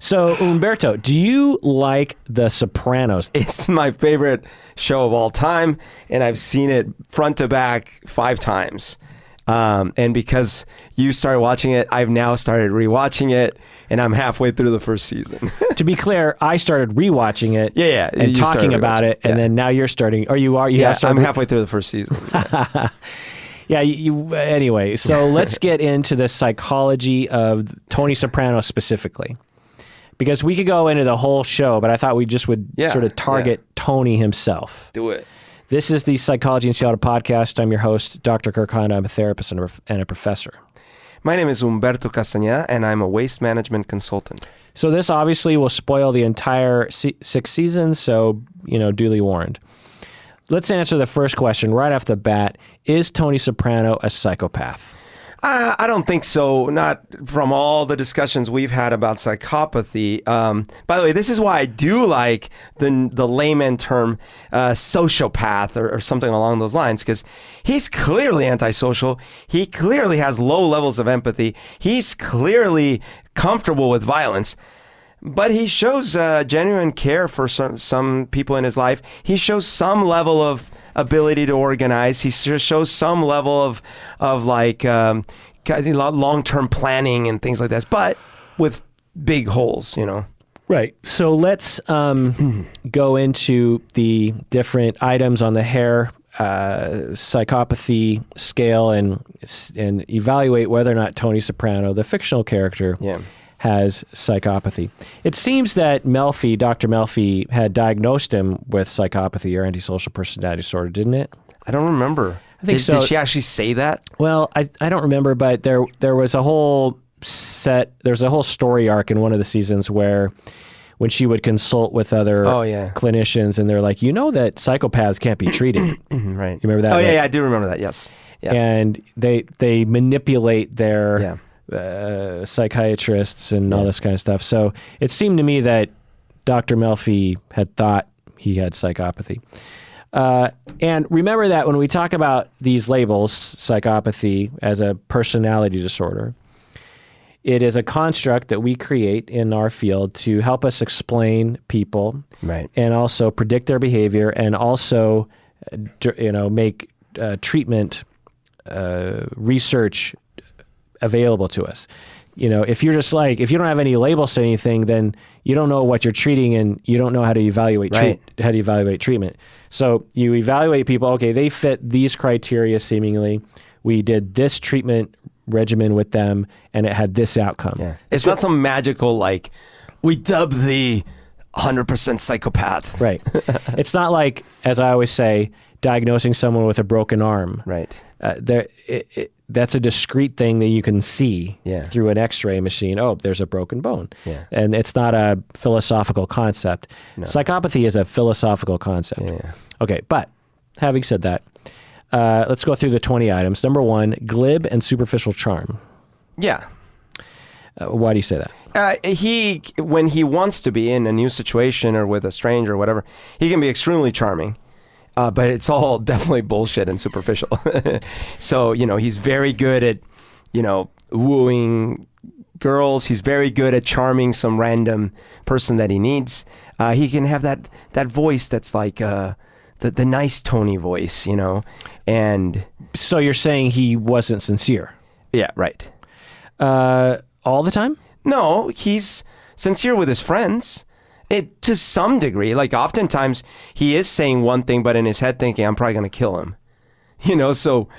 So, Humberto, do you like The Sopranos? It's my favorite show of all time, and I've seen it front to back 5 times. And because you started watching it, I've now started rewatching it, and I'm halfway through the first season. To be clear, I started rewatching it and talking about it, and then now you're starting, or you are? I'm halfway through the first season. Yeah. Anyway, so let's get into the psychology of Tony Soprano specifically. Because we could go into the whole show, but I thought we just would sort of target Tony himself. Let's do it. This is the Psychology in Seattle podcast. I'm your host, Dr. Kirk Honda. I'm a therapist and a professor. My name is Humberto Castañeda, and I'm a waste management consultant. So this obviously will spoil the entire 6 seasons, so, duly warned. Let's answer the first question right off the bat. Is Tony Soprano a psychopath? I don't think so, not from all the discussions we've had about psychopathy. By the way, this is why I do like the layman term sociopath or something along those lines, because he's clearly antisocial. He clearly has low levels of empathy. He's clearly comfortable with violence. But he shows genuine care for some people in his life. He shows some level of ability to organize. He shows some level of like long-term planning and things like this, but with big holes, Right. So let's go into the different items on the hair psychopathy scale and evaluate whether or not Tony Soprano, the fictional character, has psychopathy. It seems that Dr. Melfi, had diagnosed him with psychopathy or antisocial personality disorder, didn't it? I don't remember. I think so. Did she actually say that? Well, I don't remember, but there was a whole story arc in one of the seasons where when she would consult with other clinicians, and they're like, that psychopaths can't be treated. Right. You remember that? Oh, yeah, I do remember that, yes. Yeah. And they manipulate their psychiatrists and all this kind of stuff. So it seemed to me that Dr. Melfi had thought he had psychopathy. And remember that when we talk about these labels, psychopathy as a personality disorder, it is a construct that we create in our field to help us explain people, right, and also predict their behavior, and also, make treatment research available to us. If you're just like, if you don't have any labels to anything, then you don't know what you're treating, and you don't know how to evaluate treatment. So you evaluate people. Okay, they fit these criteria seemingly. We did this treatment regimen with them, and it had this outcome. Yeah. It's not some magical, like, we dub the 100% psychopath. Right. It's not like, as I always say, diagnosing someone with a broken arm. Right. That's a discrete thing that you can see through an x-ray machine. Oh, there's a broken bone. Yeah. And it's not a philosophical concept. No. Psychopathy is a philosophical concept. Yeah. Okay, but having said that, let's go through the 20 items. Number 1, glib and superficial charm. Yeah. Why do you say that? When he wants to be in a new situation or with a stranger or whatever, he can be extremely charming. But it's all definitely bullshit and superficial. So, he's very good at, wooing girls. He's very good at charming some random person that he needs. He can have that voice that's like the nice Tony voice, and... So you're saying he wasn't sincere? Yeah, right. All the time? No, he's sincere with his friends. To some degree, like oftentimes he is saying one thing, but in his head thinking, I'm probably going to kill him. So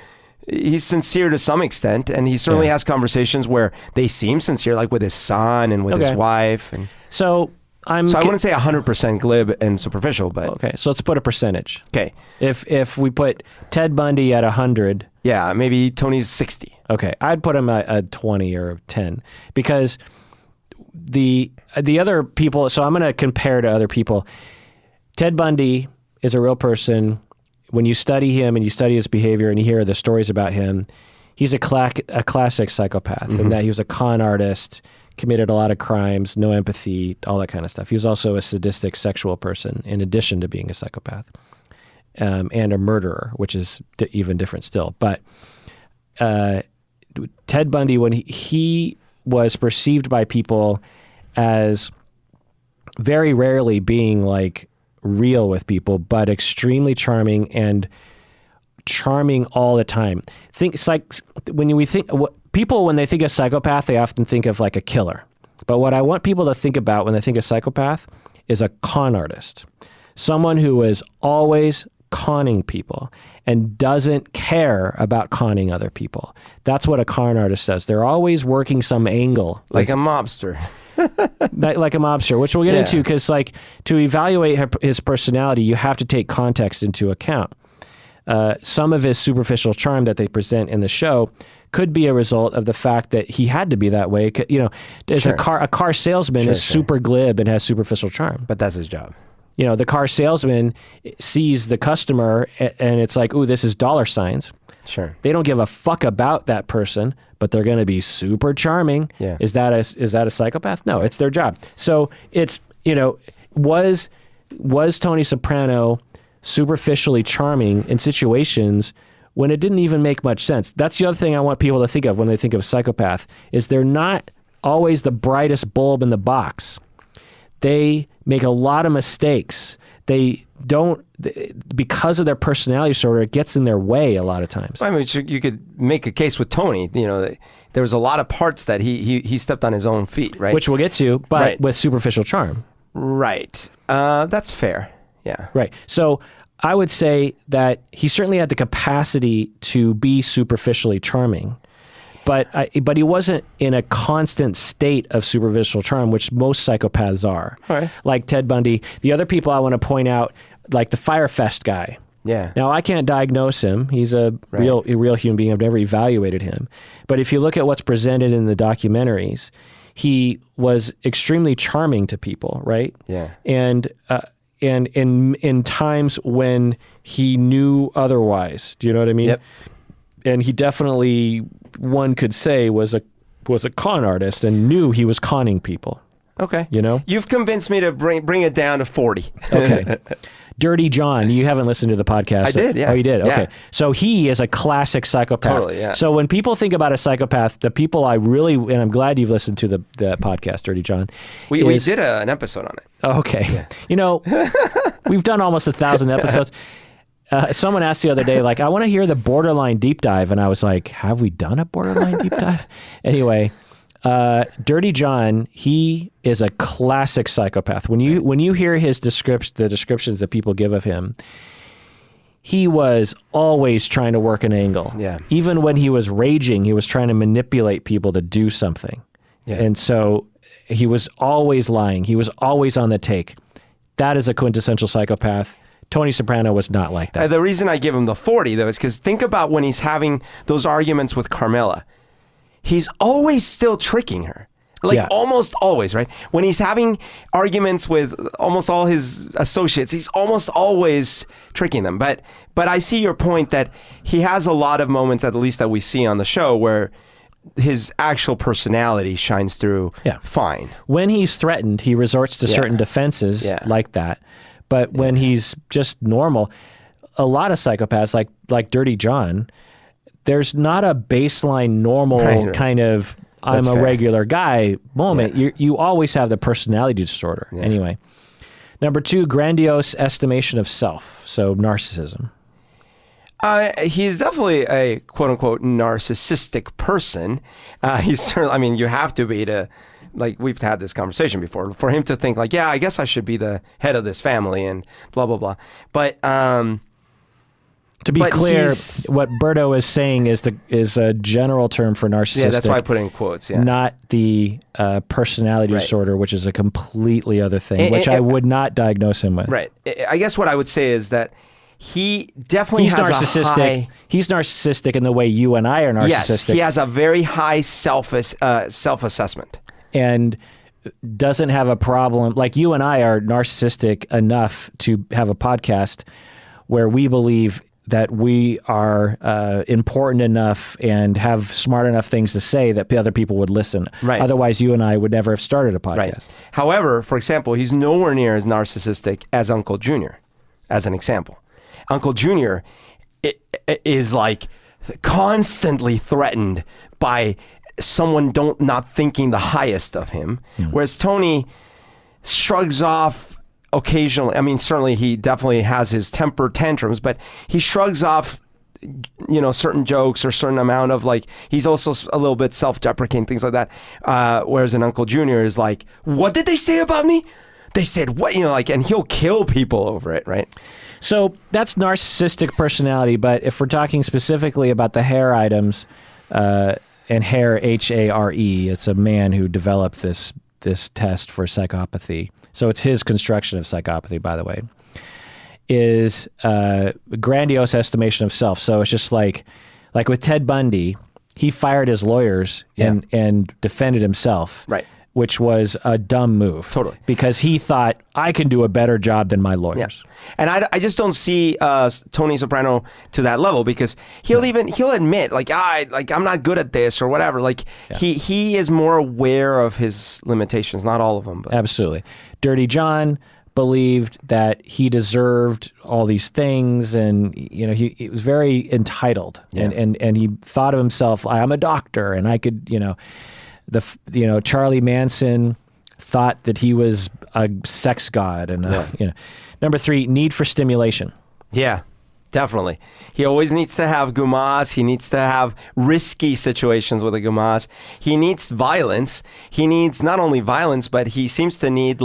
he's sincere to some extent, and he certainly has conversations where they seem sincere, like with his son and with his wife. And so I wouldn't say 100% glib and superficial, but... Okay, so let's put a percentage. Okay. If we put Ted Bundy at 100... Yeah, maybe Tony's 60. Okay, I'd put him at 20 or 10, because... The other people, so I'm going to compare to other people. Ted Bundy is a real person. When you study him and you study his behavior and you hear the stories about him, he's a classic psychopath, in that he was a con artist, committed a lot of crimes, no empathy, all that kind of stuff. He was also a sadistic sexual person in addition to being a psychopath, and a murderer, which is even different still. But Ted Bundy, when he was perceived by people as very rarely being like real with people, but extremely charming and charming all the time. When they think of psychopath, they often think of like a killer. But what I want people to think about when they think of psychopath is a con artist. Someone who is always conning people and doesn't care about conning other people. That's what a con artist does. They're always working some angle. Like a mobster. like a mobster, which we'll get into, because like to evaluate his personality, you have to take context into account. Some of his superficial charm that they present in the show could be a result of the fact that he had to be that way. You know, as a car salesman is super glib and has superficial charm. But that's his job. You know, the car salesman sees the customer and it's like, ooh, this is dollar signs. Sure. They don't give a fuck about that person, but they're going to be super charming. Yeah. Is that a psychopath? No, it's their job. So it's, you know, was Tony Soprano superficially charming in situations when it didn't even make much sense? That's the other thing I want people to think of when they think of psychopath, is they're not always the brightest bulb in the box. They make a lot of mistakes. They don't, because of their personality disorder, it gets in their way a lot of times. I mean, you could make a case with Tony. You know, there was a lot of parts that he stepped on his own feet, right? Which we'll get to, but with superficial charm. Right. That's fair. Yeah. Right. So I would say that he certainly had the capacity to be superficially charming, but he wasn't in a constant state of superficial charm, which most psychopaths are. Right. Like Ted Bundy. The other people I want to point out, like the Firefest guy. Yeah. Now, I can't diagnose him. He's a real human being. I've never evaluated him. But if you look at what's presented in the documentaries, he was extremely charming to people, right? Yeah. And in times when he knew otherwise. Do you know what I mean? Yep. And he definitely, one could say, was a con artist and knew he was conning people. Okay. You know? You've convinced me to bring it down to 40. Okay. Dirty John, you haven't listened to the podcast. I did, yeah. Oh, you did? Okay. Yeah. So he is a classic psychopath. Totally, yeah. So when people think about a psychopath, the people and I'm glad you've listened to the podcast, Dirty John. We did an episode on it. Oh, okay. Yeah. You know, we've done almost 1,000 episodes. Someone asked the other day, like, I want to hear the Borderline deep dive. And I was like, have we done a Borderline deep dive? Anyway, Dirty John, he is a classic psychopath. When you hear his the descriptions that people give of him, he was always trying to work an angle. Yeah. Even when he was raging, he was trying to manipulate people to do something. Yeah. And so he was always lying. He was always on the take. That is a quintessential psychopath. Tony Soprano was not like that. The reason I give him the 40, though, is because think about when he's having those arguments with Carmela. He's always still tricking her. Like almost always, right? When he's having arguments with almost all his associates, he's almost always tricking them. But I see your point that he has a lot of moments, at least that we see on the show, where his actual personality shines through fine. When he's threatened, he resorts to certain defenses like that. But when he's just normal, a lot of psychopaths, like Dirty John, there's not a baseline normal kind of I'm a regular guy moment. You always have the personality disorder. Yeah. Anyway, number 2, grandiose estimation of self. So narcissism. He's definitely a quote unquote narcissistic person. He's certainly, I mean, you have to be to, like, we've had this conversation before, for him to think like, yeah, I guess I should be the head of this family and blah, blah, blah. But, to be clear, what Berto is saying is a general term for narcissistic. Yeah, that's why I put it in quotes. Yeah, not the personality disorder, which is a completely other thing, which I would not diagnose him with. Right. I guess what I would say is that he definitely has narcissistic. He's narcissistic in the way you and I are narcissistic. Yes, he has a very high self-assessment. And doesn't have a problem. Like you and I are narcissistic enough to have a podcast where we believe that we are important enough and have smart enough things to say that other people would listen. Right. Otherwise, you and I would never have started a podcast. Right. However, for example, he's nowhere near as narcissistic as Uncle Junior, as an example. Uncle Junior is like constantly threatened by someone not thinking the highest of him. Whereas Tony shrugs off occasionally. I mean, certainly he definitely has his temper tantrums, but he shrugs off, certain jokes or certain amount of like, he's also a little bit self-deprecating, things like that. Whereas an Uncle Junior is like, what did they say about me? They said what, and he'll kill people over it, right? So that's narcissistic personality, but if we're talking specifically about the hair items, and Hare, H-A-R-E, it's a man who developed this test for psychopathy. So it's his construction of psychopathy, by the way, is grandiose estimation of self. So it's just like with Ted Bundy, he fired his lawyers and defended himself. Right. Which was a dumb move. Totally. Because he thought, I can do a better job than my lawyers. Yeah. And I just don't see Tony Soprano to that level, because he'll admit, I'm not good at this or whatever. He is more aware of his limitations, not all of them. But. Absolutely. Dirty John believed that he deserved all these things, and he was very entitled. Yeah. And he thought of himself, I'm a doctor and I could, Charlie Manson thought that he was a sex god, and Number 3, need for stimulation. Yeah, definitely. He always needs to have gumas. He needs to have risky situations with the gumas. He needs violence. He needs not only violence, but he seems to need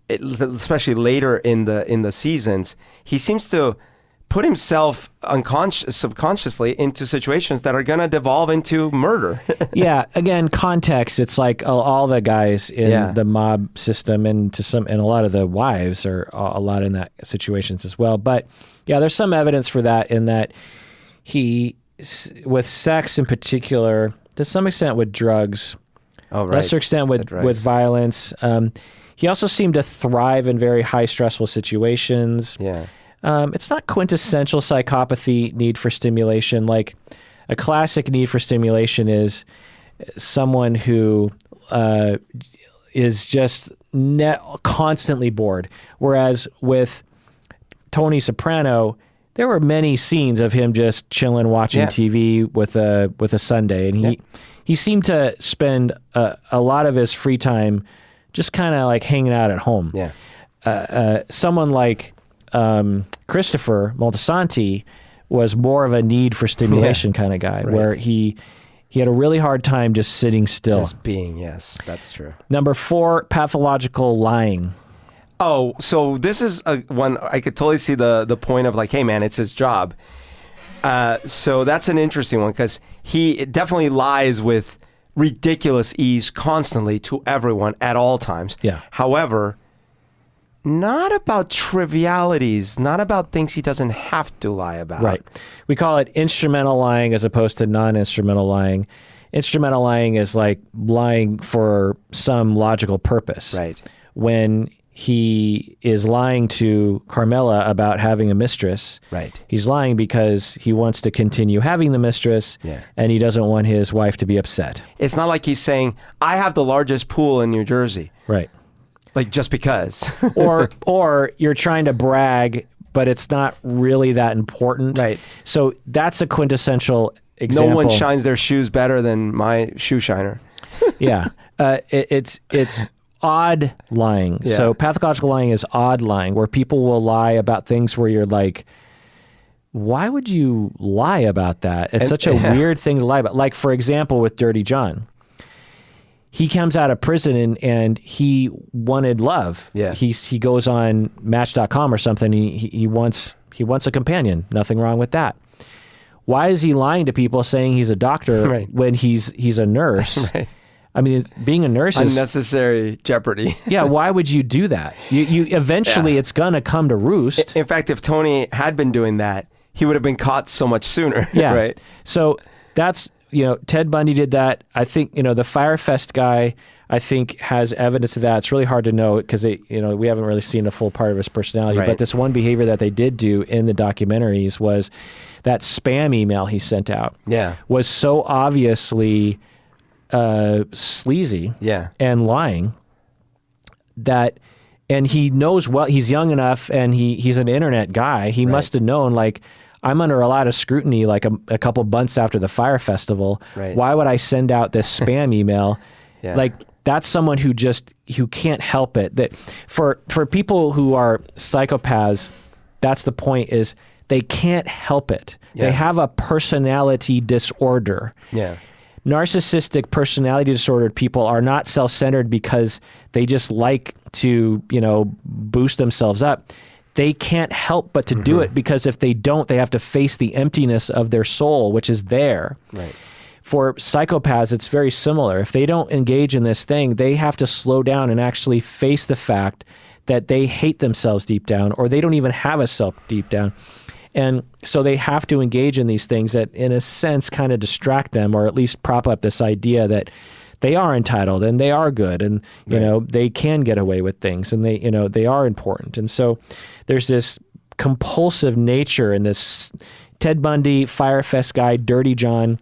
especially later in the seasons, he seems to put himself subconsciously into situations that are going to devolve into murder. Yeah, again, context. It's like all the guys in the mob system, and a lot of the wives are a lot in that situations as well. But yeah, there's some evidence for that, in that he, with sex in particular, to some extent with drugs, lesser extent with violence. He also seemed to thrive in very high stressful situations. Yeah. It's not quintessential psychopathy need for stimulation. Like a classic need for stimulation is someone who is just constantly bored. Whereas with Tony Soprano, there were many scenes of him just chilling, watching TV with a sundae, and he seemed to spend a lot of his free time just kind of like hanging out at home. Yeah. Someone like Christopher Moltisanti was more of a need for stimulation kind of guy, where he had a really hard time just sitting still. Just being, yes, that's true. Number 4, pathological lying. Oh, so this is one I could totally see the point of like, hey man, it's his job. So that's an interesting one, because he definitely lies with ridiculous ease constantly to everyone at all times. Yeah. However, not about trivialities, not about things he doesn't have to lie about. Right. We call it instrumental lying as opposed to non-instrumental lying. Instrumental lying is like lying for some logical purpose. Right. When he is lying to Carmela about having a mistress, right, he's lying because he wants to continue having the mistress, and he doesn't want his wife to be upset. It's not like he's saying, I have the largest pool in New Jersey. Right. Like, just because. or you're trying to brag, but it's not really that important. Right. So that's a quintessential example. No one shines their shoes better than my shoe shiner. Yeah. It's odd lying. Yeah. So pathological lying is odd lying, where people will lie about things where you're like, why would you lie about that? It's such a weird thing to lie about. Like, for example, with Dirty John. He comes out of prison and he wanted love. Yeah. He goes on Match.com or something. He wants a companion. Nothing wrong with that. Why is he lying to people saying he's a doctor when he's a nurse? Right. I mean, being a nurse is unnecessary jeopardy. Yeah. Why would you do that? You eventually it's gonna come to roost. In fact, if Tony had been doing that, he would have been caught so much sooner. Yeah. Right. So that's. Ted Bundy did that. I think, the Firefest guy, I think, has evidence of that. It's really hard to know because we haven't really seen a full part of his personality. Right. But this one behavior that they did do in the documentaries was that spam email he sent out. Yeah. Was so obviously sleazy. Yeah. And lying that, and he knows he's young enough and he's an internet guy. He must have known, like, I'm under a lot of scrutiny like a couple months after the Fire Festival. Right. Why would I send out this spam email? Yeah. Like, that's someone who can't help it. That for people who are psychopaths, that's the point, is they can't help it. Yeah. They have a personality disorder. Yeah. Narcissistic personality disordered people are not self-centered because they just like to, boost themselves up. They can't help but to do it, because if they don't, they have to face the emptiness of their soul, which is there. Right. For psychopaths, it's very similar. If they don't engage in this thing, they have to slow down and actually face the fact that they hate themselves deep down, or they don't even have a self deep down. And so they have to engage in these things that, in a sense, kind of distract them, or at least prop up this idea that they are entitled and they are good, and they can get away with things, and they are important. And so there's this compulsive nature in this. Ted Bundy, Firefest guy, Dirty John.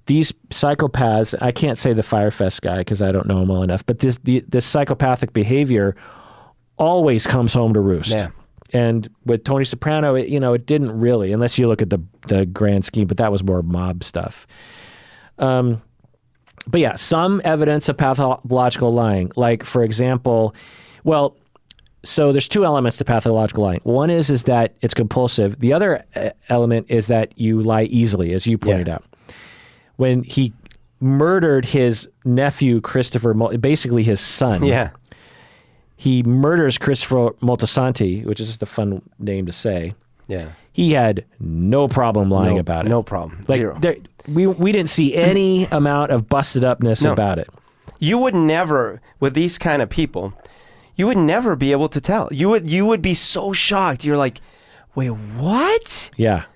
These psychopaths, I can't say the Firefest guy because I don't know him well enough, but this psychopathic behavior always comes home to roost. Yeah. And with Tony Soprano, it didn't really, unless you look at the grand scheme, but that was more mob stuff. But yeah, some evidence of pathological lying. Like, for example, so there's two elements to pathological lying. One is that it's compulsive. The other element is that you lie easily, as you pointed out. When he murdered his nephew, Christopher, basically his son. Yeah. He murders Christopher Moltisanti, which is just a fun name to say. Yeah. He had no problem lying about it. No problem. Like, Zero. We didn't see any amount of busted upness about it. You would never, with these kind of people, you would never be able to tell. You would be so shocked. You're like, wait, what? Yeah.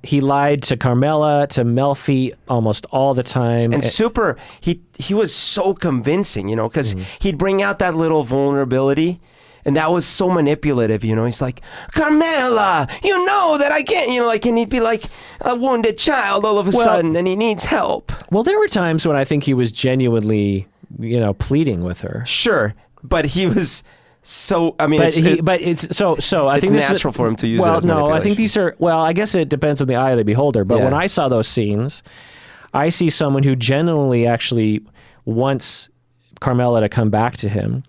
He lied to Carmela, to Melfi almost all the time. And he was so convincing, because he'd bring out that little vulnerability, and that was so manipulative, He's like, Carmela, you know that I can't, and he'd be like a wounded child all of a sudden, and he needs help. Well, there were times when I think he was genuinely, pleading with her. Sure, but he was... So I mean, I think it's natural for him to use it as no, I think manipulation. these are. Well, I guess it depends on the eye of the beholder. But Yeah. when I saw those scenes, I see someone who genuinely actually wants Carmela to come back to him,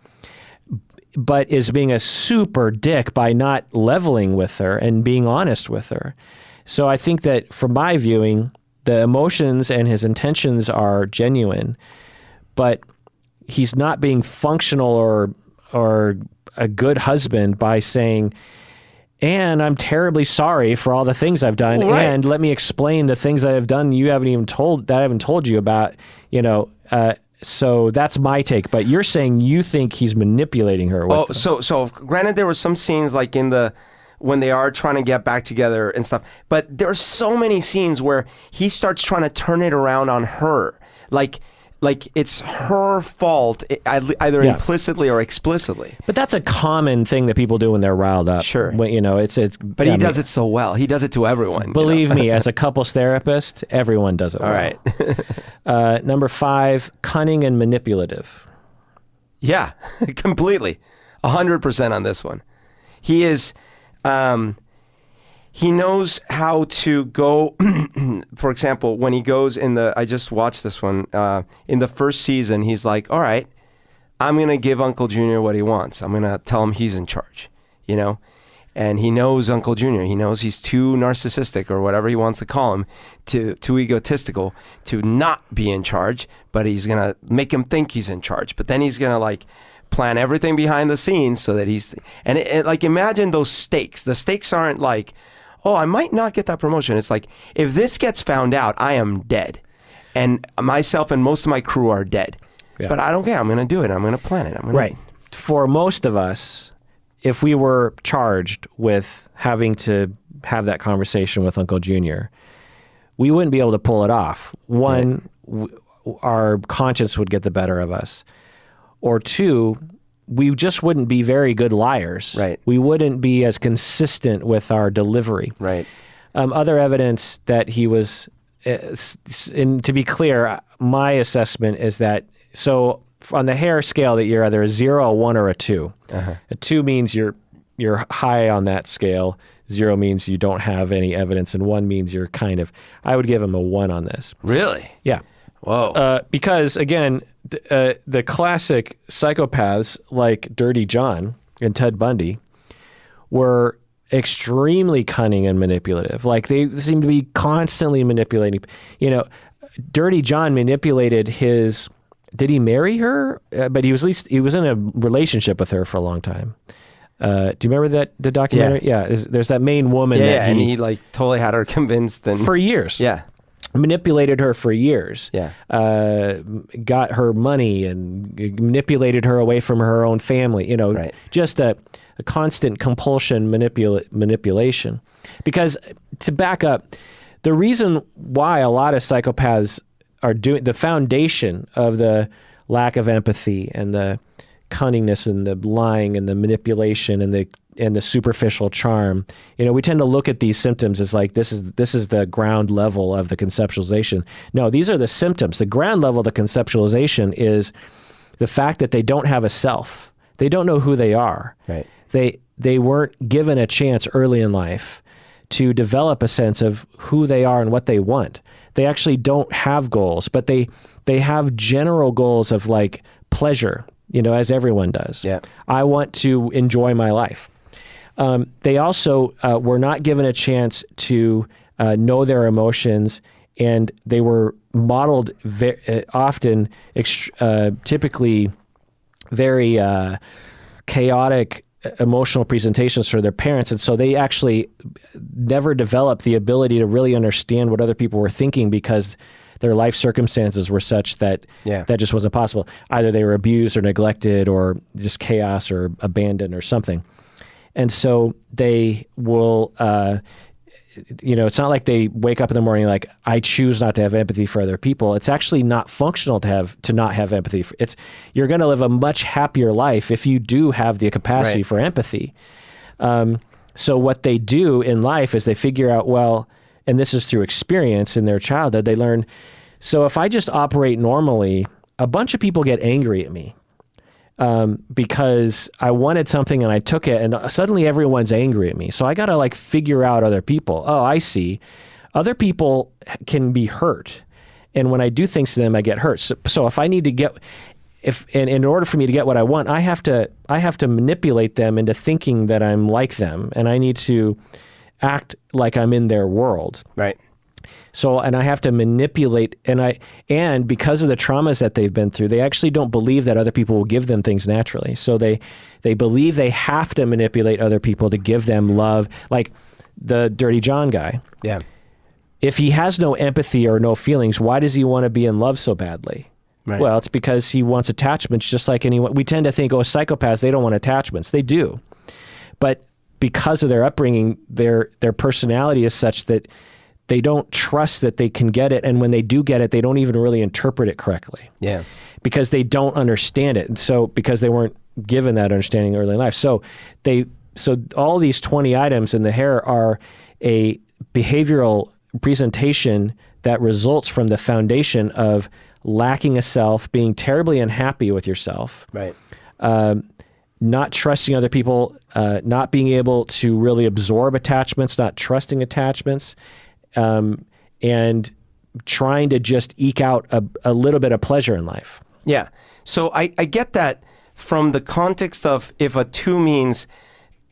but is being a super dick by not leveling with her and being honest with her. So I think that, from my viewing, the emotions and his intentions are genuine, but he's not being functional or a good husband by saying, and I'm terribly sorry for all the things I've done, right. and let me explain the things that I've done I haven't told you about, so that's my take. But you're saying you think he's manipulating her. So granted, there were some scenes like when they are trying to get back together and stuff, but there are so many scenes where he starts trying to turn it around on her. Like it's her fault, either implicitly or explicitly. But that's a common thing that people do when they're riled up. Sure. When, it's. But he does it so well. He does it to everyone. Believe me, as a couples therapist, everyone does it well. All right. Number 5, cunning and manipulative. Yeah, completely. 100% on this one. He is... he knows how to go, for example, when he goes I just watched this one, in the first season, he's like, all right, I'm going to give Uncle Junior what he wants. I'm going to tell him he's in charge, And he knows Uncle Junior. He knows he's too narcissistic, or whatever he wants to call him, too egotistical to not be in charge, but he's going to make him think he's in charge. But then he's going to plan everything behind the scenes so that he's... And imagine those stakes. The stakes aren't like... oh, I might not get that promotion. It's like, if this gets found out, I am dead. And myself and most of my crew are dead. Yeah. But I don't care. I'm going to do it. I'm going to plan it. Right. For most of us, if we were charged with having to have that conversation with Uncle Junior, we wouldn't be able to pull it off. One, our conscience would get the better of us. Or two, we just wouldn't be very good liars. Right. We wouldn't be as consistent with our delivery. Right. Other evidence that he was, and to be clear, my assessment is that, so on the hair scale, that you're either a 0, a 1, or a 2. Uh-huh. A 2 means you're high on that scale. 0 means you don't have any evidence, and 1 means you're kind of. I would give him a 1 on this. Really? Yeah. Whoa. Because again, the classic psychopaths like Dirty John and Ted Bundy were extremely cunning and manipulative. Like they seem to be constantly manipulating. You know, Dirty John manipulated his. Did he marry her? But he was in a relationship with her for a long time. Do you remember the documentary? Yeah. There's that main woman. And he like totally had her convinced for years. Yeah. Manipulated her for years. Yeah. Got her money and manipulated her away from her own family. You know, just a constant compulsion manipulation. Because to back up, the reason why a lot of psychopaths are doing the foundation of the lack of empathy and the cunningness and the lying and the manipulation and the superficial charm. You know, we tend to look at these symptoms as like this is the ground level of the conceptualization. No, these are the symptoms. The ground level of the conceptualization is the fact that they don't have a self. They don't know who they are. Right. They weren't given a chance early in life to develop a sense of who they are and what they want. They actually don't have goals, but they have general goals of like pleasure, you know, as everyone does. Yeah. I want to enjoy my life. They also were not given a chance to know their emotions, and they were modeled often, typically very chaotic emotional presentations for their parents. And so they actually never developed the ability to really understand what other people were thinking because their life circumstances were such that that just wasn't possible. Either they were abused or neglected or just chaos or abandoned or something. And so they will, you know, it's not like they wake up in the morning like, I choose not to have empathy for other people. It's actually not functional to not have empathy. You're going to live a much happier life if you do have the capacity for empathy. So what they do in life is they figure out, well, and this is through experience in their childhood, they learn, so if I just operate normally, a bunch of people get angry at me. Because I wanted something and I took it, and suddenly everyone's angry at me. So I got to like figure out other people. Oh, I see. Other people can be hurt. And when I do things to them, I get hurt. So if I need to get, and in order for me to get what I want, I have to manipulate them into thinking that I'm like them, and I need to act like I'm in their world. Right. So, and I have to manipulate, and because of the traumas that they've been through, they actually don't believe that other people will give them things naturally. So they believe they have to manipulate other people to give them love. Like the Dirty John guy. Yeah. If he has no empathy or no feelings, why does he want to be in love so badly? Right. Well, it's because he wants attachments just like anyone. We tend to think, oh, psychopaths, they don't want attachments. They do. But because of their upbringing, their personality is such that they don't trust that they can get it, and when they do get it, they don't even really interpret it correctly. Yeah, because they don't understand it, and so because they weren't given that understanding early in life. So all these 20 items in the hair are a behavioral presentation that results from the foundation of lacking a self, being terribly unhappy with yourself, right? Not trusting other people, not being able to really absorb attachments, not trusting attachments. And trying to just eke out a little bit of pleasure in life. Yeah. So I get that from the context of if a 2 means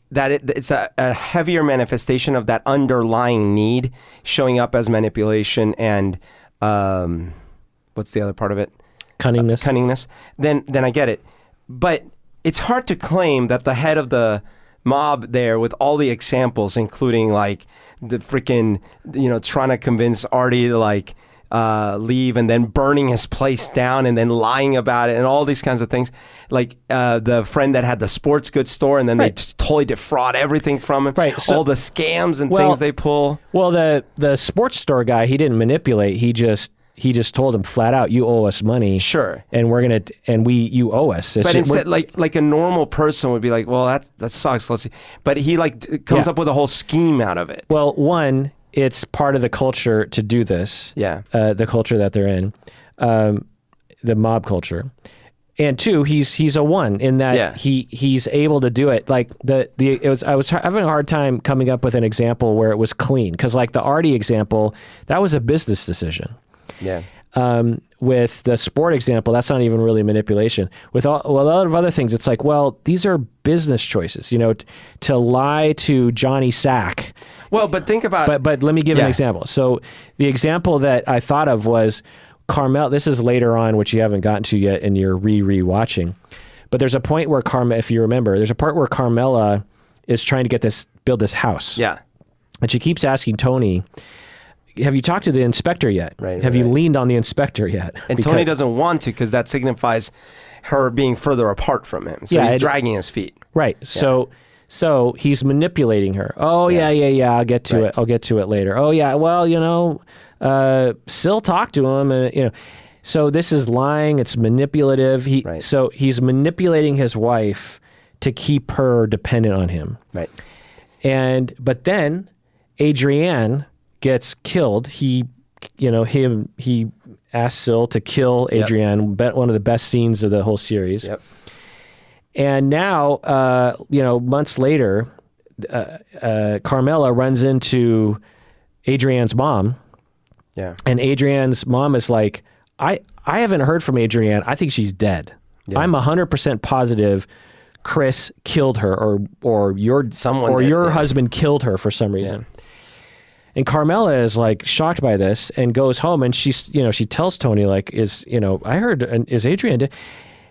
that it's a heavier manifestation of that underlying need showing up as manipulation and what's the other part of it? Cunningness. Cunningness. Then I get it. But it's hard to claim that the head of the mob there with all the examples, including like the freaking, you know, trying to convince Artie to like leave and then burning his place down and then lying about it and all these kinds of things. Like the friend that had the sports goods store and then they just totally defraud everything from him. Right. So, all the scams and things they pull. Well, the sports store guy, he didn't manipulate. He just told him flat out, you owe us money. Sure. And you owe us. But instead, like a normal person would be like, well, that sucks. Let's see. But he like comes up with a whole scheme out of it. Well, one, it's part of the culture to do this. Yeah. The culture that they're in, the mob culture. And two, he's a one in that Yeah. he's able to do it. Like I was having a hard time coming up with an example where it was clean, because like the Artie example, that was a business decision. Yeah. With the sport example, that's not even really manipulation. With a lot of other things, it's like, well, these are business choices. You know, to lie to Johnny Sack. Well, but think about. But let me give an example. So the example that I thought of was Carmel. This is later on, which you haven't gotten to yet, and you're re-watching. But there's a point where if you remember, there's a part where Carmela is trying to build this house. Yeah. And she keeps asking Tony, have you talked to the inspector yet? Right. Have you leaned on the inspector yet? And Tony doesn't want to, because that signifies her being further apart from him. So he's dragging his feet. Right. Yeah. So he's manipulating her. Oh, yeah. I'll get to it. I'll get to it later. Oh, yeah. Well, Syl talked to him, and so this is lying. It's manipulative. So he's manipulating his wife to keep her dependent on him. Right. But then Adrienne gets killed. He asked Syl to kill Adrienne. One of the best scenes of the whole series. Yep. And now, months later, Carmela runs into Adrienne's mom. Yeah. And Adrienne's mom is like, I haven't heard from Adrienne. I think she's dead. Yeah. I'm 100% positive Chris killed her, or your husband killed her for some reason. Yeah. And Carmela is like shocked by this and goes home, and she tells Tony, like, I heard, is Adrienne dead?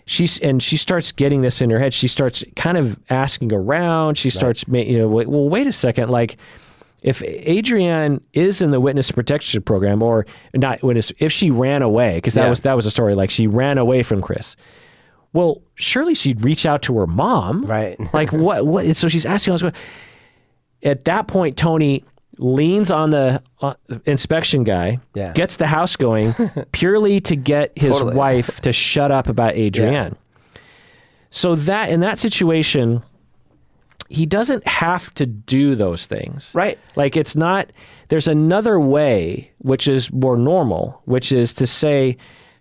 She starts getting this in her head. She starts kind of asking around. She starts, well, wait a second, like, if Adrienne is in the witness protection program, or not witness, if she ran away, because that was a story, like she ran away from Chris. Well, surely she'd reach out to her mom, right? Like what? So she's asking us. At that point, Tony leans on the inspection guy, gets the house going, purely to get his wife to shut up about Adrienne. Yeah. So that in that situation, he doesn't have to do those things. Right. Like it's not, there's another way, which is more normal, which is to say,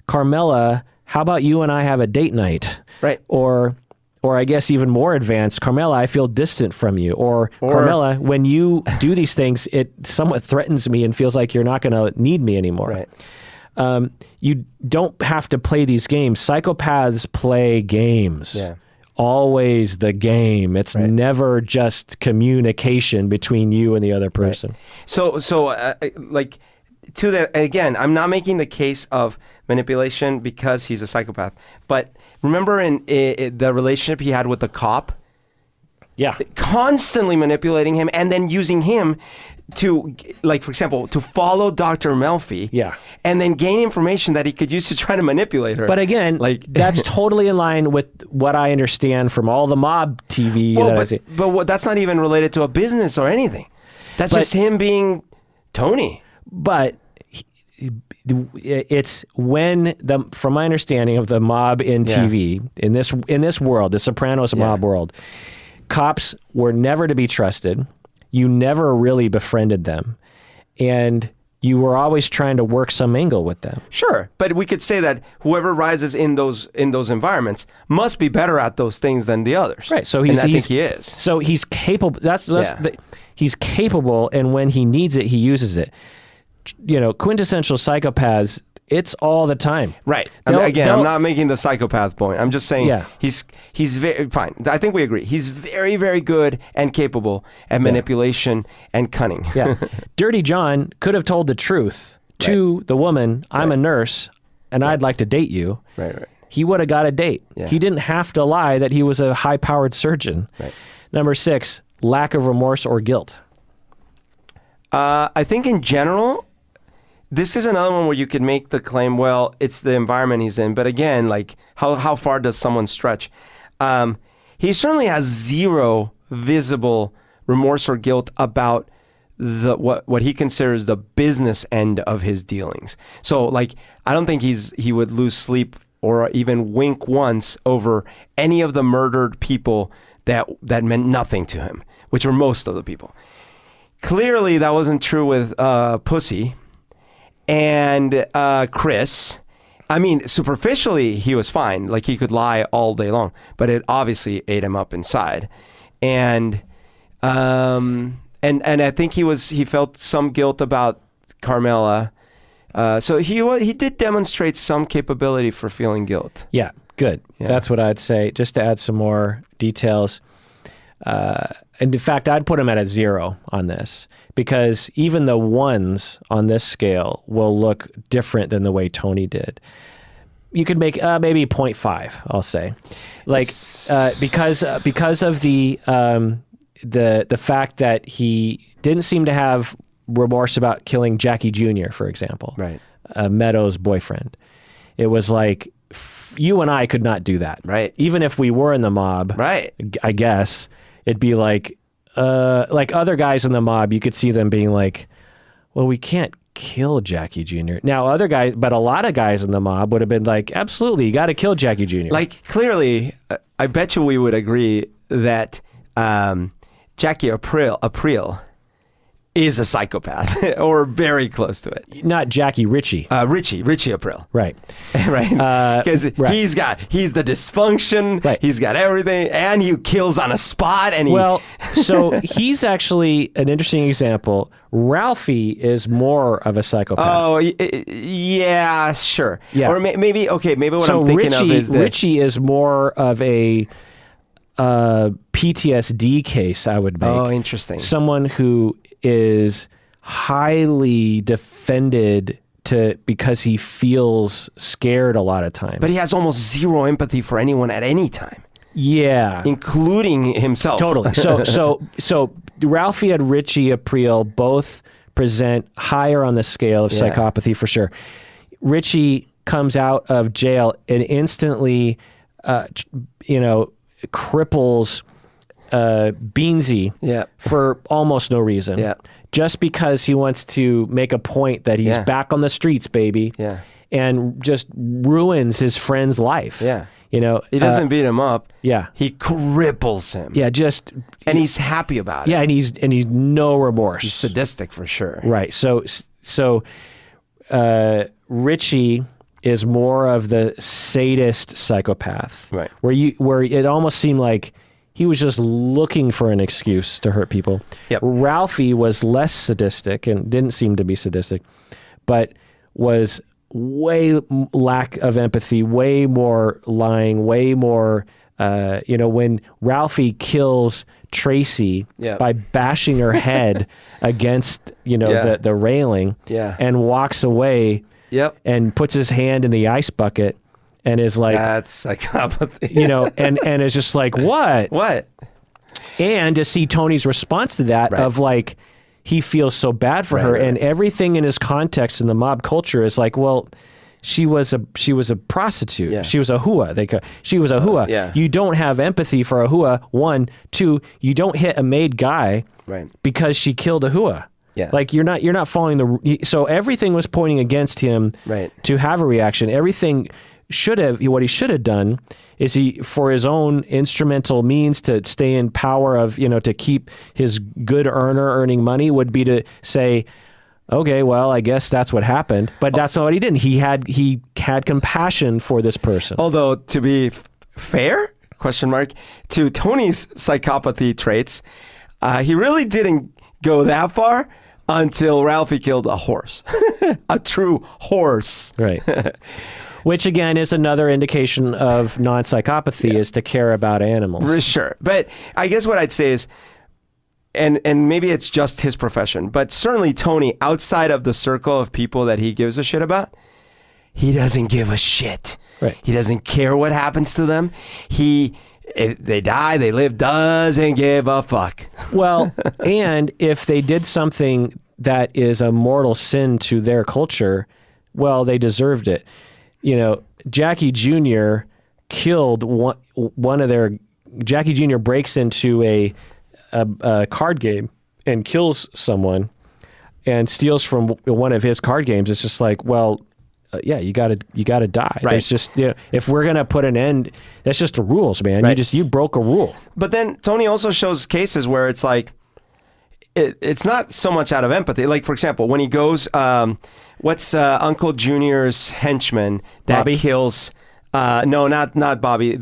Carmela, how about you and I have a date night? Right. Or I guess even more advanced, Carmela, I feel distant from you. Or Carmela, when you do these things, it somewhat threatens me and feels like you're not going to need me anymore. Right. You don't have to play these games. Psychopaths play games. Yeah. Always the game. It's never just communication between you and the other person. Right. So like, to that, again, I'm not making the case of manipulation because he's a psychopath. But remember in the relationship he had with the cop? Yeah. Constantly manipulating him and then using him to, like, for example, to follow Dr. Melfi. Yeah. And then gain information that he could use to try to manipulate her. But again, like that's totally in line with what I understand from all the mob TV. But that's not even related to a business or anything. That's just him being Tony. But it's from my understanding of the mob in TV, in this world, the Sopranos mob world, cops were never to be trusted. You never really befriended them, and you were always trying to work some angle with them. Sure, but we could say that whoever rises in those environments must be better at those things than the others. Right. So I think he is. So he's capable. He's capable, and when he needs it, he uses it. Quintessential psychopaths, it's all the time. Right. I'm not making the psychopath point. I'm just saying he's very fine. I think we agree. He's very, very good and capable at manipulation and cunning. Yeah. Dirty John could have told the truth to the woman, I'm a nurse and I'd like to date you. Right. He would have got a date. Yeah. He didn't have to lie that he was a high-powered surgeon. Right. Number 6, lack of remorse or guilt. I think in general, this is another one where you could make the claim, well, it's the environment he's in. But again, like, how far does someone stretch? He certainly has zero visible remorse or guilt about what he considers the business end of his dealings. So, like, I don't think he would lose sleep or even wink once over any of the murdered people that meant nothing to him, which were most of the people. Clearly, that wasn't true with Pussy and Chris I mean, superficially, he was fine. Like, he could lie all day long, but it obviously ate him up inside. And I think he felt some guilt about Carmela. So he did demonstrate some capability for feeling guilt. Yeah, good. Yeah. That's what I'd say. Just to add some more details. And in fact, I'd put him at a 0 on this, because even the ones on this scale will look different than the way Tony did. You could make maybe 0.5, I'll say, like because of the fact that he didn't seem to have remorse about killing Jackie Jr., for example, Right. Meadows' boyfriend. It was like, you and I could not do that. Right. Even if we were in the mob, Right. I guess it'd be like other guys in the mob, you could see them being like, well, we can't kill Jackie Jr. Now, but a lot of guys in the mob would have been like, absolutely, you got to kill Jackie Jr. Like, clearly, I bet you we would agree that Jackie Aprile is a psychopath, or very close to it. Not Jackie, Richie. Richie Aprile. Right. Right? Because right. he's the dysfunction, Right. He's got everything, and he kills on a spot, and Well, so he's actually an interesting example. Ralphie is more of a psychopath. Oh, yeah, sure. Yeah. Or maybe what so I'm thinking Richie, of is that... Richie is more of a PTSD case, I would make. Oh, interesting. Someone who is highly defended because he feels scared a lot of times. But he has almost zero empathy for anyone at any time. Yeah. Including himself. Totally. So Ralphie and Richie Aprile both present higher on the scale of psychopathy for sure. Richie comes out of jail and instantly, cripples Beansy for almost no reason. Yeah. Just because he wants to make a point that he's back on the streets, baby. Yeah. And just ruins his friend's life. Yeah. He doesn't beat him up. Yeah. He cripples him. Yeah, and he's happy about it. Yeah, and he's no remorse. He's sadistic for sure. Right. So Richie is more of the sadist psychopath. Right. Where it almost seemed like he was just looking for an excuse to hurt people. Yep. Ralphie was less sadistic and didn't seem to be sadistic, but was way lack of empathy, way more lying, way more, when Ralphie kills Tracy by bashing her head against, the railing and walks away and puts his hand in the ice bucket and is like, that's psychopathy. And it's just like, what? What? And to see Tony's response to that of like, he feels so bad for her, and everything in his context in the mob culture is like, well, she was a prostitute. Yeah. She was a hua. She was a hua. You don't have empathy for a hua. 1, 2, you don't hit a made guy because she killed a hua. Yeah. Like you're not following so everything was pointing against him to have a reaction. Everything what he should have done is he, for his own instrumental means to stay in power of, to keep his good earning money, would be to say, okay, well, I guess that's what happened. But that's not what he did. He had compassion for this person. Although, to be fair, to Tony's psychopathy traits, he really didn't go that far until Ralphie killed a horse. A true horse. Right. Which, again, is another indication of non-psychopathy, is to care about animals. For sure. But I guess what I'd say is, and maybe it's just his profession, but certainly Tony, outside of the circle of people that he gives a shit about, he doesn't give a shit. Right. He doesn't care what happens to them. If they die, they live, doesn't give a fuck. Well, and if they did something that is a mortal sin to their culture, well, they deserved it. Jackie Jr. killed one of their... Jackie Jr. breaks into a card game and kills someone and steals from one of his card games. It's just like, well, you gotta die. Right. It's just, if we're gonna put an end, that's just the rules, man. Right. You broke a rule. But then Tony also shows cases where it's like, it's not so much out of empathy. Like, for example, when he goes, what's Uncle Junior's henchman that Bobby? kills? No, not Bobby. In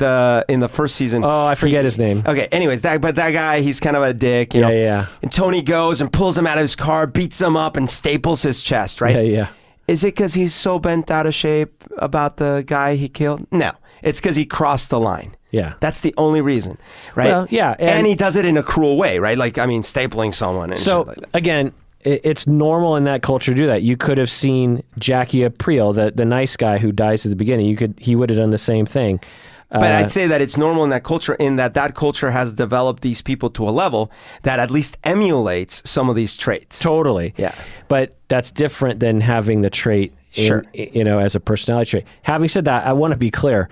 the first season. Oh, I forget his name. Okay. Anyways, that guy, he's kind of a dick. You know? Yeah. And Tony goes and pulls him out of his car, beats him up, and staples his chest. Right. Yeah. Is it because he's so bent out of shape about the guy he killed? No, it's because he crossed the line. Yeah. That's the only reason, right? Well, yeah. And he does it in a cruel way, right? Like, I mean, stapling someone and So, shit like that. again, it's normal in that culture to do that. You could have seen Jackie Aprile, the nice guy who dies at the beginning. He would have done the same thing. But I'd say that it's normal in that culture, in that culture has developed these people to a level that at least emulates some of these traits. Totally. Yeah. But that's different than having the trait, Sure. as a personality trait. Having said that, I want to be clear.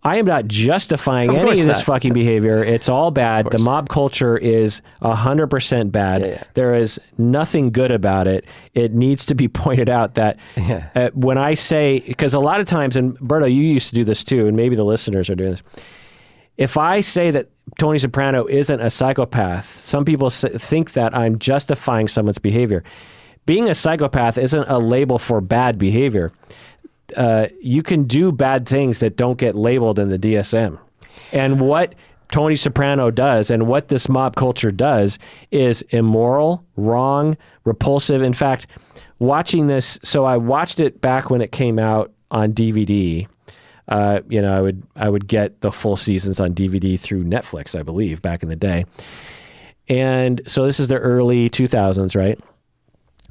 I am not justifying any of this fucking behavior. It's all bad. The mob culture is 100% bad. Yeah. There is nothing good about it. It needs to be pointed out that when I say, because a lot of times, and Berto, you used to do this too, and maybe the listeners are doing this. If I say that Tony Soprano isn't a psychopath, some people think that I'm justifying someone's behavior. Being a psychopath isn't a label for bad behavior. You can do bad things that don't get labeled in the DSM. And what Tony Soprano does and what this mob culture does is immoral, wrong, repulsive. In fact, watching this, so I watched it back when it came out on DVD. I would get the full seasons on DVD through Netflix, I believe, back in the day. And so this is the early 2000s, right?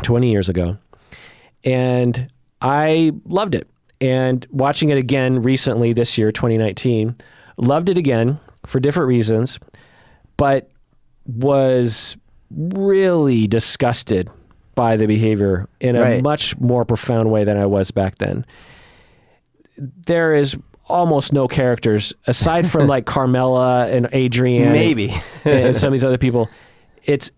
20 years ago. And I loved it. And watching it again recently this year, 2019, loved it again for different reasons, but was really disgusted by the behavior in a much more profound way than I was back then. There is almost no characters aside from like Carmela and Adrienne, maybe, and some of these other people. It's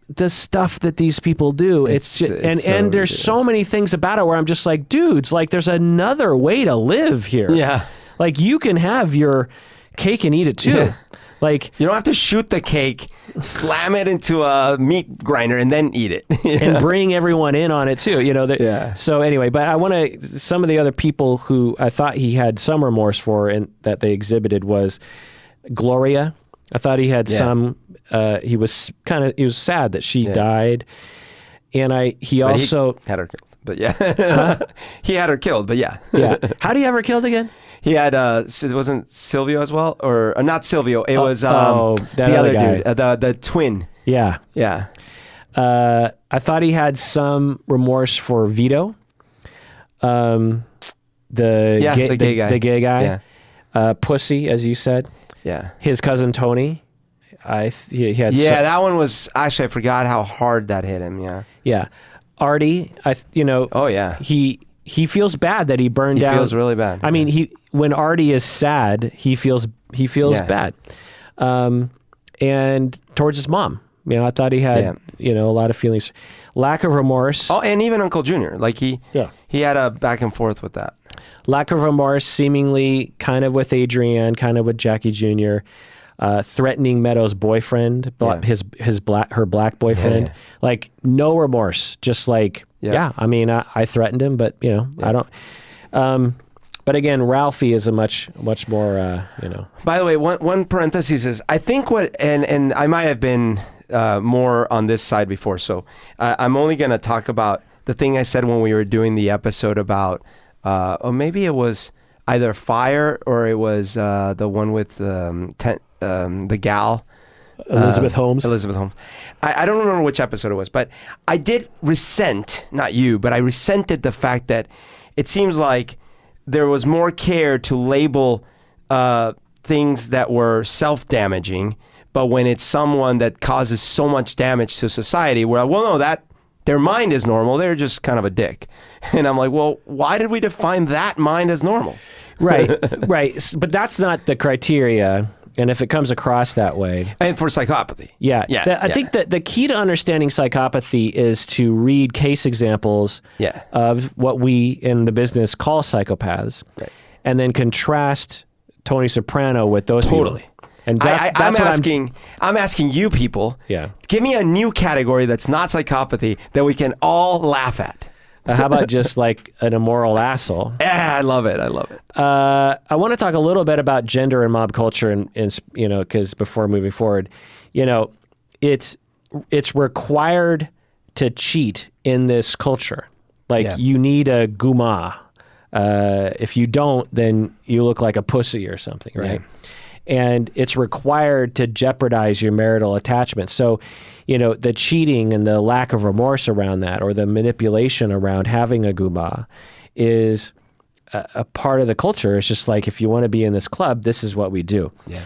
the stuff that these people do. It's just, and there's so many things about it where I'm just like, dudes, like there's another way to live here. Yeah. Like you can have your cake and eat it too. Yeah. Like you don't have to shoot the cake, slam it into a meat grinder and then eat it. And bring everyone in on it too. So anyway, but I want to, some of the other people who I thought he had some remorse for and that they exhibited was Gloria. I thought he had some, he was sad that she died. And he also had her killed, but yeah, he had her killed, but yeah. Yeah. How do you have her killed again? He had, it wasn't Silvio as well, or not Silvio. It was the other other guy. dude, the twin. Yeah. Yeah. I thought he had some remorse for Vito. The gay guy. Yeah. Pussy, as you said. Yeah. His cousin Tony. He had. Yeah, that one was actually, I forgot how hard that hit him. Yeah. Yeah. Artie, Oh yeah. He feels bad that he burned down. He feels really bad. I mean, when Artie is sad, he feels bad. And towards his mom, I thought he had a lot of feelings, lack of remorse. Oh, and even Uncle Junior, like he had a back and forth with that. Lack of remorse, seemingly kind of with Adrienne, kind of with Jackie Jr., threatening Meadows' boyfriend, her black boyfriend, like no remorse, just like I mean, I threatened him, but I don't. But again, Ralphie is a much more By the way, one parenthesis is I think and I might have been more on this side before, so I'm only going to talk about the thing I said when we were doing the episode about. Or maybe it was either Fire or it was the one with the gal. Elizabeth Holmes. I don't remember which episode it was, but I did resent, not you, but I resented the fact that it seems like there was more care to label things that were self-damaging, but when it's someone that causes so much damage to society, their mind is normal. They're just kind of a dick. And I'm like, well, why did we define that mind as normal? Right. But that's not the criteria. And if it comes across that way. And for psychopathy. I think that the key to understanding psychopathy is to read case examples of what we in the business call psychopaths. Right. And then contrast Tony Soprano with those people. And I'm asking you people. Yeah. Give me a new category that's not psychopathy that we can all laugh at. How about just like an immoral asshole? Yeah, I love it. I want to talk a little bit about gender and mob culture, and because before moving forward, it's required to cheat in this culture. Like you need a guma. If you don't, then you look like a pussy or something, right? Yeah. And it's required to jeopardize your marital attachment. So, the cheating and the lack of remorse around that, or the manipulation around having a guma, is a part of the culture. It's just like, if you want to be in this club, this is what we do. Yeah.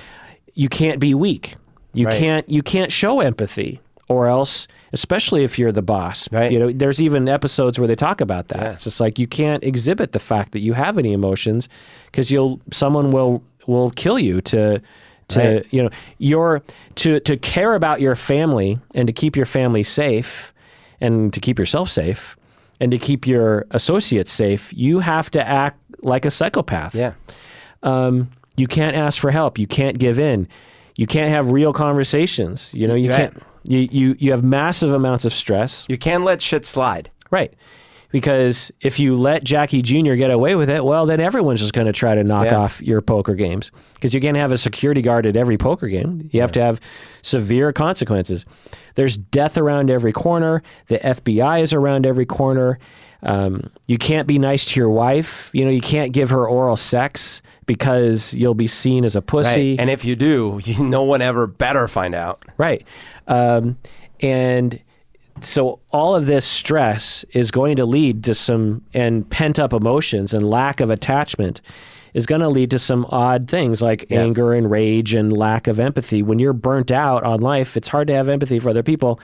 You can't be weak. You can't show empathy, or else, especially if you're the boss. Right. There's even episodes where they talk about that. Yeah. It's just like, you can't exhibit the fact that you have any emotions, because someone will kill you to care about your family, and to keep your family safe, and to keep yourself safe, and to keep your associates safe. You have to act like a psychopath. Yeah. You can't ask for help. You can't give in. You can't have real conversations. You can't. You have massive amounts of stress. You can't let shit slide. Right. Because if you let Jackie Jr. get away with it, well, then everyone's just going to try to knock off your poker games. Because you can't have a security guard at every poker game. You have to have severe consequences. There's death around every corner. The FBI is around every corner. You can't be nice to your wife. You can't give her oral sex, because you'll be seen as a pussy. Right. And if you do, no one ever better find out. Right. And so all of this stress is going to lead to and pent-up emotions and lack of attachment is going to lead to some odd things like anger and rage and lack of empathy. When you're burnt out on life, it's hard to have empathy for other people.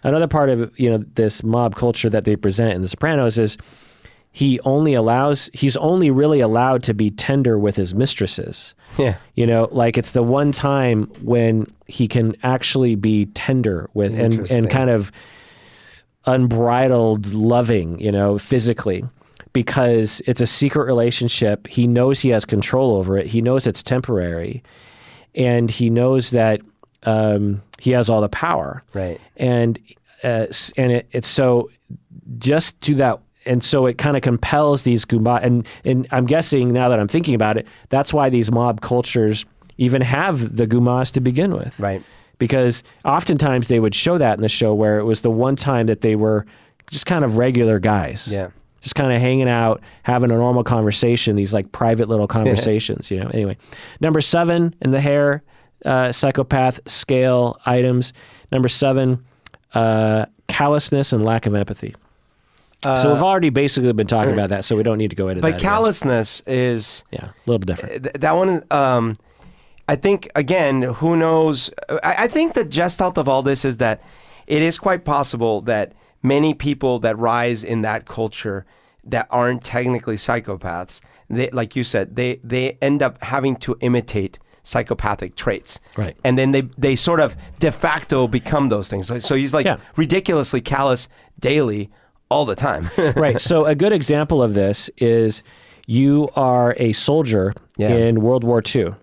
Another part of this mob culture that they present in The Sopranos is he's only really allowed to be tender with his mistresses. Yeah. Like it's the one time when he can actually be tender with and kind of unbridled loving, physically, because it's a secret relationship. He knows he has control over it. He knows it's temporary, and he knows that he has all the power. Right. And it's so just to that. And so it kind of compels these guma, and I'm guessing, now that I'm thinking about it, that's why these mob cultures even have the gumas to begin with. Right. Because oftentimes they would show that in the show, where it was the one time that they were just kind of regular guys. Yeah. Just kind of hanging out, having a normal conversation, these like private little conversations, Anyway, number 7 in the hair psychopath scale items. Number 7, callousness and lack of empathy. So we've already basically been talking about that, so we don't need to go into that. But callousness is... Yeah, a little bit different. That one, I think, again, who knows... I think the gestalt of all this is that it is quite possible that many people that rise in that culture that aren't technically psychopaths, like you said, they end up having to imitate psychopathic traits. Right. And then they sort of de facto become those things. So he's like ridiculously callous daily, all the time. Right. So a good example of this is you are a soldier in World War II.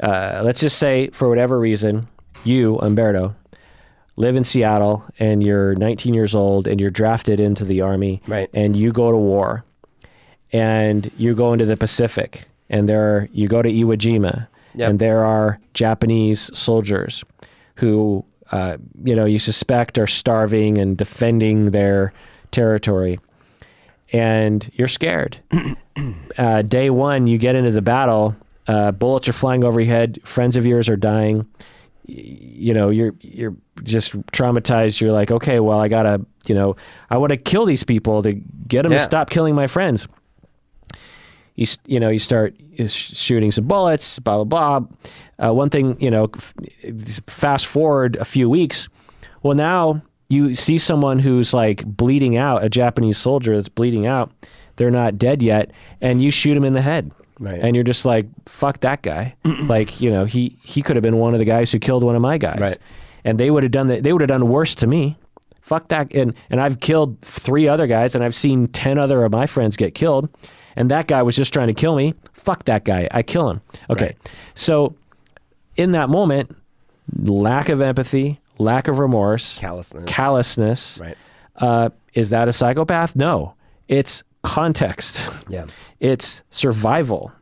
Let's just say, for whatever reason, you, Humberto, live in Seattle, and you're 19 years old, and you're drafted into the Army, and you go to war, and you go into the Pacific, and you go to Iwo Jima, and there are Japanese soldiers who you suspect are starving and defending their territory, and you're scared. Day one, you get into the battle, bullets are flying over your head, friends of yours are dying, you're just traumatized. You're like, okay, well, I gotta, I want to kill these people to get them to stop killing my friends. You start shooting some bullets, blah, blah, blah. One thing, fast forward a few weeks. Well, now you see someone who's like bleeding out, a Japanese soldier that's bleeding out. They're not dead yet. And you shoot him in the head. Right. And you're just like, fuck that guy. Like, he could have been one of the guys who killed one of my guys. Right. And they would have done worse to me. Fuck that. And I've killed 3 other guys, and I've seen 10 other of my friends get killed. And that guy was just trying to kill me. Fuck that guy. I kill him. Okay. Right. So in that moment, lack of empathy, lack of remorse, callousness. Right. Is that a psychopath? No. It's context. Yeah. It's survival.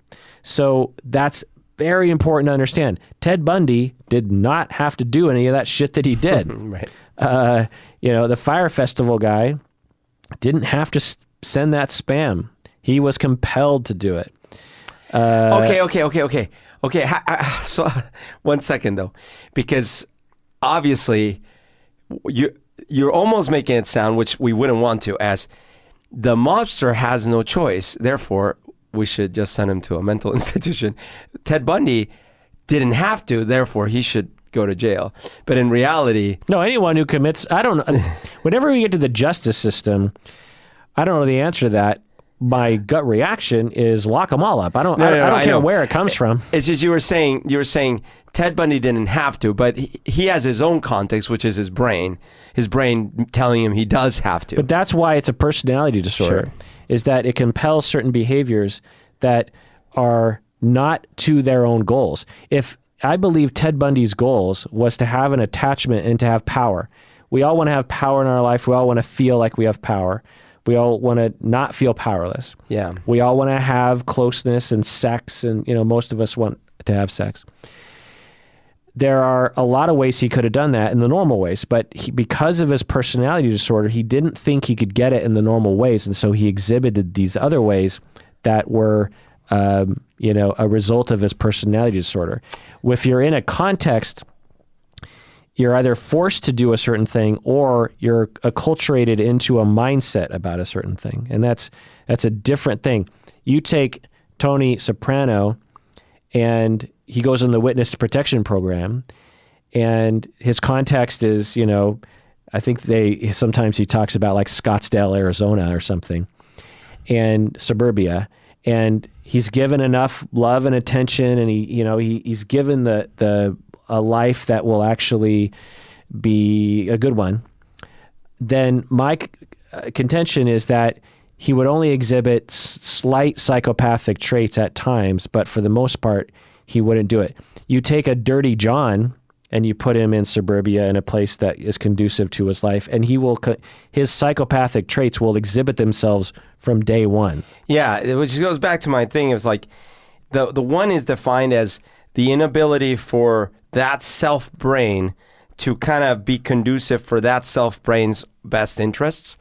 So that's very important to understand. Ted Bundy did not have to do any of that shit that he did. Right. The Fire Festival guy didn't have to send that spam. He was compelled to do it. Okay. So 1 second though, because obviously you're almost making it sound, which we wouldn't want to, as the mobster has no choice. Therefore, we should just send him to a mental institution. Ted Bundy didn't have to. Therefore, he should go to jail. But in reality, no, anyone who commits, I don't know. Whenever we get to the justice system, I don't know the answer to that. My gut reaction is lock them all up. I don't care where it comes from. It's just you were saying Ted Bundy didn't have to, but he has his own context, which is his brain telling him he does have to. But that's why it's a personality disorder, Sure. is that it compels certain behaviors that are not to their own goals. If I believe Ted Bundy's goals was to have an attachment and to have power. We all want to have power in our life. We all want to feel like we have power. We all want to not feel powerless. Yeah. We all want to have closeness and sex, and most of us want to have sex. There are a lot of ways he could have done that in the normal ways, but because of his personality disorder, he didn't think he could get it in the normal ways, and so he exhibited these other ways that were, a result of his personality disorder. If you're in a context, you're either forced to do a certain thing or you're acculturated into a mindset about a certain thing. And that's a different thing. You take Tony Soprano and he goes in the witness protection program and his context is, I think sometimes he talks about like Scottsdale, Arizona or something, and suburbia. And he's given enough love and attention, and he's given a life that will actually be a good one. Then my contention is that he would only exhibit slight psychopathic traits at times, but for the most part, he wouldn't do it. You take a Dirty John and you put him in suburbia in a place that is conducive to his life, and his psychopathic traits will exhibit themselves from day one. Yeah, which goes back to my thing. It was like the one is defined as the inability for that self-brain to kind of be conducive for that self-brain's best interests.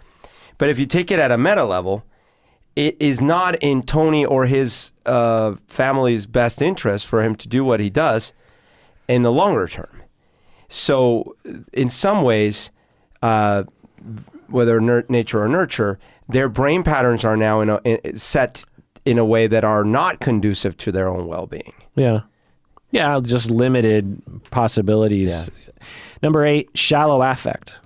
But if you take it at a meta level, it is not in Tony or his family's best interest for him to do what he does in the longer term. So in some ways, whether nature or nurture, their brain patterns are now set in a way that are not conducive to their own well-being. Yeah. Yeah, just limited possibilities. Yeah. Number 8, shallow affect.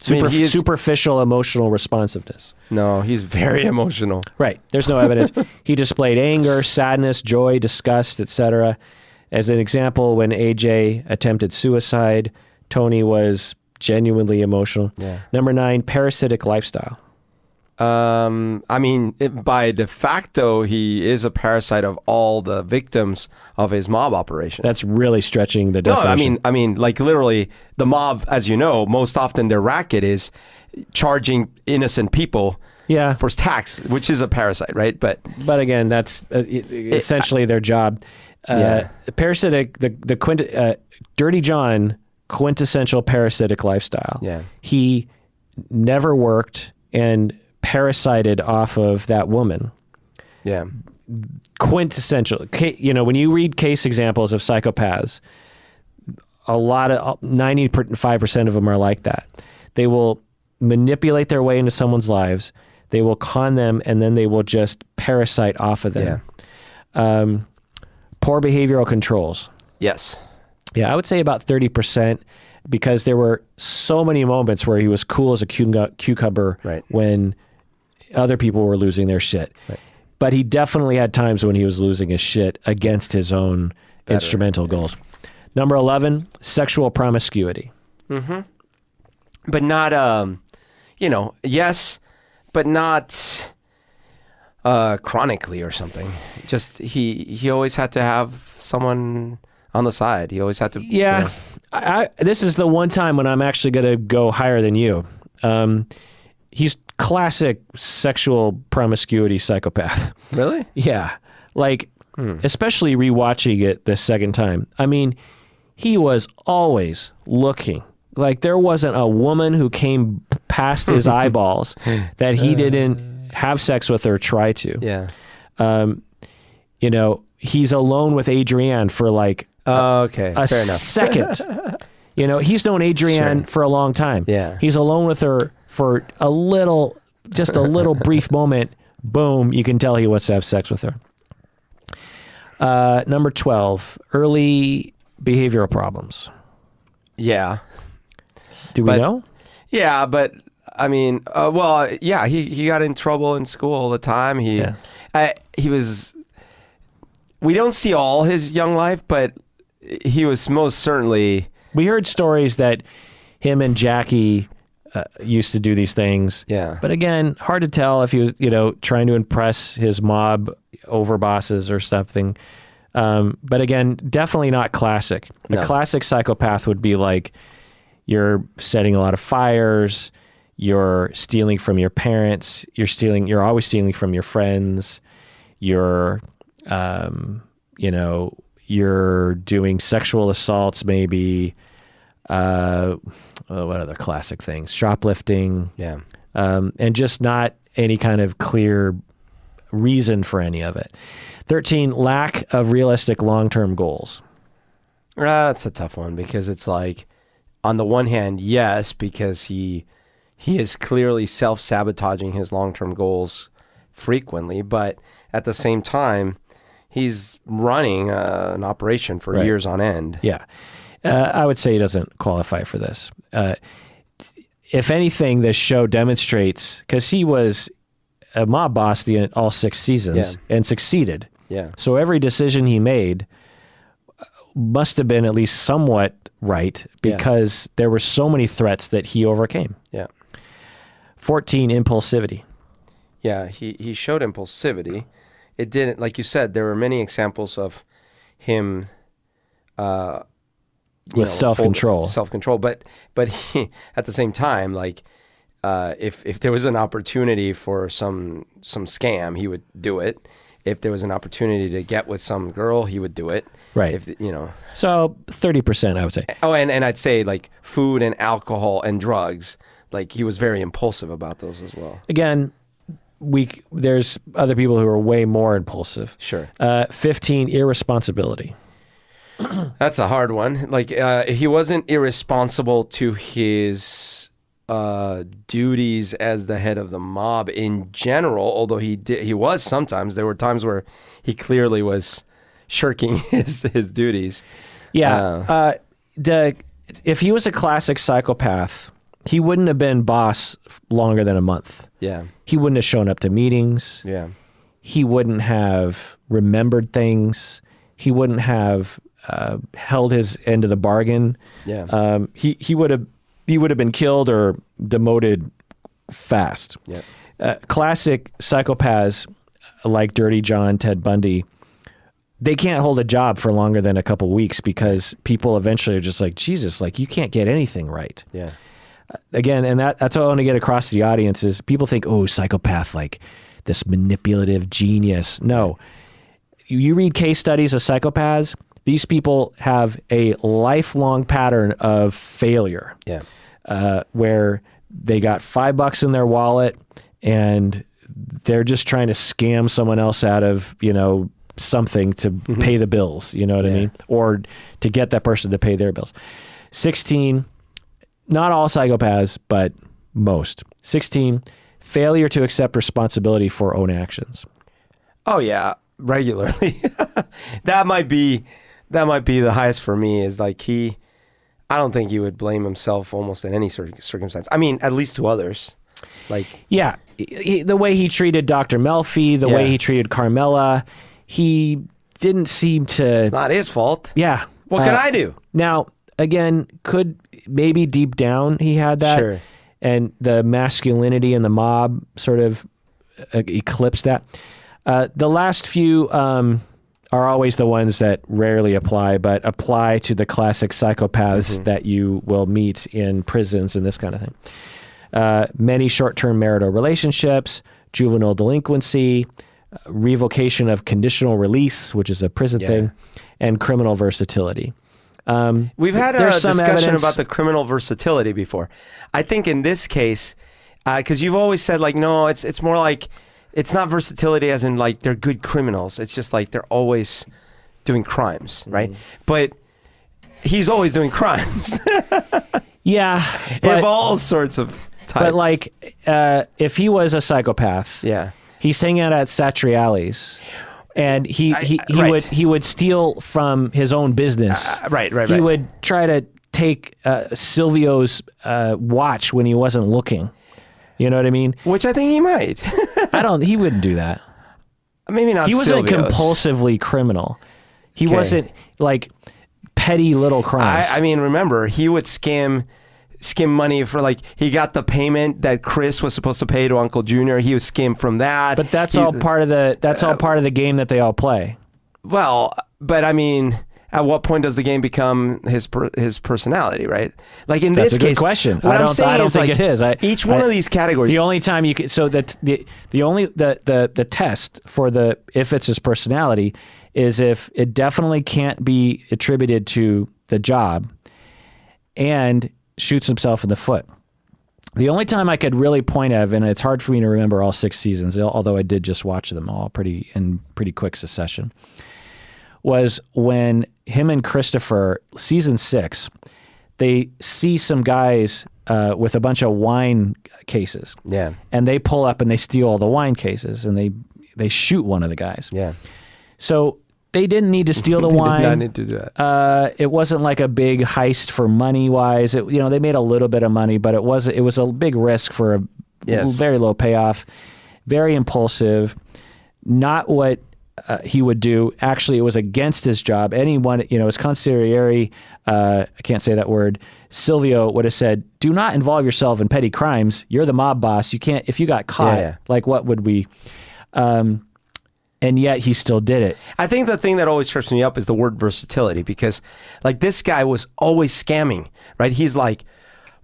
Superficial emotional responsiveness. No, he's very emotional. Right. There's no evidence. He displayed anger, sadness, joy, disgust, etc. As an example, when AJ attempted suicide, Tony was genuinely emotional. Yeah. Number 9, parasitic lifestyle. By de facto, he is a parasite of all the victims of his mob operation. That's really stretching the definition. No, like literally, the mob, as you know, most often their racket is charging innocent people for tax, which is a parasite, right? But again, that's essentially their job. Parasitic, Dirty John, quintessential parasitic lifestyle. Yeah. He never worked and parasited off of that woman. Yeah. Quintessential. When you read case examples of psychopaths, a lot of 95% of them are like that. They will manipulate their way into someone's lives. They will con them, and then they will just parasite off of them. Yeah. Poor behavioral controls. Yes. Yeah, I would say about 30%, because there were so many moments where he was cool as a cucumber when other people were losing their shit. Right. But he definitely had times when he was losing his shit against his own instrumental goals. Number 11, sexual promiscuity. Mm-hmm. But not, yes, but not chronically or something. Just he always had to have someone on the side. He always had to. Yeah. This is the one time when I'm actually going to go higher than you. He's classic sexual promiscuity psychopath. Really? Yeah. Like, especially rewatching it the second time. I mean, he was always looking. Like, there wasn't a woman who came past his eyeballs that he didn't have sex with or try to. Yeah. You know, he's alone with Adrienne for like a Fair enough. second. You know, he's known Adrienne for a long time. Yeah. He's alone with her for just a little brief moment. Boom, you can tell he wants to have sex with her. Number 12, early behavioral problems. Yeah. Do we know? Yeah, but I mean, he got in trouble in school all the time. He was. We don't see all his young life, but he was most certainly. We heard stories that him and Jackie used to do these things. Yeah. But again, hard to tell if he was, trying to impress his mob overbosses or something. But again, definitely not classic. No. A classic psychopath would be like, you're setting a lot of fires, you're stealing from your parents, you're always stealing from your friends, you're doing sexual assaults maybe, what other classic things? Shoplifting. Yeah. And just not any kind of clear reason for any of it. 13, lack of realistic long-term goals. That's a tough one because it's like, on the one hand, yes, because he is clearly self-sabotaging his long-term goals frequently, but at the same time, he's running an operation for years on end. Yeah. I would say he doesn't qualify for this. If anything, this show demonstrates, because he was a mob boss all 6 seasons and succeeded. Yeah. So every decision he made must have been at least somewhat right because there were so many threats that he overcame. Yeah. 14, impulsivity. Yeah, he showed impulsivity. It didn't, like you said, there were many examples of him with self-control. Self-control, but he, at the same time, like if there was an opportunity for some scam, he would do it. If there was an opportunity to get with some girl, he would do it. Right. So 30%, I would say. Oh, and I'd say like food and alcohol and drugs. Like he was very impulsive about those as well. Again, there's other people who are way more impulsive. Sure. 15, irresponsibility. That's a hard one. Like he wasn't irresponsible to his duties as the head of the mob in general, although he was sometimes. There were times where he clearly was shirking his duties. Yeah. If he was a classic psychopath, he wouldn't have been boss longer than a month. Yeah. He wouldn't have shown up to meetings. Yeah. He wouldn't have remembered things. He wouldn't have held his end of the bargain. Yeah. He would have been killed or demoted fast. Yeah. Classic psychopaths like Dirty John, Ted Bundy, they can't hold a job for longer than a couple weeks because people eventually are just like, Jesus, like you can't get anything right. Yeah. Again, and that's what I want to get across to the audience is people think, oh, psychopath, like this manipulative genius. No. You read case studies of psychopaths, these people have a lifelong pattern of failure. Yeah. Where they got $5 in their wallet and they're just trying to scam someone else out of, something to pay the bills, you know what I mean? Or to get that person to pay their bills. 16, not all psychopaths, but most. 16, failure to accept responsibility for own actions. Oh yeah, regularly. That might be the highest for me is like I don't think he would blame himself almost in any circumstance. I mean, at least to others. Like, yeah, the way he treated Dr. Melfi, the way he treated Carmela, he didn't seem to. It's not his fault. Yeah. What can I do? Now, again, could maybe deep down he had that, Sure. and the masculinity and the mob sort of eclipse that. The last few are always the ones that rarely apply, but apply to the classic psychopaths that you will meet in prisons and this kind of thing. Many short-term marital relationships, juvenile delinquency, revocation of conditional release, which is a prison thing, and criminal versatility. We've had a discussion about the criminal versatility before. I think in this case, because you've always said like, no, it's more like, it's not versatility as in like they're good criminals. It's just like they're always doing crimes, right? But he's always doing crimes. Yeah. Of all sorts of types. But like, if he was a psychopath, he's hanging out at Satriali's, and he would steal from his own business. Right. He would try to take Silvio's watch when he wasn't looking. You know what I mean? Which I think he might. He wouldn't do that. Maybe not. He wasn't Silvio's. compulsively criminal. He wasn't like petty little crimes. I mean, remember, he would skim money for, like, he got the payment that Chris was supposed to pay to Uncle Junior. He would skim from that. But that's all part of the game that they all play. Well, but I mean, at what point does the game become his personality, right? Like in this case, that's a good question. What I'm saying I don't is, think like, it is. Each one of these categories. The only time you can, so that the test for if it's his personality is if it definitely can't be attributed to the job and shoots himself in the foot. The only time I could really point of, and it's hard for me to remember all 6 seasons, although I did just watch them all in pretty quick succession, was when him and Christopher, season 6, they see some guys with a bunch of wine cases. Yeah. And they pull up and they steal all the wine cases, and they shoot one of the guys. Yeah. So they didn't need to steal the wine. They did not need to do that. It wasn't like a big heist for money-wise. They made a little bit of money, but it was a big risk for a very low payoff. Very impulsive. Not what he would do. Actually, it was against his job. Anyone, his consigliere, I can't say that word, Silvio would have said, do not involve yourself in petty crimes. You're the mob boss. You can't, if you got caught, like what would we, and yet he still did it. I think the thing that always trips me up is the word versatility, because like this guy was always scamming, right? He's like,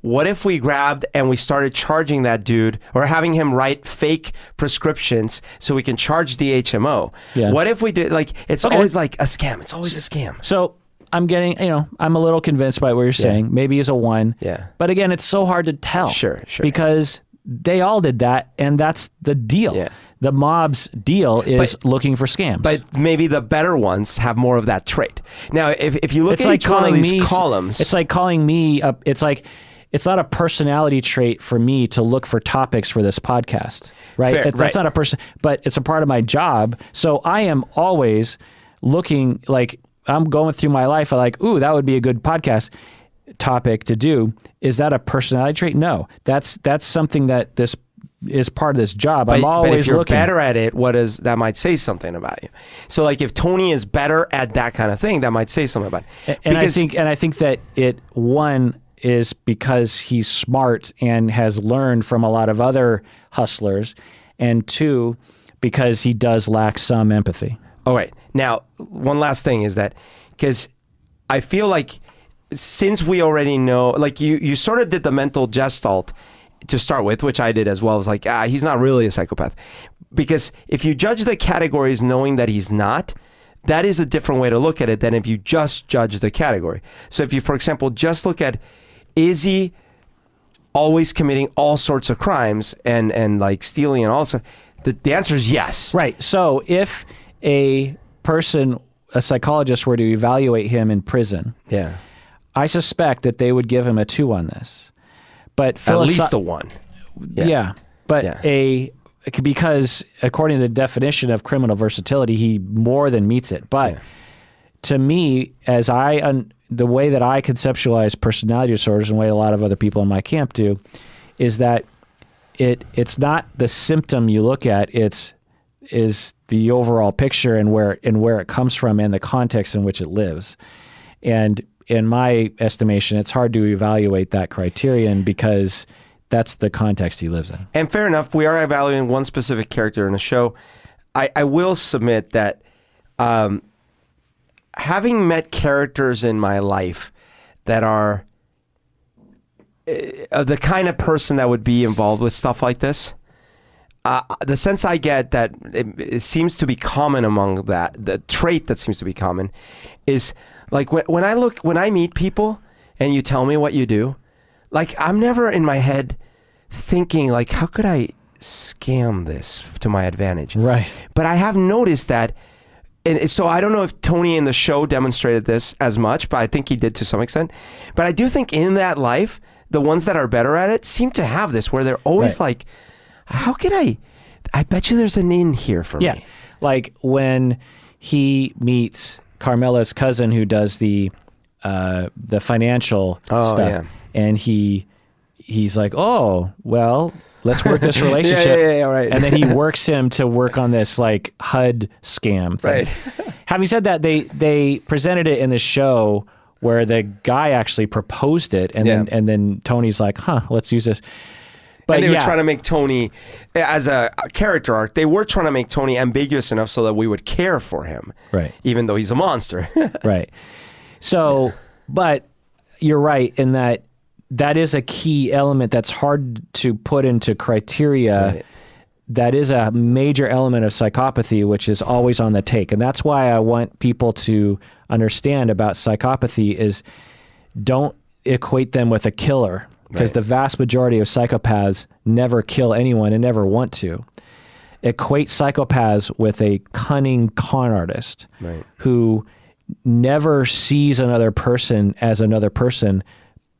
what if we grabbed and we started charging that dude, or having him write fake prescriptions so we can charge the HMO? Yeah. What if we did, like, it's always like a scam. It's always a scam. So I'm getting, I'm a little convinced by what you're saying. Maybe he's a 1. Yeah. But again, it's so hard to tell. Sure. Because they all did that, and that's the deal. Yeah. The mob's deal is looking for scams. But maybe the better ones have more of that trait. Now, if you look at each one of these columns. It's like calling me up. It's like, it's not a personality trait for me to look for topics for this podcast, right? Fair, That's not a person, but it's a part of my job. So I am always looking, like, I'm going through my life, I'm like, ooh, that would be a good podcast topic to do. Is that a personality trait? No, that's something that this is part of this job. I'm always but if you're looking. better at it, that might say something about you. So like if Tony is better at that kind of thing, that might say something about it. And I think that one is because he's smart and has learned from a lot of other hustlers, and 2, because he does lack some empathy. All right. Now, one last thing is that, because I feel like since we already know, like you sort of did the mental gestalt to start with, which I did as well. I was like, he's not really a psychopath. Because if you judge the categories knowing that he's not, that is a different way to look at it than if you just judge the category. So if you, for example, just look at, is he always committing all sorts of crimes and like stealing and all sorts? The answer is yes. Right. So if a psychologist were to evaluate him in prison, I suspect that they would give him a 2 on this. But at least a 1. Because according to the definition of criminal versatility, he more than meets it. But to me, the way that I conceptualize personality disorders, and the way a lot of other people in my camp do, is that it's not the symptom you look at, is the overall picture and where it comes from and the context in which it lives. And in my estimation, it's hard to evaluate that criterion because that's the context he lives in. And fair enough, we are evaluating one specific character in the show. I will submit that having met characters in my life that are the kind of person that would be involved with stuff like this, the sense I get that it seems to be common among that, the trait that seems to be common is like when I meet people and you tell me what you do, like I'm never in my head thinking like, how could I scam this to my advantage? Right. But I have noticed that, and so I don't know if Tony in the show demonstrated this as much, but I think he did to some extent. But I do think in that life, the ones that are better at it seem to have this where they're always like, how can I bet you there's an in here for me. Like when he meets Carmela's cousin who does the financial stuff. Yeah. And he's like, oh, well, let's work this relationship. Right. And then he works him to work on this like HUD scam thing. Right. Having said that, they presented it in the show where the guy actually proposed it, and then Tony's like, let's use this. But and they were trying to make Tony, as a character arc, they were trying to make Tony ambiguous enough so that we would care for him. Right. Even though he's a monster. Right. So, but you're right in that is a key element that's hard to put into criteria. Right. That is a major element of psychopathy, which is always on the take. And that's why I want people to understand about psychopathy is don't equate them with a killer. Because the vast majority of psychopaths never kill anyone and never want to. Equate psychopaths with a cunning con artist who never sees another person as another person,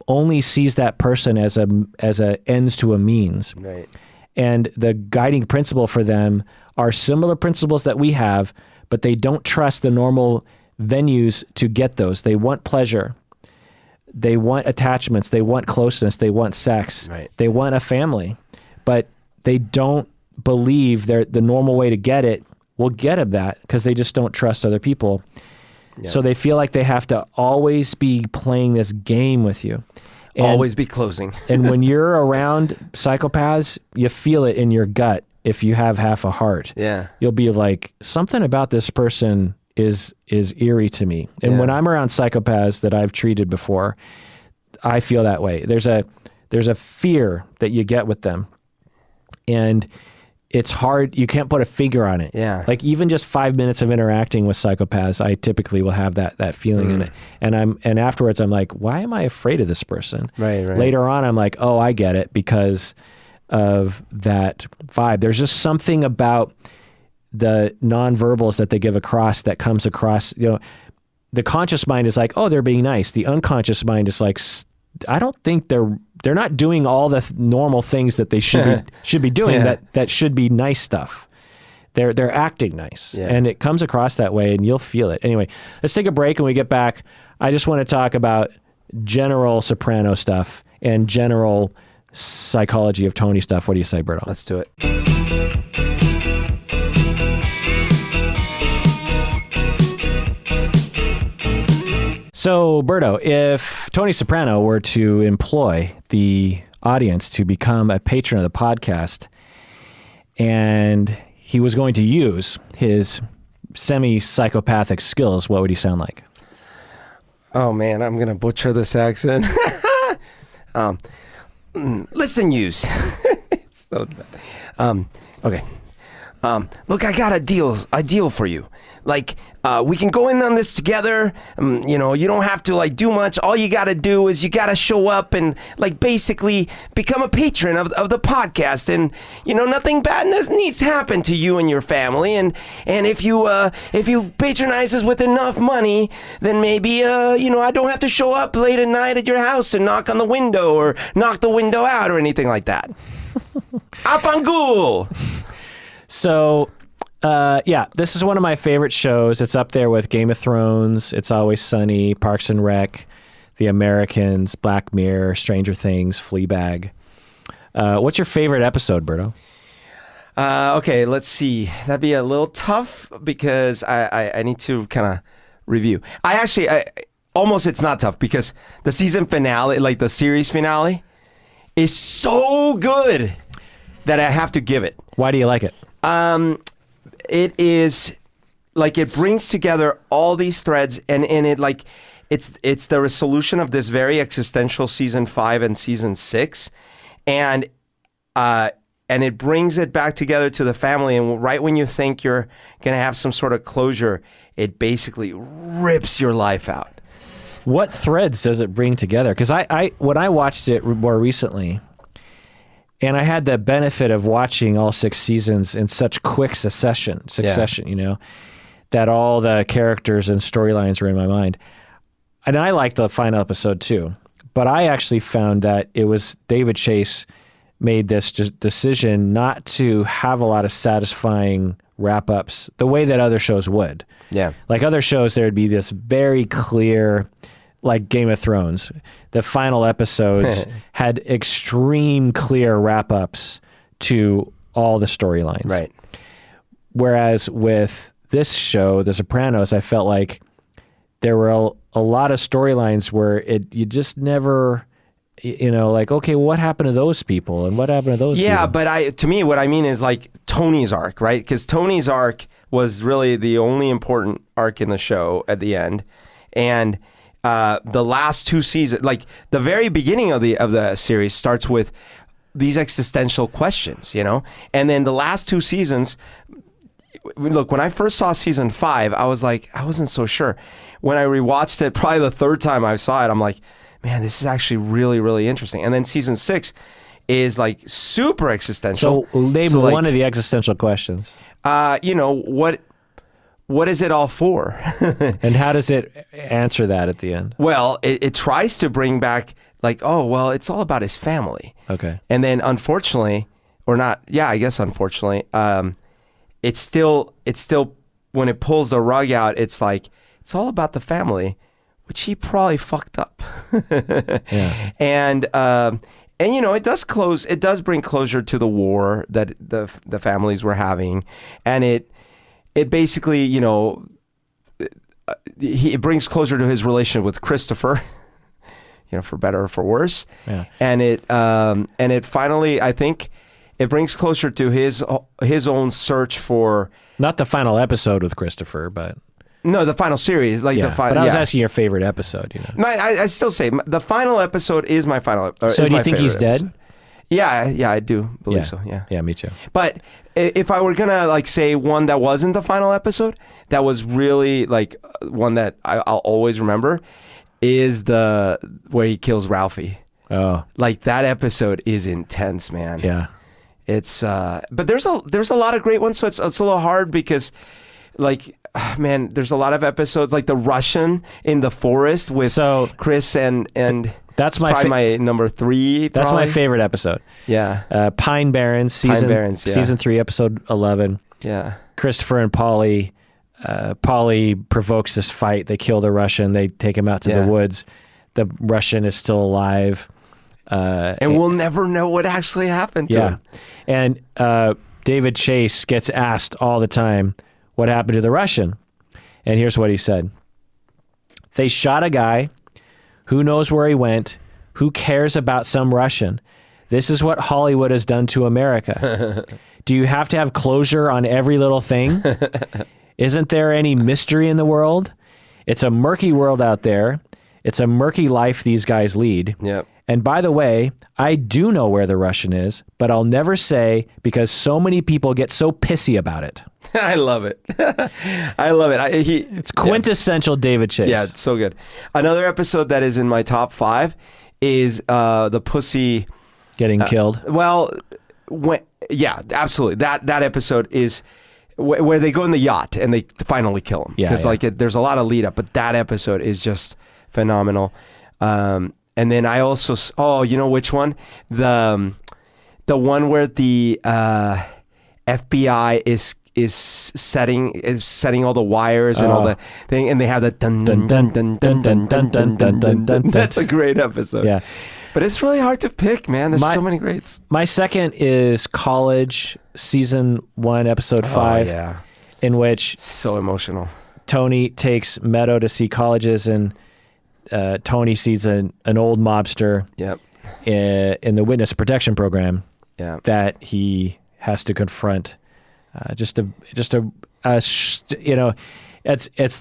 only sees that person as a ends to a means. Right. And the guiding principle for them are similar principles that we have, but they don't trust the normal venues to get those. They want pleasure. They want attachments, they want closeness, they want sex, they want a family, but they don't believe the normal way to get it will get them that because they just don't trust other people. Yeah. So they feel like they have to always be playing this game with you. And, always be closing. And when you're around psychopaths, you feel it in your gut if you have half a heart. Yeah. You'll be like, something about this person is eerie to me. And when I'm around psychopaths that I've treated before, I feel that way. There's a fear that you get with them. And it's hard, you can't put a figure on it. Yeah. Like even just 5 minutes of interacting with psychopaths, I typically will have that feeling in it. And afterwards I'm like, why am I afraid of this person? Right. Later on I'm like, oh, I get it because of that vibe. There's just something about the nonverbals that they give across that comes across, the conscious mind is like, oh, they're being nice. The unconscious mind is like, I don't think they're not doing all the normal things that they should be doing that should be nice stuff. They're acting nice. Yeah. And it comes across that way and you'll feel it. Anyway, let's take a break and we get back. I just want to talk about general Soprano stuff and general psychology of Tony stuff. What do you say, Berto? Let's do it. So, Berto, if Tony Soprano were to employ the audience to become a patron of the podcast and he was going to use his semi-psychopathic skills, what would he sound like? Oh, man, I'm going to butcher this accent. Listen, yous. It's so bad. Okay. Look, I got a deal for you. Like, we can go in on this together. You don't have to like do much. All you got to do is you got to show up and like basically become a patron of the podcast. And nothing bad needs to happen to you and your family. And if you patronize us with enough money, then maybe I don't have to show up late at night at your house and knock on the window or knock the window out or anything like that. Afangul. So, this is one of my favorite shows. It's up there with Game of Thrones, It's Always Sunny, Parks and Rec, The Americans, Black Mirror, Stranger Things, Fleabag. What's your favorite episode, Berto? Okay, let's see. That'd be a little tough because I need to kind of review. Almost it's not tough because the season finale, like the series finale, is so good that I have to give it. Why do you like it? It is like it brings together all these threads, and it like it's the resolution of this very existential season 5 and season 6, and it brings it back together to the family. And right when you think you're gonna have some sort of closure, it basically rips your life out. What threads does it bring together? Because when I watched it more recently, and I had the benefit of watching all 6 seasons in such quick succession, you know, that all the characters and storylines were in my mind. And I liked the final episode too. But I actually found that it was David Chase made this decision not to have a lot of satisfying wrap-ups the way that other shows would. Yeah. Like other shows, there would be this very clear, like Game of Thrones, the final episodes had extreme clear wrap-ups to all the storylines. Right. Whereas with this show, The Sopranos, I felt like there were a lot of storylines where you just never, you know, like, okay, well, what happened to those people and what happened to those people? Yeah, but to me, what I mean is like Tony's arc, right? Because Tony's arc was really the only important arc in the show at the end. And the last 2 seasons, like the very beginning of the series starts with these existential questions, you know? And then the last 2 seasons, look, when I first saw season 5, I was like, I wasn't so sure. When I rewatched it, probably the 3rd time I saw it, I'm like, man, this is actually really, really interesting. And then season 6 is like super existential. So name one of the existential questions. You know, what is it all for? And how does it answer that at the end? Well, it tries to bring back like, oh, well, it's all about his family. Okay. And then unfortunately, or not, yeah, I guess unfortunately, it's still when it pulls the rug out, it's like, it's all about the family, which he probably fucked up. Yeah. And you know, it does bring closure to the war that the families were having, and it basically, you know, it brings closure to his relationship with Christopher, you know, for better or for worse. Yeah. And it finally, I think, it brings closure to his own search for, not the final episode with Christopher, but no, the final series, like yeah. the final. But I was asking your favorite episode, you know. No, I still say the final episode is my final. So do you think he's dead? Episode. Yeah, I do believe so. Yeah. Yeah, me too. But if I were gonna like say one that wasn't the final episode, that was really like one that I'll always remember, is the where he kills Ralphie. Oh, like that episode is intense, man. yeah. It's but there's a lot of great ones, so it's a little hard because like. Man, there's a lot of episodes like the Russian in the forest with Chris and that's probably my number 3. That's probably. my favorite episode. Yeah. Pine Barrens, season 3, episode 11. Yeah. Christopher and Polly. Polly provokes this fight. They kill the Russian. They take him out to the woods. The Russian is still alive. And we'll never know what actually happened to him. And David Chase gets asked all the time, what happened to the Russian? And here's what he said. They shot a guy. Who knows where he went? Who cares about some Russian? This is what Hollywood has done to America. Do you have to have closure on every little thing? Isn't there any mystery in the world? It's a murky world out there. It's a murky life these guys lead. Yep. And by the way, I do know where the Russian is, but I'll never say because so many people get so pissy about it. I love it. I love it. It's quintessential David Chase. Yeah, it's so good. Another episode that is in my top 5 is the pussy getting killed. Well, yeah, absolutely. That episode is where they go in the yacht and they finally kill him. Yeah, because there's a lot of lead up, but that episode is just phenomenal. And then I also, you know which one? The one where the FBI is setting all the wires and all the thing, and they have the dun dun dun dun dun dun dun dun dun dun dun. That's a great episode. Yeah, but it's really hard to pick, man. There's so many greats. My second is College, season 1, episode 5. Oh, yeah. In which so emotional. Tony takes Meadow to see colleges, and Tony sees an old mobster. Yep. in the witness protection program Yeah. that he has to confront. It's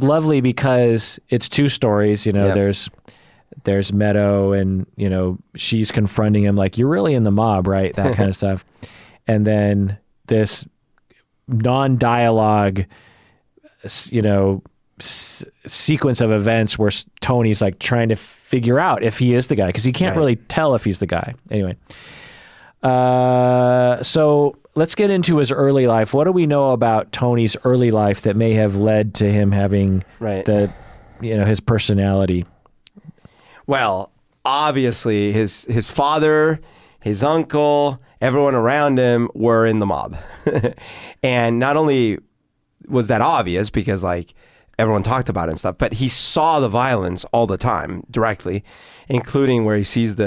lovely because it's two stories. Yep. There's Meadow, and she's confronting him like, you're really in the mob, right? That kind of stuff. And then this non-dialogue, sequence of events where Tony's like trying to figure out if he is the guy, because he can't really tell if he's the guy. Anyway, so let's get into his early life. What do we know about Tony's early life that may have led to him having his personality? Well, obviously his father, his uncle, everyone around him were in the mob. And not only was that obvious because like everyone talked about it and stuff, but he saw the violence all the time directly, including where he sees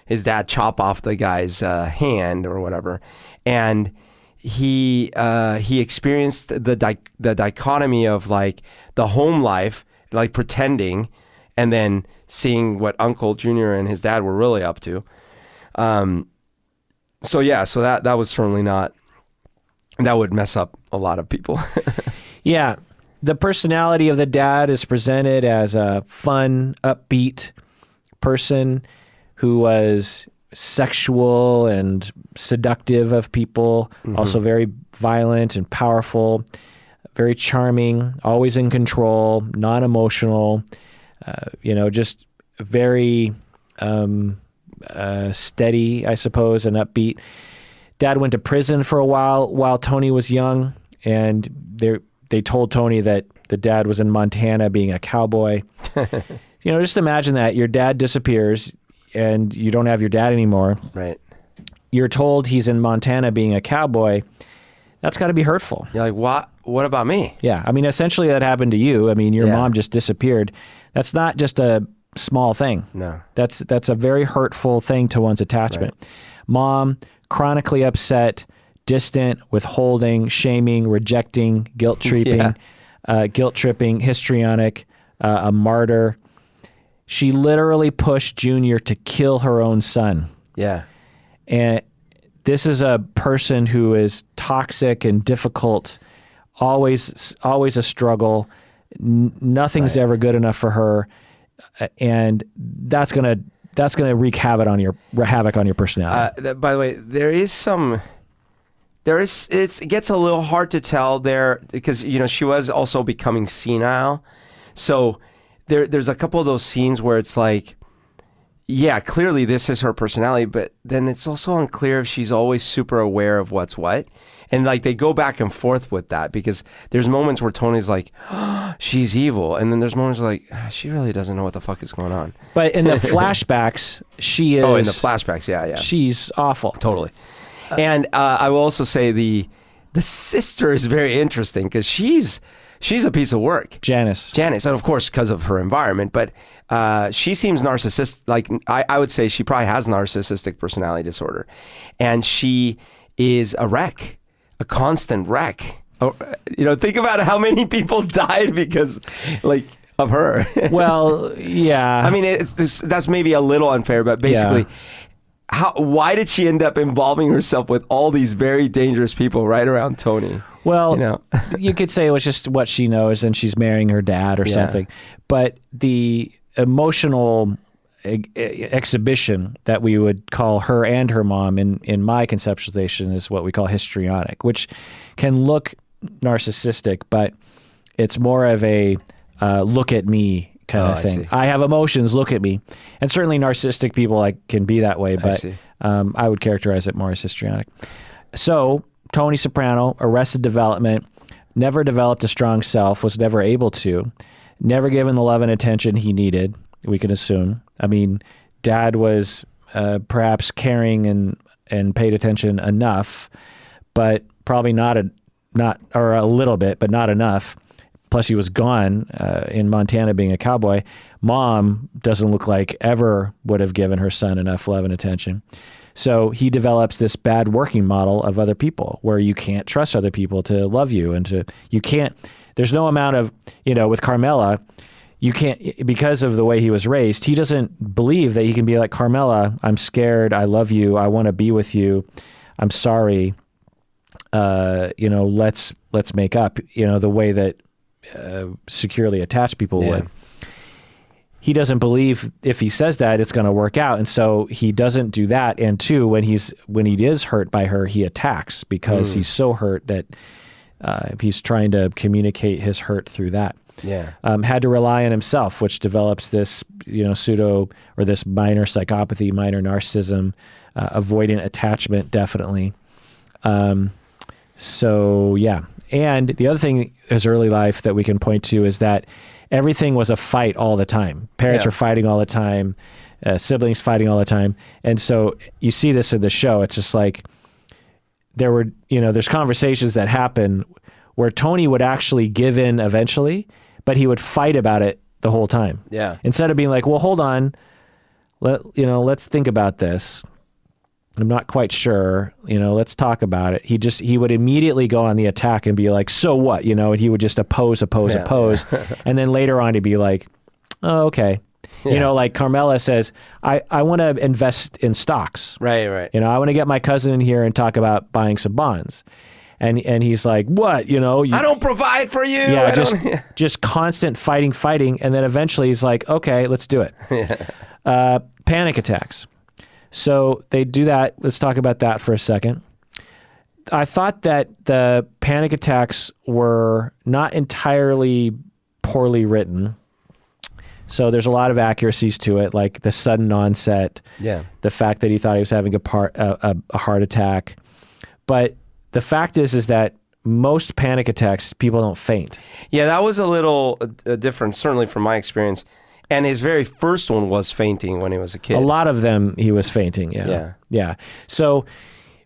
his dad chop off the guy's hand or whatever. And he experienced the dichotomy of like the home life, like pretending, and then seeing what Uncle Junior and his dad were really up to. So that was certainly not, that would mess up a lot of people. Yeah. The personality of the dad is presented as a fun, upbeat person who was sexual and seductive of people, also very violent and powerful, very charming, always in control, non-emotional, just very steady, I suppose, and upbeat. Dad went to prison for a while Tony was young, and they told Tony that the dad was in Montana being a cowboy. Just imagine that. Your dad disappears and you don't have your dad anymore. Right. You're told he's in Montana being a cowboy. That's got to be hurtful. You're like, what about me? Yeah. I mean, essentially that happened to you. I mean, your mom just disappeared. That's not just a small thing. No. That's a very hurtful thing to one's attachment. Right. Mom, chronically upset, distant, withholding, shaming, rejecting, guilt-tripping, histrionic, a martyr. She literally pushed Junior to kill her own son. Yeah. And this is a person who is toxic and difficult, always a struggle. Nothing's ever good enough for her, and that's gonna wreak havoc on your personality. By the way, it gets a little hard to tell there because she was also becoming senile, so there's a couple of those scenes where it's like, yeah, clearly this is her personality, but then it's also unclear if she's always super aware of what's what. And like they go back and forth with that because there's moments where Tony's like, oh, she's evil. And then there's moments where like, she really doesn't know what the fuck is going on. But in the flashbacks, she is... Oh, in the flashbacks, yeah. She's awful. Totally. And I will also say the sister is very interesting because she's a piece of work. Janice, and of course because of her environment, but she seems narcissistic. Like I would say she probably has narcissistic personality disorder, and she is a wreck, a constant wreck. Think about how many people died because, like, of her. Well, yeah. I mean, that's maybe a little unfair, but basically. Yeah. Why did she end up involving herself with all these very dangerous people right around Tony? Well, you could say it was just what she knows and she's marrying her dad or something. But the emotional exhibition that we would call her and her mom in my conceptualization is what we call histrionic, which can look narcissistic, but it's more of a look at me kind of thing. I have emotions, look at me. And certainly narcissistic people can be that way, but I would characterize it more as histrionic. So Tony Soprano, Arrested Development, never developed a strong self, was never able to, never given the love and attention he needed, we can assume. I mean, dad was perhaps caring and paid attention enough, but probably not a little bit, but not enough. Plus, he was gone in Montana being a cowboy. Mom doesn't look like ever would have given her son enough love and attention. So he develops this bad working model of other people where you can't trust other people to love you and you can't, there's no amount of, with Carmela, you can't, because of the way he was raised, he doesn't believe that he can be like, Carmela, I'm scared. I love you. I want to be with you. I'm sorry. Let's make up, the way that securely attached people would. He doesn't believe if he says that it's going to work out. And so he doesn't do that. And two, when he is hurt by her, he attacks because he's so hurt that he's trying to communicate his hurt through that. Yeah. Had to rely on himself, which develops this, pseudo or this minor psychopathy, minor narcissism, avoidant attachment, definitely. So yeah. And the other thing in his early life that we can point to is that everything was a fight all the time. Parents are fighting all the time, siblings fighting all the time. And so you see this in the show. It's just like there's conversations that happen where Tony would actually give in eventually, but he would fight about it the whole time. Yeah. Instead of being like, well, hold on, let's think about this. I'm not quite sure, let's talk about it. He would immediately go on the attack and be like, so what, and he would just oppose. And then later on he'd be like, oh, okay. Yeah. Like Carmela says, I want to invest in stocks. Right. I want to get my cousin in here and talk about buying some bonds. And he's like, what, I don't provide for you. Yeah, just constant fighting. And then eventually he's like, okay, let's do it. Panic attacks. So they do that. Let's talk about that for a second. I thought that the panic attacks were not entirely poorly written. So there's a lot of accuracies to it, like the sudden onset, the fact that he thought he was having a heart attack. But the fact is that most panic attacks, people don't faint. Yeah, that was a little different, certainly from my experience. And his very first one was fainting when he was a kid. A lot of them, he was fainting. Yeah. So,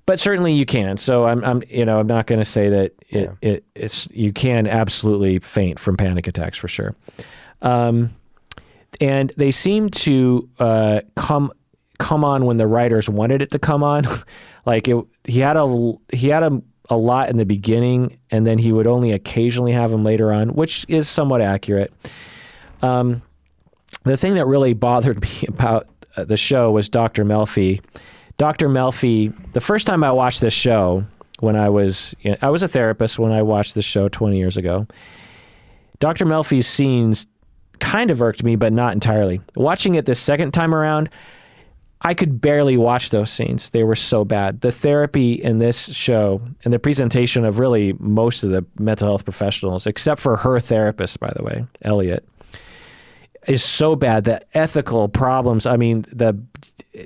but certainly you can. So I'm not going to say that it's you can absolutely faint from panic attacks for sure. And they seem to come on when the writers wanted it to come on. Like he had a lot in the beginning, and then he would only occasionally have them later on, which is somewhat accurate. The thing that really bothered me about the show was Dr. Melfi. Dr. Melfi, the first time I watched this show, when I was a therapist when I watched this show 20 years ago, Dr. Melfi's scenes kind of irked me, but not entirely. Watching it the second time around, I could barely watch those scenes. They were so bad. The therapy in this show and the presentation of really most of the mental health professionals, except for her therapist, by the way, Elliot, is so bad. The ethical problems, the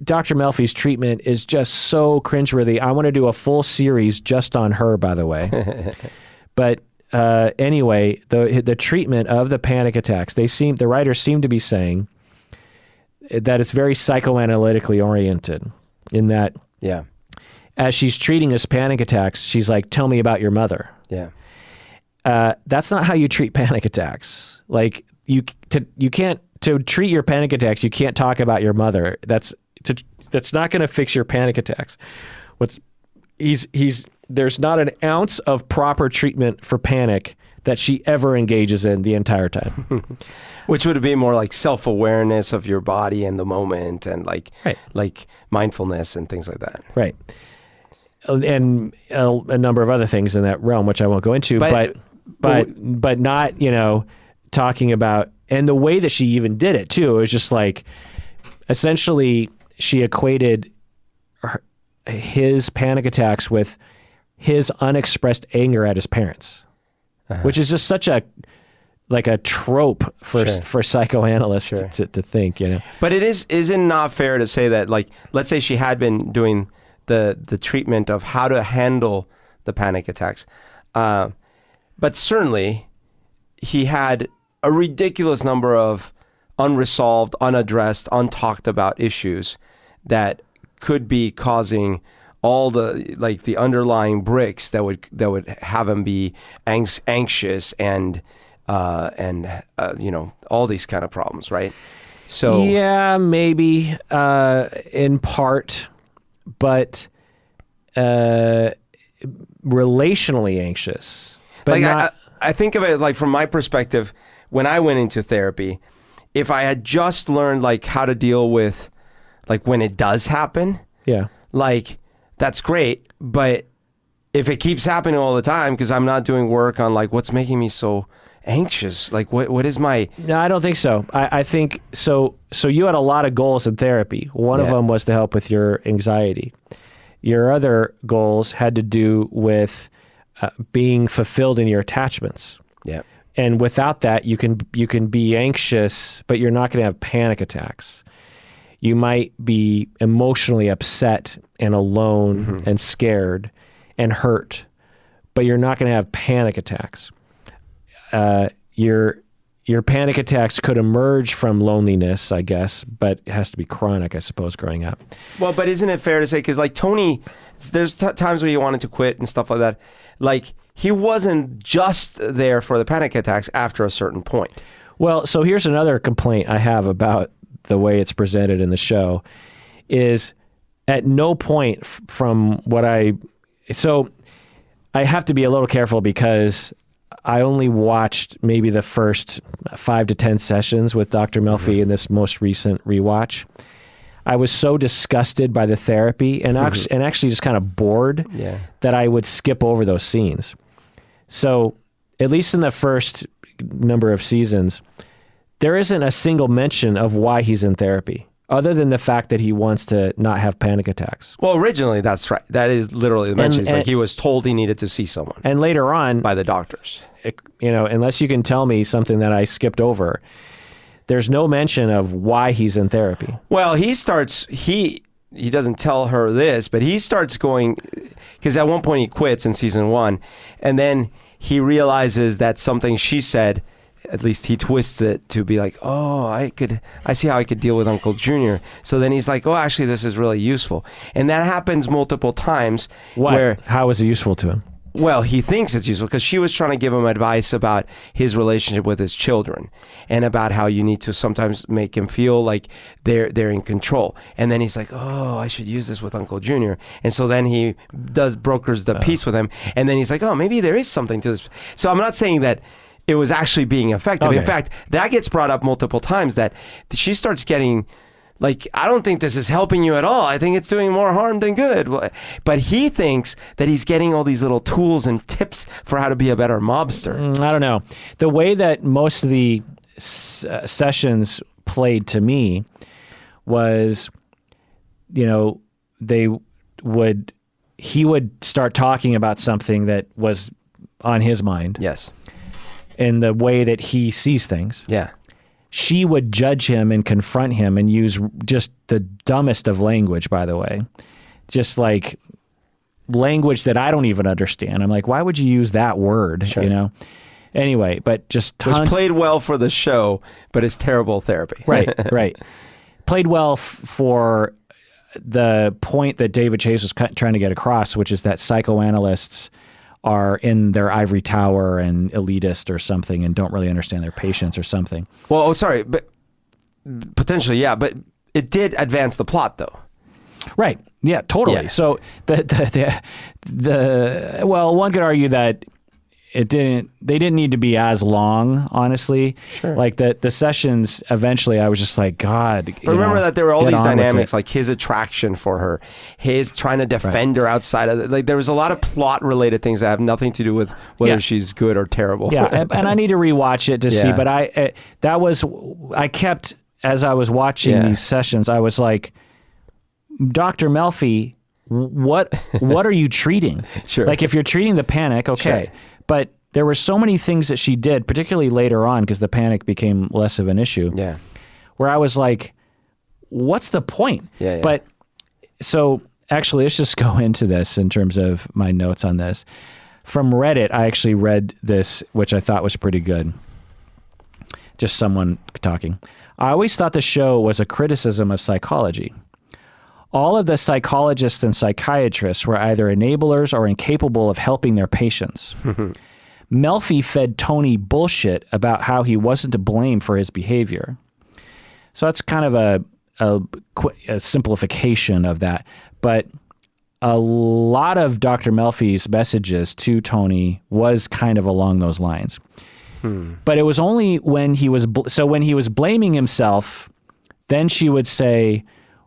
Dr. Melfi's treatment is just so cringeworthy. I want to do a full series just on her, by the way. But anyway, the treatment of the panic attacks, the writers seem to be saying that it's very psychoanalytically oriented in that as she's treating his panic attacks, she's like, tell me about your mother. Yeah. That's not how you treat panic attacks. Like, you can't, to treat your panic attacks, you can't talk about your mother. That's not going to fix your panic attacks. There's not an ounce of proper treatment for panic that she ever engages in the entire time. Which would be more like self-awareness of your body and the moment, and like mindfulness and things like that. Right. And a number of other things in that realm, which I won't go into, but not, talking about, and the way that she even did it too, it was just like, essentially she equated his panic attacks with his unexpressed anger at his parents, which is just such a trope for psychoanalysts to think, But is it not fair to say that, like, let's say she had been doing the treatment of how to handle the panic attacks, but certainly he had a ridiculous number of unresolved, unaddressed, untalked about issues that could be causing all the underlying bricks that would have him be anxious and all these kind of problems, right? So yeah, maybe in part, but relationally anxious. But like, I think of it like from my perspective, when I went into therapy, if I had just learned like how to deal with like when it does happen, Yeah. like that's great. But if it keeps happening all the time because I'm not doing work on like what's making me so anxious, like what is my... No, I don't think so. I think so. So you had a lot of goals in therapy. One of them was to help with your anxiety. Your other goals had to do with being fulfilled in your attachments. Yeah. And without that, you can be anxious, but you're not going to have panic attacks. You might be emotionally upset and alone and scared and hurt, but you're not going to have panic attacks. Your panic attacks could emerge from loneliness, I guess, but it has to be chronic, I suppose, growing up. Well, but isn't it fair to say, because like Tony, there's times where he wanted to quit and stuff like that. Like he wasn't just there for the panic attacks after a certain point. Well, so here's another complaint I have about the way it's presented in the show is at no point from what so I have to be a little careful because I only watched maybe the first 5 to 10 sessions with Dr. Melfi in this most recent rewatch. I was so disgusted by the therapy and actually just kind of bored that I would skip over those scenes. So at least in the first number of seasons, there isn't a single mention of why he's in therapy, other than the fact that he wants to not have panic attacks. Well, originally, that's right. That is literally the mention. It's like he was told he needed to see someone. And later on... by the doctors. Unless you can tell me something that I skipped over, there's no mention of why he's in therapy. Well, he doesn't tell her this, but he starts going... because at one point he quits in season 1, and then he realizes that something she said... at least he twists it to be like, oh, I see how I could deal with Uncle Junior. So then he's like, oh, actually, this is really useful. And that happens multiple times. How is it useful to him? Well, he thinks it's useful because she was trying to give him advice about his relationship with his children and about how you need to sometimes make him feel like they're in control. And then he's like, oh, I should use this with Uncle Junior. And so then he brokers the peace with him. And then he's like, oh, maybe there is something to this. So I'm not saying that it was actually being effective. Okay. In fact, that gets brought up multiple times that she starts getting like, I don't think this is helping you at all. I think it's doing more harm than good. But he thinks that he's getting all these little tools and tips for how to be a better mobster. I don't know. The way that most of the sessions played to me was, he would start talking about something that was on his mind. Yes. In the way that he sees things. Yeah. She would judge him and confront him and use just the dumbest of language, by the way. Just like language that I don't even understand. I'm like, why would you use that word, Sure. Anyway, but just tons. Which played well for the show, but it's terrible therapy. Right. Played well for the point that David Chase was trying to get across, which is that psychoanalysts are in their ivory tower and elitist or something and don't really understand their patients or something. Well, sorry, but potentially, yeah, but it did advance the plot, though. Right. Yeah, totally. Yeah. So well, one could argue that they didn't need to be as long, honestly. Sure. Like the sessions, eventually I was just like, God. But remember that there were all these dynamics, like like his attraction for her, his trying to defend her outside of like there was a lot of plot related things that have nothing to do with whether she's good or terrible. Yeah, and I need to rewatch it to see, but I kept, as I was watching these sessions, I was like, Dr. Melfi, what are you treating? Sure. Like if you're treating the panic, okay. Sure. But there were so many things that she did, particularly later on, because the panic became less of an issue. Yeah. Where I was like, what's the point? Yeah. But so actually, let's just go into this in terms of my notes on this. From Reddit, I actually read this, which I thought was pretty good. Just someone talking. I always thought the show was a criticism of psychology. All of the psychologists and psychiatrists were either enablers or incapable of helping their patients. Melfi fed Tony bullshit about how he wasn't to blame for his behavior. So that's kind of a simplification of that. But a lot of Dr. Melfi's messages to Tony was kind of along those lines. But it was only when he was, when he was blaming himself, then she would say,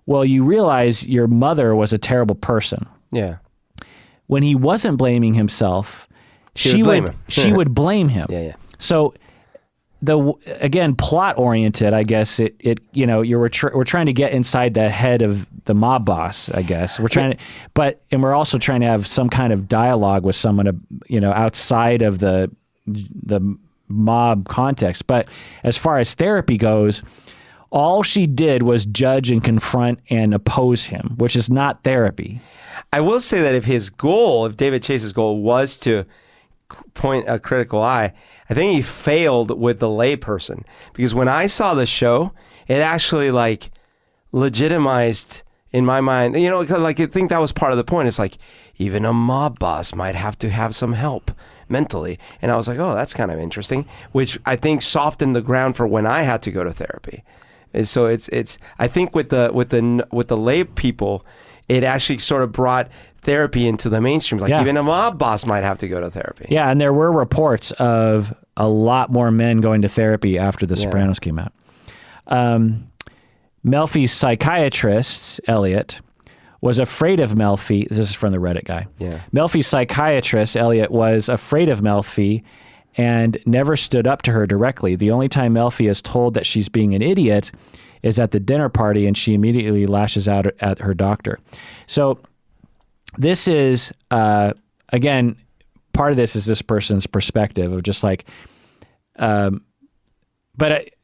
well, you realize your mother was a terrible person. Yeah. When he wasn't blaming himself, she would blame him. Yeah. So again, plot oriented, I guess we're trying to get inside the head of the mob boss, I guess. We're trying to, and we're also trying to have some kind of dialogue with someone, outside of the mob context. But as far as therapy goes, all she did was judge and confront and oppose him, which is not therapy. I will say that if David Chase's goal was to point a critical eye, I think he failed with the layperson, because when I saw the show, it actually legitimized in my mind, I think that was part of the point. It's like, even a mob boss might have to have some help mentally. And I was like, oh, that's kind of interesting, which I think softened the ground for when I had to go to therapy. And so it's I think with the lay people, it actually sort of brought therapy into the mainstream. Even a mob boss might have to go to therapy. Yeah, and there were reports of a lot more men going to therapy after The Sopranos came out. Melfi's psychiatrist, Elliot, was afraid of Melfi. This is from the Reddit guy. Yeah. Melfi's psychiatrist, Elliot, was afraid of Melfi and never stood up to her directly. The only time Melfi is told that she's being an idiot is at the dinner party, and she immediately lashes out at her doctor. So this is, again, part of this is this person's perspective of just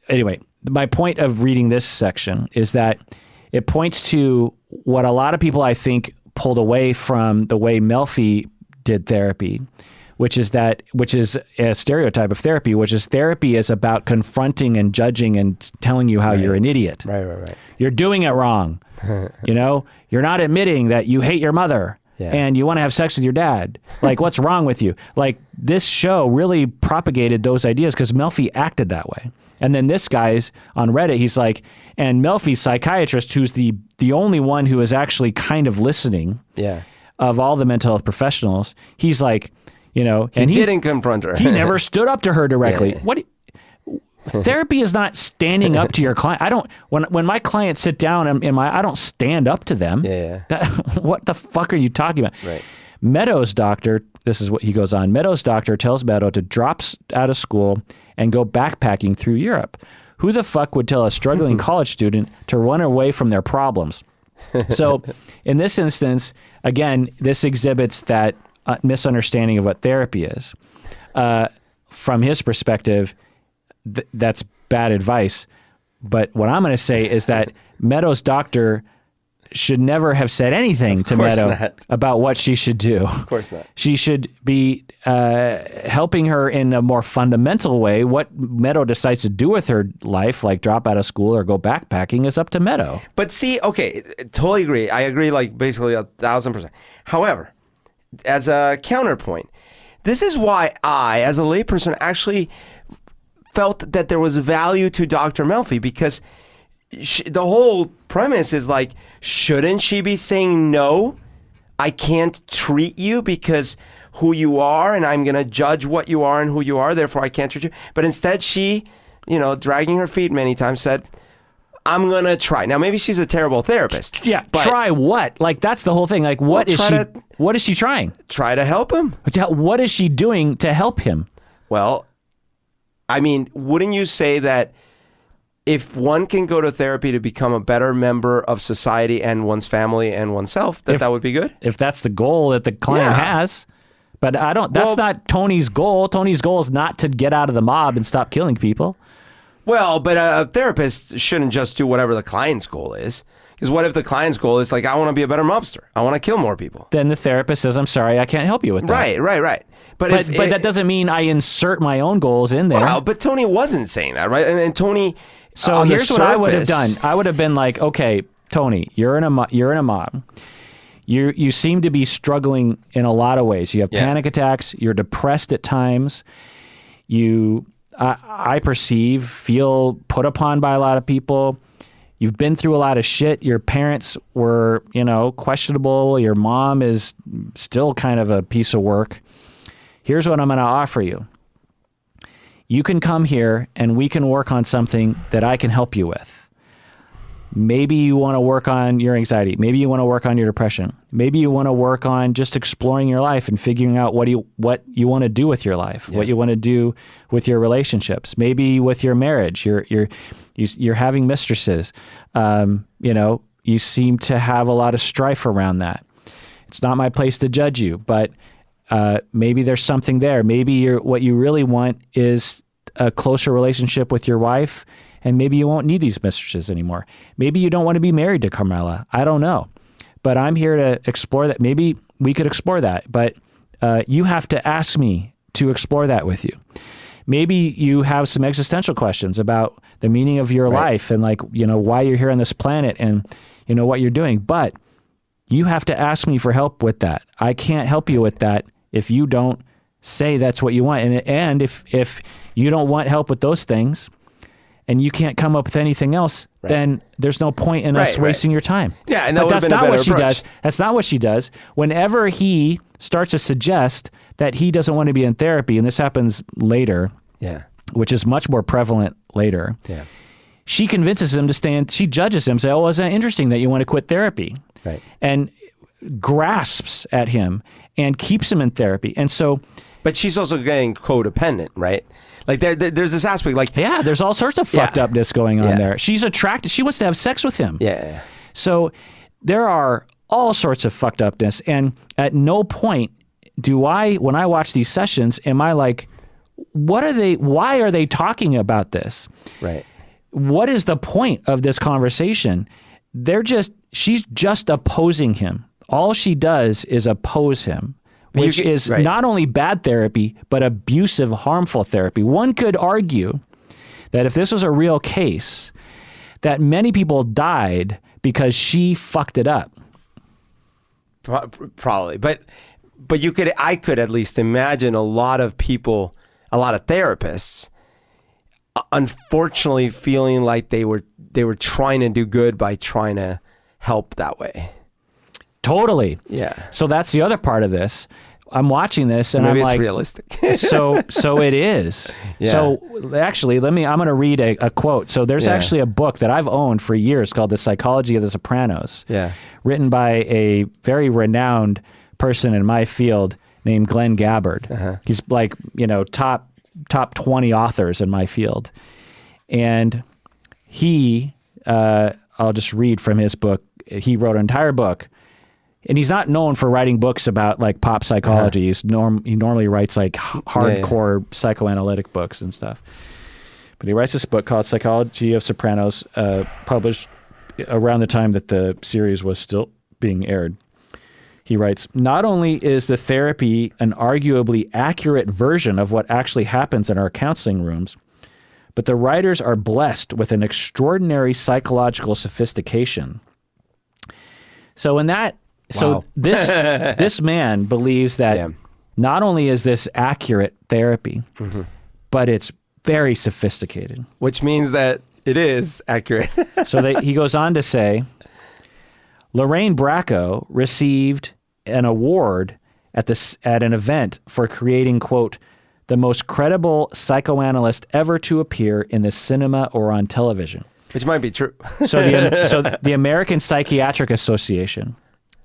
anyway, my point of reading this section is that it points to what a lot of people, I think, pulled away from the way Melfi did therapy, which is a stereotype of therapy, which is therapy is about confronting and judging and telling you how you're an idiot. Right. You're doing it wrong. You're not admitting that you hate your mother. Yeah. And you want to have sex with your dad. What's wrong with you? This show really propagated those ideas because Melfi acted that way. And then this guy's on Reddit, he's like, and Melfi's psychiatrist, who's the only one who is actually kind of listening of all the mental health professionals, he's like, and he didn't confront her. He never stood up to her directly. Yeah. Therapy is not standing up to your client. When my clients sit down I don't stand up to them. Yeah. What the fuck are you talking about? Right. Meadows' doctor, this is what he goes on. Meadows' doctor tells Meadow to drop out of school and go backpacking through Europe. Who the fuck would tell a struggling college student to run away from their problems? So in this instance, again, this exhibits that misunderstanding of what therapy is. From his perspective, that's bad advice. But what I'm going to say is that Meadows' doctor should never have said anything to Meadow about what she should do. Of course not. She should be helping her in a more fundamental way. What Meadow decides to do with her life, like drop out of school or go backpacking, is up to Meadow. But see, okay, totally agree. I agree basically 1,000%. However, as a counterpoint, this is why I, as a layperson, actually felt that there was value to Dr. Melfi, because the whole premise is shouldn't she be saying, no, I can't treat you because who you are, and I'm going to judge what you are and who you are, therefore I can't treat you. But instead she, dragging her feet many times, said, I'm going to try. Now, maybe she's a terrible therapist. Yeah, try what? That's the whole thing. What is she trying? Try to help him. What is she doing to help him? Well, I mean, wouldn't you say that if one can go to therapy to become a better member of society and one's family and oneself, that would be good? If that's the goal that the client has. But that's not Tony's goal. Tony's goal is not to get out of the mob and stop killing people. Well, but a therapist shouldn't just do whatever the client's goal is. Because what if the client's goal is I want to be a better mobster. I want to kill more people. Then the therapist says, I'm sorry, I can't help you with that. Right. But that doesn't mean I insert my own goals in there. Well, but Tony wasn't saying that, right? And Tony... So here's what I would have done. I would have been like, okay, Tony, you're in a mob. You seem to be struggling in a lot of ways. You have panic attacks. You're depressed at times. I feel put upon by a lot of people. You've been through a lot of shit. Your parents were, questionable. Your mom is still kind of a piece of work. Here's what I'm going to offer you. you can come here and we can work on something that I can help you with. Maybe you want to work on your anxiety. Maybe you want to work on your depression. Maybe you want to work on just exploring your life and figuring out what you want to do with your life, what you want to do with your relationships. Maybe with your marriage, you're having mistresses. You seem to have a lot of strife around that. It's not my place to judge you, but maybe there's something there. Maybe what you really want is a closer relationship with your wife, and maybe you won't need these mistresses anymore. Maybe you don't want to be married to Carmela. I don't know. But I'm here to explore that. Maybe we could explore that, but you have to ask me to explore that with you. Maybe you have some existential questions about the meaning of your life and why you're here on this planet and what you're doing. But you have to ask me for help with that. I can't help you with that if you don't say that's what you want. And if you don't want help with those things, and you can't come up with anything else, then there's no point in us wasting your time. Yeah, and but that's not what she approach. does. That's not what she does. Whenever he starts to suggest that he doesn't want to be in therapy, and this happens later, which is much more prevalent later, she convinces him to stay in. She judges him, say, "Oh, isn't it interesting that you want to quit therapy?" Right. And grasps at him and keeps him in therapy. And so, but she's also getting codependent, right? Like there's this aspect, like there's all sorts of fucked upness going on there. She's attracted. She wants to have sex with him. Yeah. So there are all sorts of fucked upness, and at no point when I watch these sessions, am I like, why are they talking about this? Right. What is the point of this conversation? She's just opposing him. All she does is oppose him, which is not only bad therapy, but abusive, harmful therapy. One could argue that if this was a real case, that many people died because she fucked it up. Probably. But I could at least imagine a lot of people, a lot of therapists, unfortunately feeling like they were trying to do good by trying to help that way. Totally. Yeah. So that's the other part of this. I'm watching this and maybe I'm it's like, realistic. so it is. Yeah. So actually, I'm going to read a quote. So there's actually a book that I've owned for years called The Psychology of the Sopranos. Yeah. Written by a very renowned person in my field named Glenn Gabbard. He's like, top 20 authors in my field. And he, I'll just read from his book. He wrote an entire book. And he's not known for writing books about like pop psychology. He normally writes like hardcore psychoanalytic books and stuff. But he writes this book called Psychology of Sopranos, published around the time that the series was still being aired. He writes, "Not only is the therapy an arguably accurate version of what actually happens in our counseling rooms, but the writers are blessed with an extraordinary psychological sophistication." So in that, this man believes that not only is this accurate therapy, but it's very sophisticated. Which means that it is accurate. So he goes on to say, Lorraine Bracco received an award at an event for creating, quote, "the most credible psychoanalyst ever to appear in the cinema or on television." Which might be true. So the American Psychiatric Association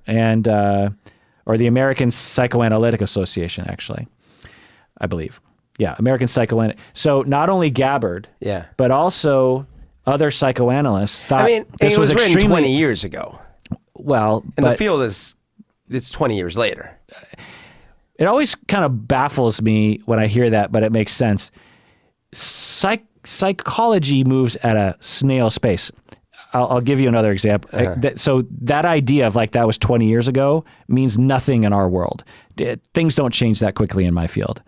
or the American Psychoanalytic Association, actually, I believe. Yeah, American Psychoanalytic. So not only Gabbard, but also other psychoanalysts thought this it was written extremely 20 years ago. Well, and the field it's 20 years later. It always kind of baffles me when I hear that, but it makes sense. Psychology moves at a snail's pace. I'll give you another example. So that idea of like that was 20 years ago means nothing in our world. Things don't change that quickly in my field.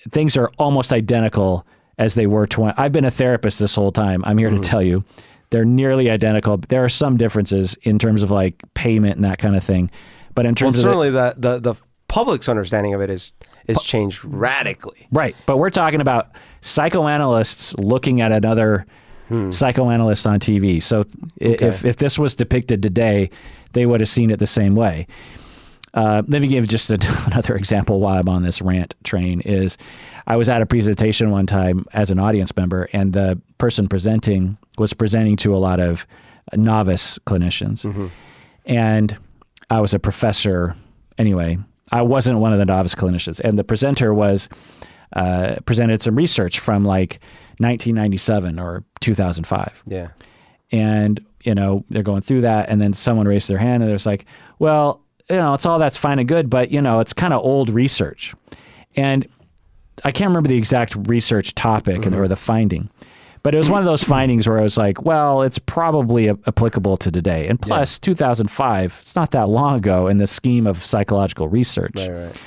Things are almost identical as they were 20. I've been a therapist this whole time. I'm here to tell you they're nearly identical. There are some differences in terms of like payment and that kind of thing. But in terms of certainly the public's understanding of it is changed radically. Right. But we're talking about psychoanalysts looking at another psychoanalyst on TV. So if this was depicted today, they would have seen it the same way. Let me give just another example while I'm on this rant train is I was at a presentation one time as an audience member, and the person presenting was presenting to a lot of novice clinicians. And I was a professor anyway. I wasn't one of the novice clinicians. And the presenter was presented some research from like 1997 or 2005. Yeah. And, you know, they're going through that, and then someone raised their hand and there's like, well, you know, it's all that's fine and good, but, you know, it's kind of old research. And I can't remember the exact research topic or the finding, but it was one of those findings where I was like, well, it's probably applicable to today. And plus, 2005, it's not that long ago in the scheme of psychological research. Right.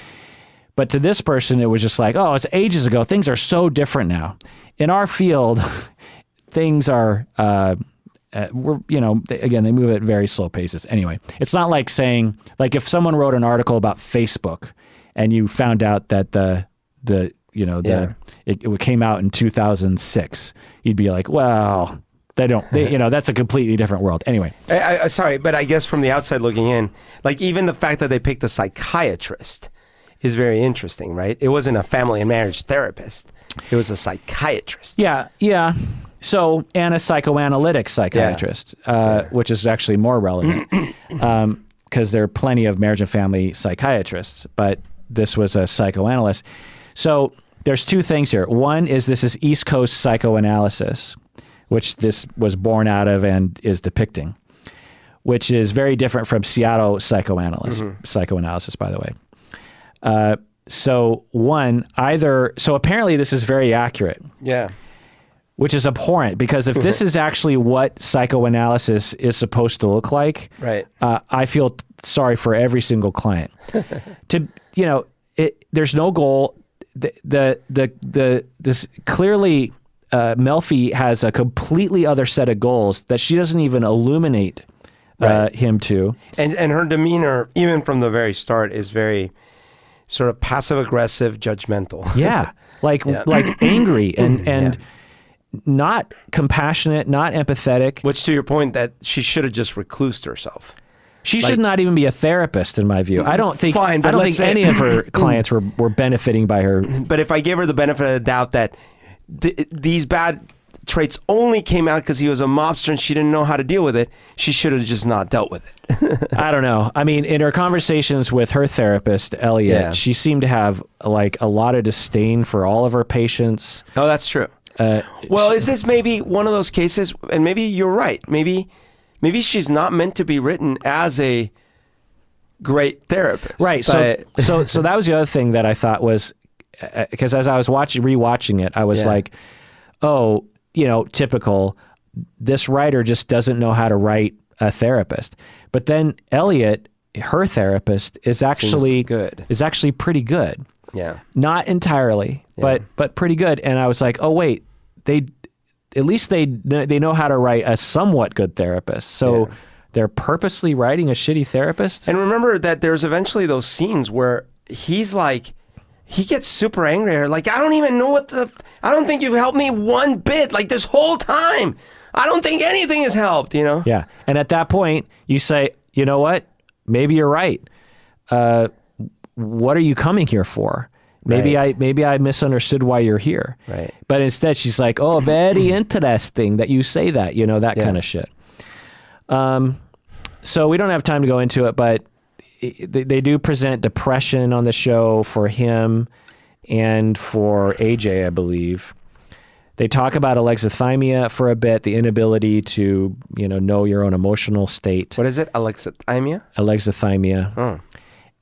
But to this person, it was just like, oh, it's ages ago. Things are so different now. In our field, things are... we're, you know, again, they move at very slow paces. Anyway, it's not like saying, like if someone wrote an article about Facebook and you found out that it came out in 2006, you'd be like, well, you know, that's a completely different world. Anyway. Sorry, but I guess from the outside looking in, like even the fact that they picked a psychiatrist is very interesting, right? It wasn't a family and marriage therapist. It was a psychiatrist. Yeah. So, and a psychoanalytic psychiatrist, which is actually more relevant because there are plenty of marriage and family psychiatrists, but this was a psychoanalyst. So there's two things here. One is this is East Coast psychoanalysis, which this was born out of and is depicting, which is very different from Seattle psychoanalysis, by the way. So apparently this is very accurate. Yeah. Which is abhorrent, because if this is actually what psychoanalysis is supposed to look like, right? I feel sorry for every single client. There's no goal. This clearly, Melfi has a completely other set of goals that she doesn't even illuminate him to. And her demeanor, even from the very start, is very sort of passive aggressive, judgmental. Yeah, like angry and. Not compassionate, not empathetic. Which, to your point, that she should have just reclused herself. She should not even be a therapist, in my view. I don't think any of her clients were benefiting by her. But if I give her the benefit of the doubt that these bad traits only came out because he was a mobster and she didn't know how to deal with it, she should have just not dealt with it. I don't know. I mean, in her conversations with her therapist, Elliot, she seemed to have like a lot of disdain for all of her patients. Oh, that's true. Well, is this maybe one of those cases, and maybe you're right, maybe she's not meant to be written as a great therapist. Right. So that was the other thing that I thought was, because as I was rewatching it, I was like, oh, you know, typical, this writer just doesn't know how to write a therapist. But then Elliot, her therapist, is actually pretty good. Yeah. Not entirely, but pretty good. And I was like, oh wait, at least they know how to write a somewhat good therapist. So they're purposely writing a shitty therapist. And remember that there's eventually those scenes where he's like, he gets super angry. Like, I don't even know I don't think you've helped me one bit. Like this whole time, I don't think anything has helped, you know? Yeah. And at that point you say, you know what? Maybe you're right. What are you coming here for? Maybe I misunderstood why you're here. Right. But instead she's like, oh, very interesting that you say that, you know, that kind of shit. So we don't have time to go into it, but they do present depression on the show for him and for AJ, I believe. They talk about alexithymia for a bit, the inability to, you know your own emotional state. What is it? Alexithymia? Alexithymia. Oh.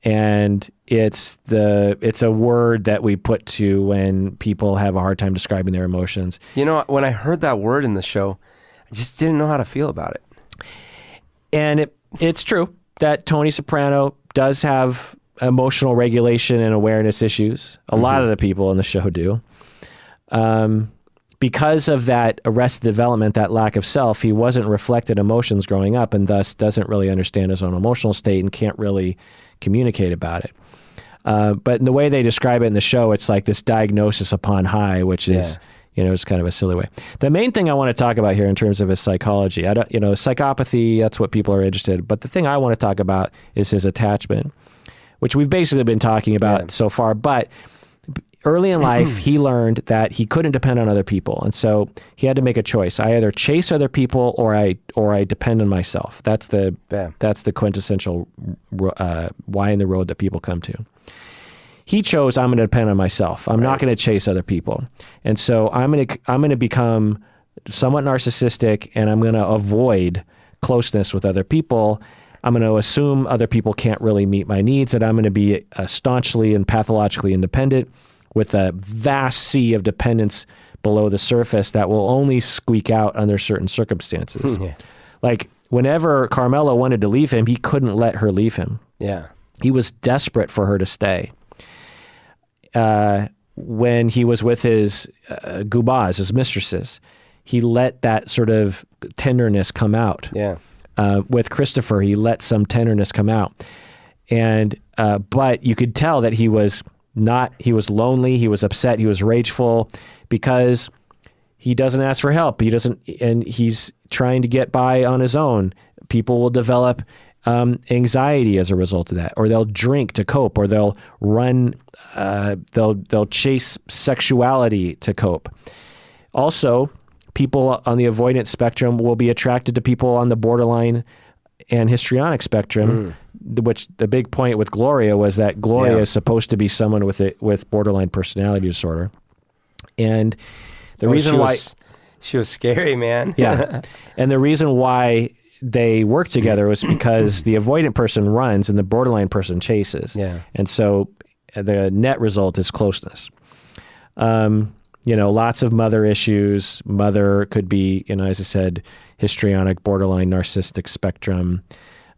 And it's a word that we put to when people have a hard time describing their emotions. You know, when I heard that word in the show, I just didn't know how to feel about it. And it's true that Tony Soprano does have emotional regulation and awareness issues. A lot of the people in the show do. Because of that arrested development, that lack of self, he wasn't reflected emotions growing up and thus doesn't really understand his own emotional state and can't really communicate about it. But in the way they describe it in the show, it's like this diagnosis upon high, which is, it's kind of a silly way. The main thing I want to talk about here in terms of his psychology, psychopathy, that's what people are interested in. But the thing I want to talk about is his attachment, which we've basically been talking about so far. But early in life, he learned that he couldn't depend on other people, and so he had to make a choice. I either chase other people or I depend on myself. That's the quintessential why in the road that people come to. He chose, I'm going to depend on myself. I'm not going to chase other people, and so I'm going to become somewhat narcissistic, and I'm going to avoid closeness with other people. I'm going to assume other people can't really meet my needs, and I'm going to be staunchly and pathologically independent with a vast sea of dependence below the surface that will only squeak out under certain circumstances. Yeah. Like whenever Carmela wanted to leave him, he couldn't let her leave him. Yeah. He was desperate for her to stay. When he was with his gubas, his mistresses, he let that sort of tenderness come out. Yeah. With Christopher, he let some tenderness come out. And but you could tell that he was lonely, he was upset, he was rageful because he doesn't ask for help. And he's trying to get by on his own. People will develop anxiety as a result of that, or they'll drink to cope, or they'll run, they'll chase sexuality to cope. Also, people on the avoidance spectrum will be attracted to people on the borderline and histrionic spectrum, which the big point with Gloria was that Gloria is supposed to be someone with borderline personality disorder. And the reason why she was scary, man. Yeah. And the reason why they work together was because the avoidant person runs and the borderline person chases. Yeah. And so the net result is closeness. Lots of mother issues. Mother could be, as I said, histrionic, borderline, narcissistic spectrum,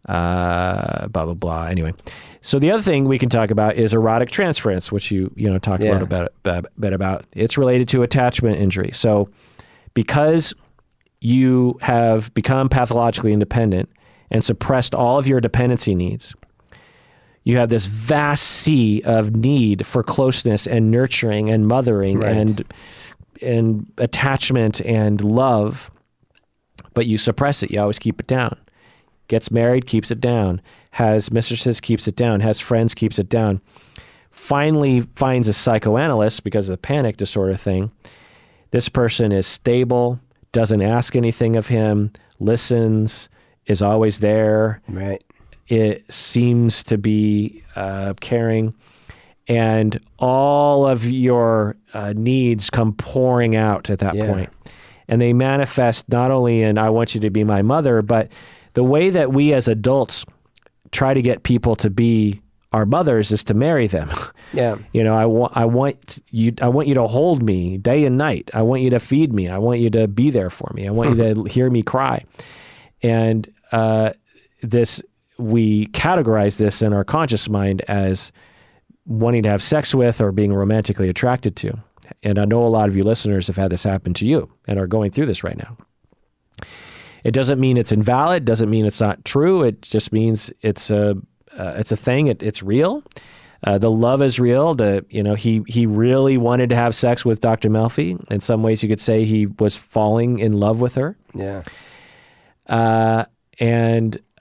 blah, blah, blah. Anyway, so the other thing we can talk about is erotic transference, which you talked a little bit about. It's related to attachment injury. So because you have become pathologically independent and suppressed all of your dependency needs, you have this vast sea of need for closeness and nurturing and mothering and attachment and love, but you suppress it. You always keep it down. Gets married, keeps it down. Has mistresses, keeps it down. Has friends, keeps it down. Finally finds a psychoanalyst because of the panic disorder thing. This person is stable, doesn't ask anything of him, listens, is always there. Right. It seems to be caring, and all of your needs come pouring out at that point. And they manifest not only in, I want you to be my mother, but the way that we as adults try to get people to be our mothers is to marry them. Yeah. I want you to hold me day and night. I want you to feed me. I want you to be there for me. I want you to hear me cry. And we categorize this in our conscious mind as wanting to have sex with or being romantically attracted to. And I know a lot of you listeners have had this happen to you and are going through this right now. It doesn't mean it's invalid. Doesn't mean it's not true. It just means it's a thing. It's real. The love is real. He really wanted to have sex with Dr. Melfi. In some ways, you could say he was falling in love with her. Yeah.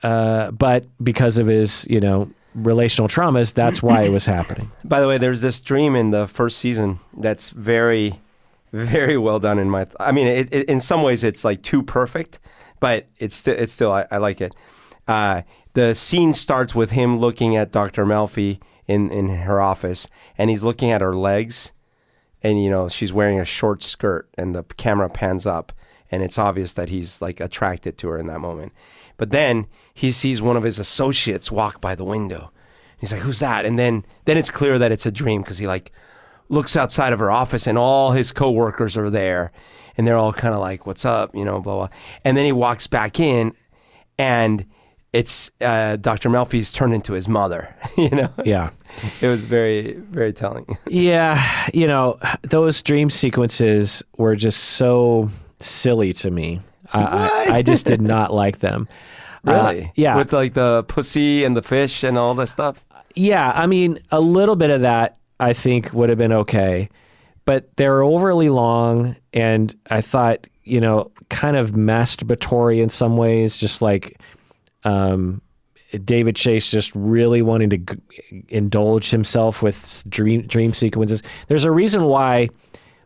But because of his, relational traumas, that's why it was happening. By the way, there's this dream in the first season that's very, very well done in some ways it's like too perfect, but it's still I like it. The scene starts with him looking at Dr. Melfi in her office, and he's looking at her legs, and she's wearing a short skirt, and the camera pans up, and it's obvious that he's like attracted to her in that moment. But then he sees one of his associates walk by the window. He's like, "Who's that?" And then it's clear that it's a dream because he like looks outside of her office and all his coworkers are there, and they're all kind of like, "What's up?" Blah blah. And then he walks back in, and it's Dr. Melfi's turned into his mother. Yeah. It was very, very telling. Yeah, those dream sequences were just so silly to me. I just did not like them. Really? Yeah. With like the pussy and the fish and all that stuff? Yeah, a little bit of that I think would have been okay. But they're overly long, and I thought, kind of masturbatory in some ways, just like David Chase just really wanting to indulge himself with dream sequences. There's a reason why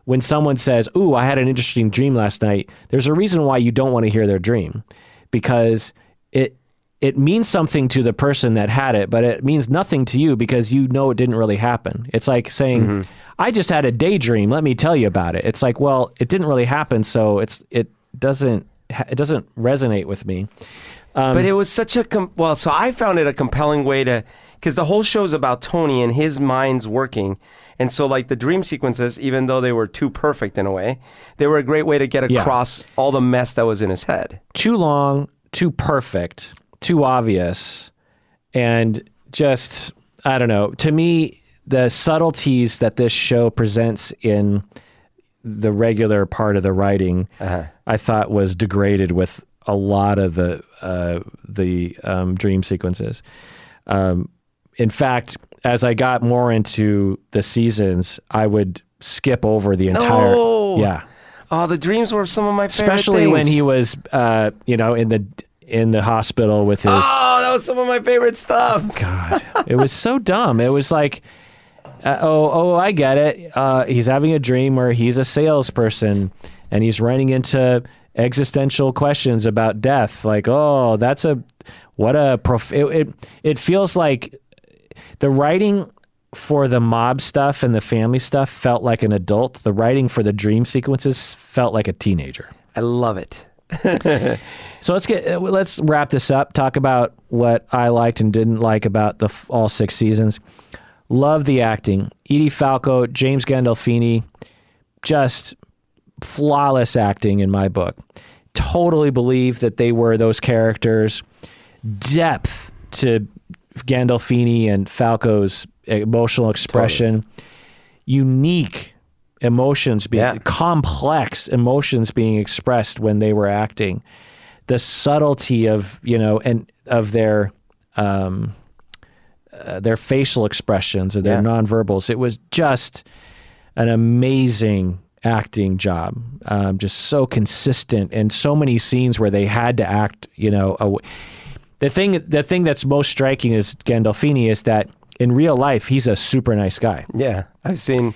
when someone says, "Ooh, I had an interesting dream last night," there's a reason why you don't want to hear their dream, because it means something to the person that had it, but it means nothing to you because you know it didn't really happen. It's like saying, "I just had a daydream. Let me tell you about it." It's like, well, it didn't really happen, so it doesn't resonate with me. But it was such a so I found it a compelling way to, because the whole show's about Tony and his mind's working, and so like the dream sequences, even though they were too perfect in a way, they were a great way to get across all the mess that was in his head. Too long, too perfect, too obvious, and just, I don't know. To me, the subtleties that this show presents in the regular part of the writing, I thought was degraded with a lot of the dream sequences. In fact, as I got more into the seasons, I would skip over the entire. Yeah. Oh, the dreams were some of my favorite Especially things. when he was, in the hospital with his. Oh, that was some of my favorite stuff. God, it was so dumb. It was like, I get it. He's having a dream where he's a salesperson and he's running into existential questions about death. Like, oh, it feels like the writing for the mob stuff and the family stuff felt like an adult. The writing for the dream sequences felt like a teenager. I love it. So let's wrap this up. Talk about what I liked and didn't like about all 6 seasons. Love the acting. Edie Falco, James Gandolfini, just flawless acting in my book. Totally believe that they were those characters. Depth to Gandolfini and Falco's emotional expression. Totally. Unique emotions complex emotions being expressed when they were acting. The subtlety of, and of their facial expressions or their nonverbals. It was just an amazing acting job. Just so consistent, and so many scenes where they had to act, the thing that's most striking is Gandolfini is that in real life, he's a super nice guy. Yeah. I've seen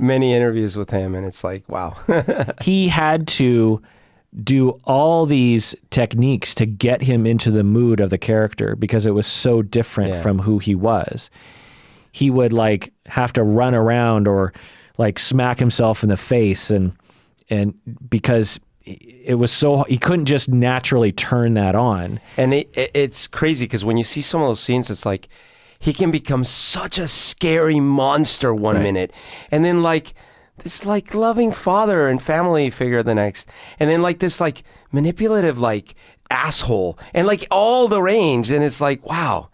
many interviews with him and it's like, wow. He had to do all these techniques to get him into the mood of the character because it was so different from who he was. He would have to run around or smack himself in the face and because it was so, he couldn't just naturally turn that on. And it's crazy because when you see some of those scenes, it's like he can become such a scary monster one minute, and then this loving father and family figure the next, and then this manipulative asshole, and all the range, and it's like, wow.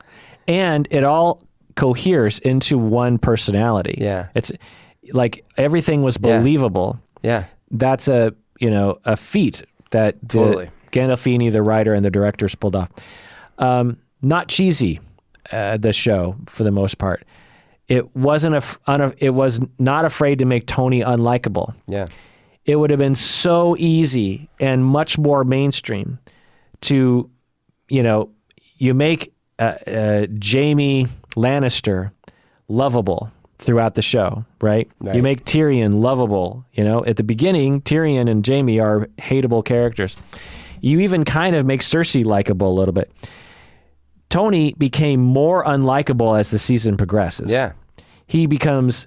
And it all coheres into one personality. Yeah. It's like everything was believable. Yeah. That's a feat that Gandolfini, the writer, and the directors pulled off. Not cheesy, the show for the most part. It wasn't it was not afraid to make Tony unlikable. Yeah. It would have been so easy and much more mainstream to, you make Jaime Lannister lovable throughout the show, right? You make Tyrion lovable. At the beginning, Tyrion and Jaime are hateable characters. You even kind of make Cersei likable a little bit. Tony became more unlikable as the season progresses. Yeah. He becomes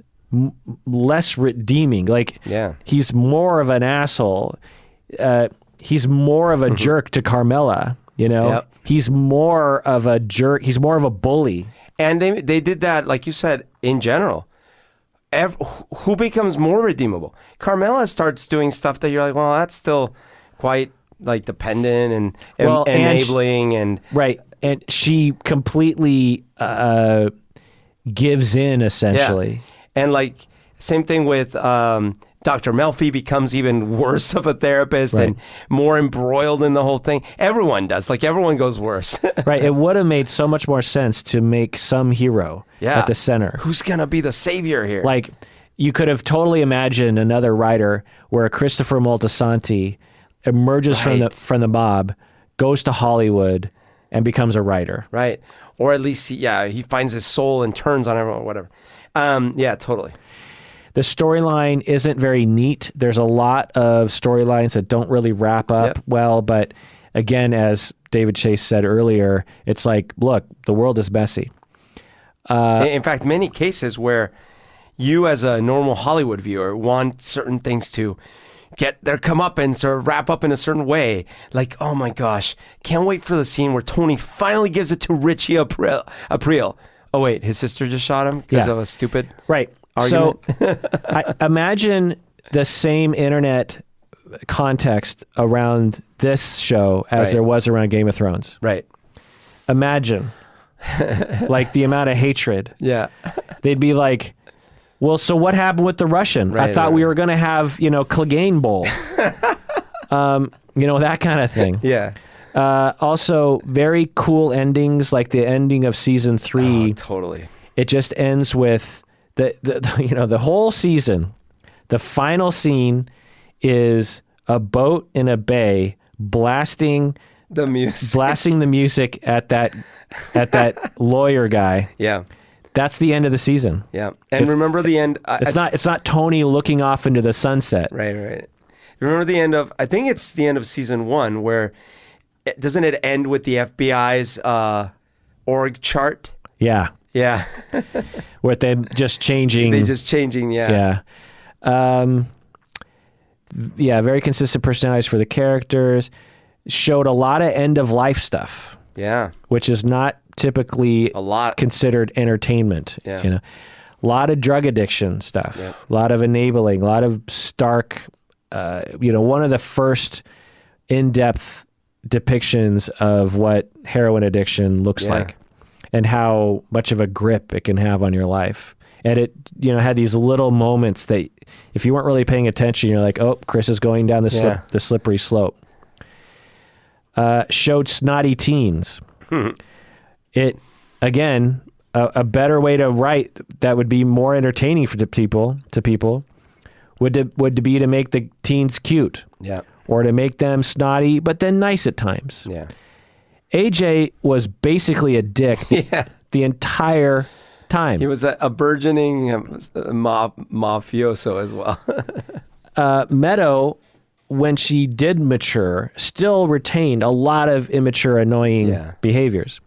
less redeeming. He's more of an asshole. He's more of a jerk to Carmela, Yep. He's more of a jerk. He's more of a bully. And they did that, like you said, in general. Who becomes more redeemable? Carmela starts doing stuff that you're like, well, that's still quite dependent and enabling and right. And she completely gives in, essentially. Yeah. And same thing with Dr. Melfi becomes even worse of a therapist and more embroiled in the whole thing. Everyone does. Everyone goes worse. Right. It would have made so much more sense to make some hero at the center. Who's going to be the savior here? You could have totally imagined another writer where Christopher Moltisanti emerges from the mob, goes to Hollywood, and becomes a writer. Right. Or at least, he finds his soul and turns on everyone, whatever. Yeah, totally. The storyline isn't very neat. There's a lot of storylines that don't really wrap up well, but again, as David Chase said earlier, it's like, look, the world is messy. In fact, many cases where you as a normal Hollywood viewer want certain things to get their comeuppance or wrap up in a certain way. Like, oh my gosh, can't wait for the scene where Tony finally gives it to Richie April. Oh wait, his sister just shot him because of a stupid argument? So I imagine the same internet context around this show as there was around Game of Thrones. Right. Imagine like the amount of hatred. Yeah. They'd be like, well, so what happened with the Russian? Right, I thought we were going to have, Clegane Bowl. That kind of thing. Yeah. Also, very cool endings, like the ending of season 3. Oh, totally. It just ends with the whole season. The final scene is a boat in a bay blasting the music at that lawyer guy. Yeah. That's the end of the season. Yeah. And remember the end. It's not Tony looking off into the sunset. Right. Remember the end of, I think it's the end of season 1 where, doesn't it end with the FBI's org chart? Yeah. Yeah. With them just changing. Yeah. Very consistent personalities for the characters. Showed a lot of end of life stuff. Yeah. Which is not typically considered entertainment. Yeah. A lot of drug addiction stuff. Yeah. A lot of enabling. A lot of stark. One of the first in-depth depictions of what heroin addiction looks like, and how much of a grip it can have on your life. And it, had these little moments that if you weren't really paying attention, you're like, oh, Chris is going down the slippery slope. Showed snotty teens. It, again, a better way to write that would be more entertaining to people would be to make the teens cute. Yeah. Or to make them snotty, but then nice at times. Yeah. AJ was basically a dick the entire time. He was a burgeoning mafioso as well. Meadow, when she did mature, still retained a lot of immature, annoying behaviors.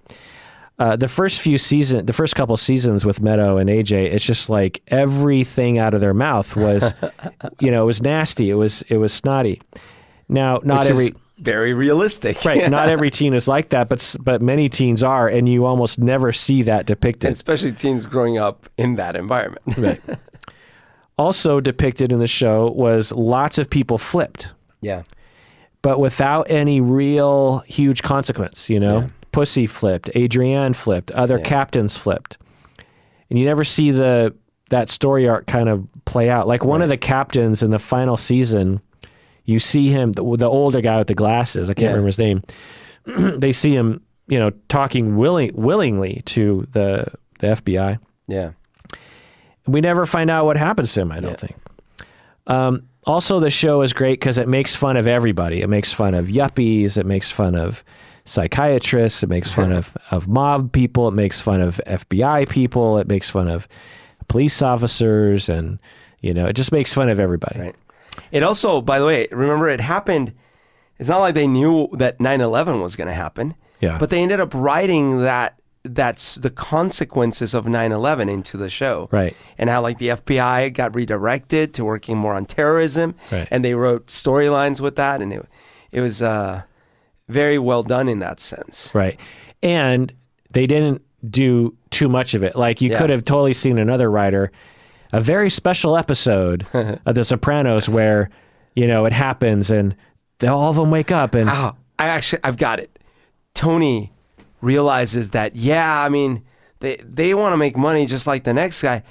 The first couple seasons with Meadow and AJ, it's just like everything out of their mouth was, it was nasty. It was snotty. Now, not every very realistic, right? Not every teen is like that, but many teens are, and you almost never see that depicted. And especially teens growing up in that environment. Right. Also depicted in the show was lots of people flipped. Yeah. But without any real huge consequence, Yeah. Pussy flipped, Adrienne flipped, other captains flipped. And you never see that story arc kind of play out. Like one of the captains in the final season, you see him, the older guy with the glasses, I can't remember his name. They see him, talking willingly to the FBI. Yeah. We never find out what happens to him, I don't think. Also, the show is great because it makes fun of everybody. It makes fun of yuppies. It makes fun of psychiatrists. It makes fun of mob people. It makes fun of FBI people. It makes fun of police officers. And, it just makes fun of everybody. Right. It also, by the way, remember it happened, it's not like they knew that 9/11 was going to happen. Yeah. But they ended up writing that's the consequences of 9/11 into the show. Right. And how like the FBI got redirected to working more on terrorism. Right. And they wrote storylines with that. And it was very well done in that sense. Right. And they didn't do too much of it. Like you could have totally seen another writer, a very special episode of The Sopranos where, it happens and all of them wake up and... Oh, I've got it. Tony realizes that, they want to make money just like the next guy,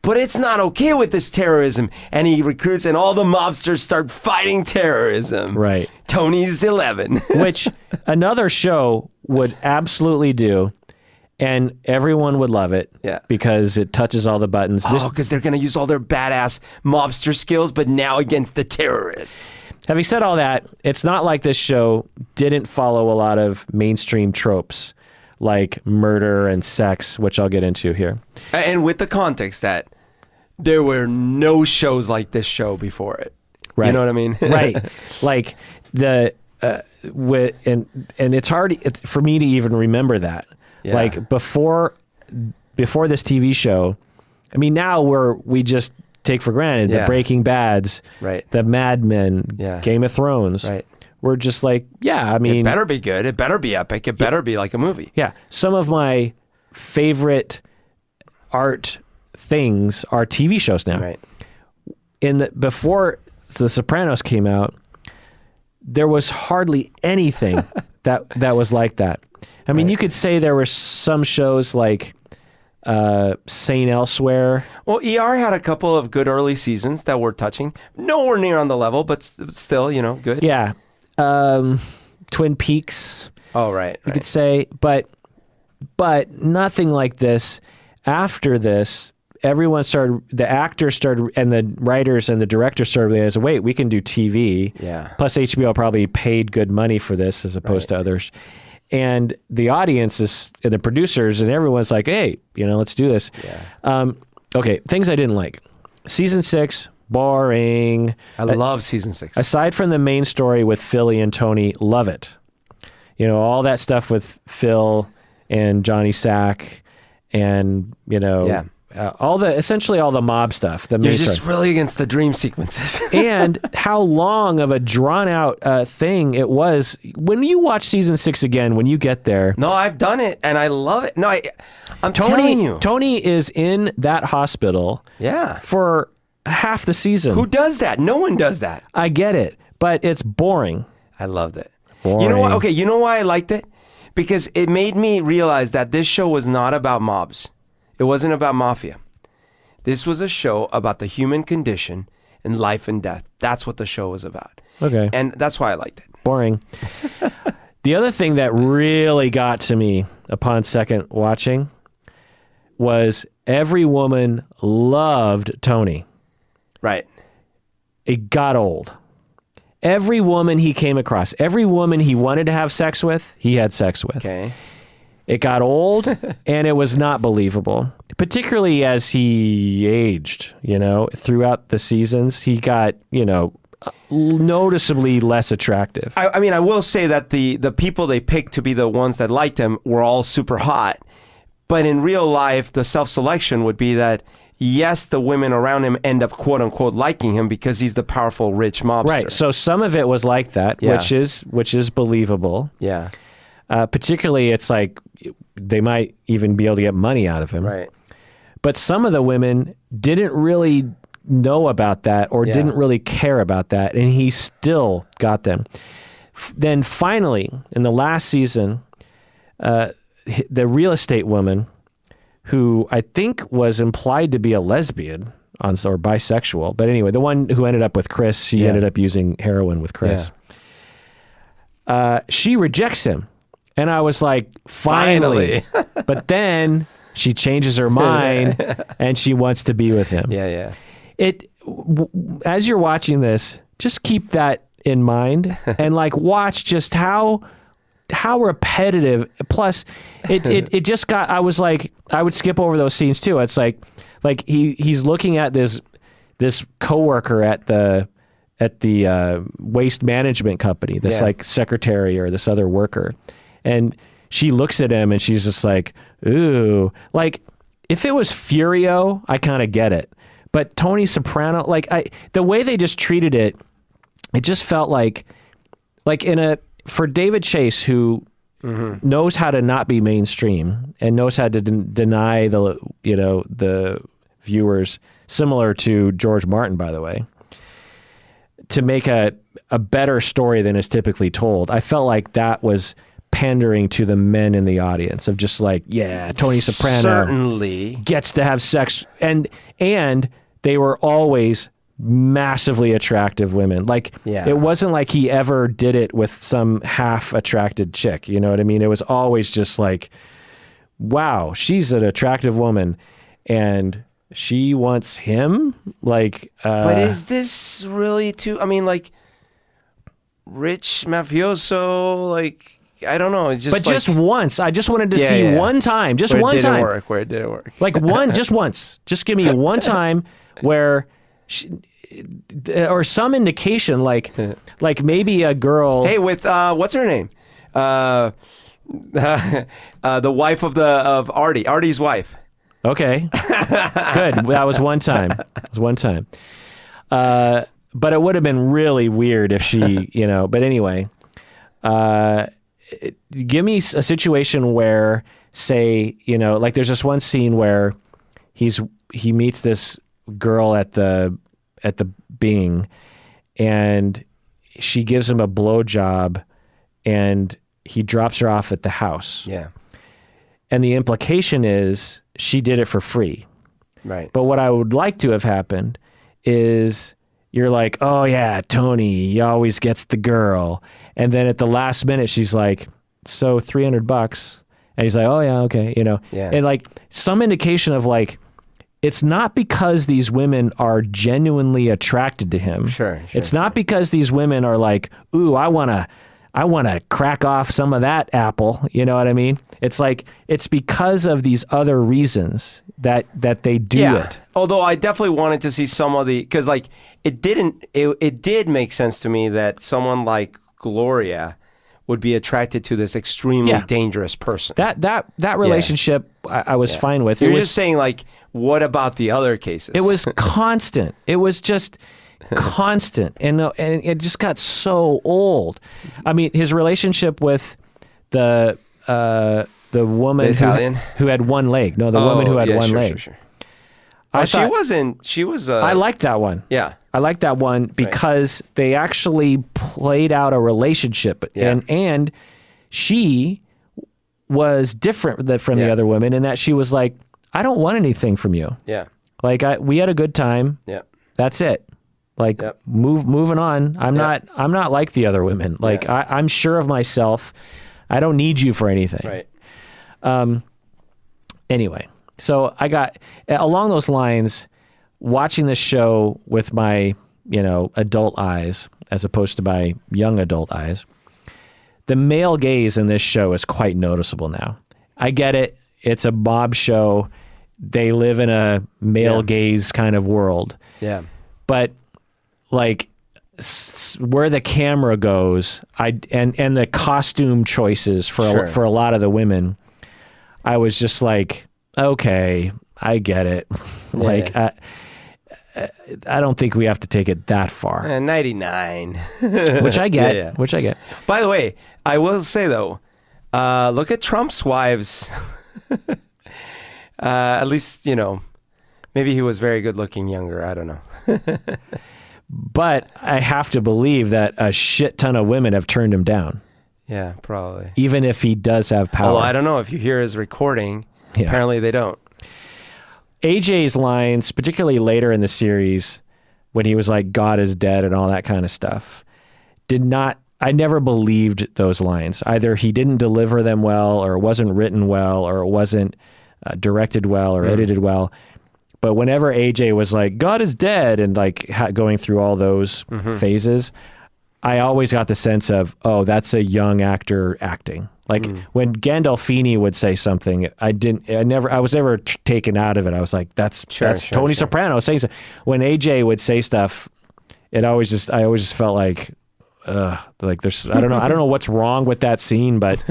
but it's not okay with this terrorism. And he recruits and all the mobsters start fighting terrorism. Right. Tony's 11. Which another show would absolutely do. And everyone would love it because it touches all the buttons. Because they're going to use all their badass mobster skills, but now against the terrorists. Having said all that, it's not like this show didn't follow a lot of mainstream tropes like murder and sex, which I'll get into here. And with the context that there were no shows like this show before it. Right. You know what I mean? Right. Like and it's hard for me to even remember that. Yeah. Like before this TV show, I mean, now we just take for granted the Breaking Bads, right, the Mad Men, Game of Thrones. Right. We're just like, I mean, it better be good. It better be epic. It better be like a movie. Yeah. Some of my favorite art things are TV shows now. Right. Before The Sopranos came out, there was hardly anything that was like that. I mean, you could say there were some shows like Saint Elsewhere. Well, ER had a couple of good early seasons that were touching. Nowhere near on the level, but still, good. Yeah. Twin Peaks. Oh, right. You could say, but nothing like this. After this, the actors started, and the writers and the directors started realizing, wait, we can do TV. Yeah. Plus HBO probably paid good money for this as opposed to others. And the audience and the producers and everyone's like, hey, let's do this. Yeah. Okay, things I didn't like. Season 6, boring. I love season 6. Aside from the main story with Philly and Tony, love it. All that stuff with Phil and Johnny Sack and, essentially all the mob stuff. You're just really against the dream sequences. And how long of a drawn out thing it was. When you watch season 6 again, when you get there. No, I've done it and I love it. No, I'm telling you. Tony is in that hospital for half the season. Who does that? No one does that. I get it, but it's boring. I loved it. Boring. You know what? Okay, you know why I liked it? Because it made me realize that this show was not about mobs. It wasn't about mafia. This was a show about the human condition and life and death. That's what the show was about. Okay. And that's why I liked it. Boring. The other thing that really got to me upon second watching was every woman loved Tony. Right. It got old. Every woman he came across, every woman he wanted to have sex with, he had sex with. Okay. It got old and it was not believable, particularly as he aged, throughout the seasons. He got, noticeably less attractive. I mean, I will say that the people they picked to be the ones that liked him were all super hot. But in real life, the self-selection would be that, yes, the women around him end up, quote unquote, liking him because he's the powerful, rich mobster. Right. So some of it was like that, which is believable. Yeah. Particularly, it's like they might even be able to get money out of him. Right. But some of the women didn't really know about that or didn't really care about that, and he still got them. Then finally, in the last season, the real estate woman, who I think was implied to be a lesbian or bisexual, but anyway, the one who ended up with Chris, she ended up using heroin with Chris. Yeah. She rejects him. And I was like, finally. But then she changes her mind and she wants to be with him. Yeah, yeah. As you're watching this, just keep that in mind and watch just how repetitive. Plus, it just got. I was like, I would skip over those scenes too. It's like he's looking at this coworker at the waste management company, this secretary or this other worker. And she looks at him and she's just like, ooh. If it was Furio, I kind of get it. But Tony Soprano, the way they just treated it, it just felt for David Chase, who knows how to not be mainstream and knows how to deny the viewers, similar to George Martin, by the way, to make a better story than is typically told. I felt like that was pandering to the men in the audience of just Tony Soprano certainly gets to have sex, and they were always massively attractive women. It wasn't like he ever did it with some half attracted chick, you know what I mean? It was always just wow, she's an attractive woman and she wants him. But is this really too? I mean, rich mafioso, like, I don't know. It's just But just once. I just wanted to see one time. Just one time. Where it didn't work. Like just once. Just give me one time where... or some indication, like maybe a girl. Hey, with what's her name? The wife of Artie. Artie's wife. Okay, good. That was one time. But it would have been really weird if she, But anyway, give me a situation where, say, like there's this one scene where he meets this girl at the Bing, and she gives him a blowjob, and he drops her off at the house. Yeah. And the implication is she did it for free. Right. But what I would like to have happened is you're like, oh yeah, Tony, he always gets the girl. And then at the last minute, she's like, so $300. And he's like, oh yeah, okay, Yeah. And like some indication of like, it's not because these women are genuinely attracted to him. Sure. It's not because these women are like, ooh, I want to crack off some of that apple. You know what I mean? It's like, it's because of these other reasons that they do it. Although I definitely wanted to see some of because like it did make sense to me that someone like Gloria would be attracted to this extremely dangerous person. That relationship I was fine with. You're just saying like, what about the other cases? It was constant. It was just constant, and it just got so old. I mean, his relationship with the woman the Italian who had one leg. No, the woman who had one leg. Sure. She was. I liked that one. Yeah. I liked that one because they actually played out a relationship, and she was different from the other women in that she was like, I don't want anything from you. Yeah. Like we had a good time. Yeah. That's it. Like moving on. I'm not like the other women. Like I'm sure of myself. I don't need you for anything. Right. Anyway, so I got along those lines, watching this show with my, adult eyes as opposed to my young adult eyes. The male gaze in this show is quite noticeable now. I get it. It's a mob show. They live in a male gaze kind of world. Yeah. But like where the camera goes, and the costume choices for a lot of the women, I was just like, okay, I get it. Like I don't think we have to take it that far. 99. Which I get. Yeah. Which I get. By the way, I will say though, look at Trump's wives. At least, maybe he was very good looking younger. I don't know. But I have to believe that a shit ton of women have turned him down. Yeah, probably. Even if he does have power. Although I don't know if you hear his recording. Yeah. Apparently they don't. AJ's lines, particularly later in the series, when he was like, God is dead and all that kind of stuff, I never believed those lines. Either he didn't deliver them well, or it wasn't written well, or it wasn't directed well or edited well. But whenever AJ was like, God is dead, and like going through all those phases, I always got the sense of, oh, that's a young actor acting. Like when Gandolfini would say something, I was never taken out of it. I was like, that's Tony Soprano saying something. When AJ would say stuff, I always just felt like there's, I don't know what's wrong with that scene, but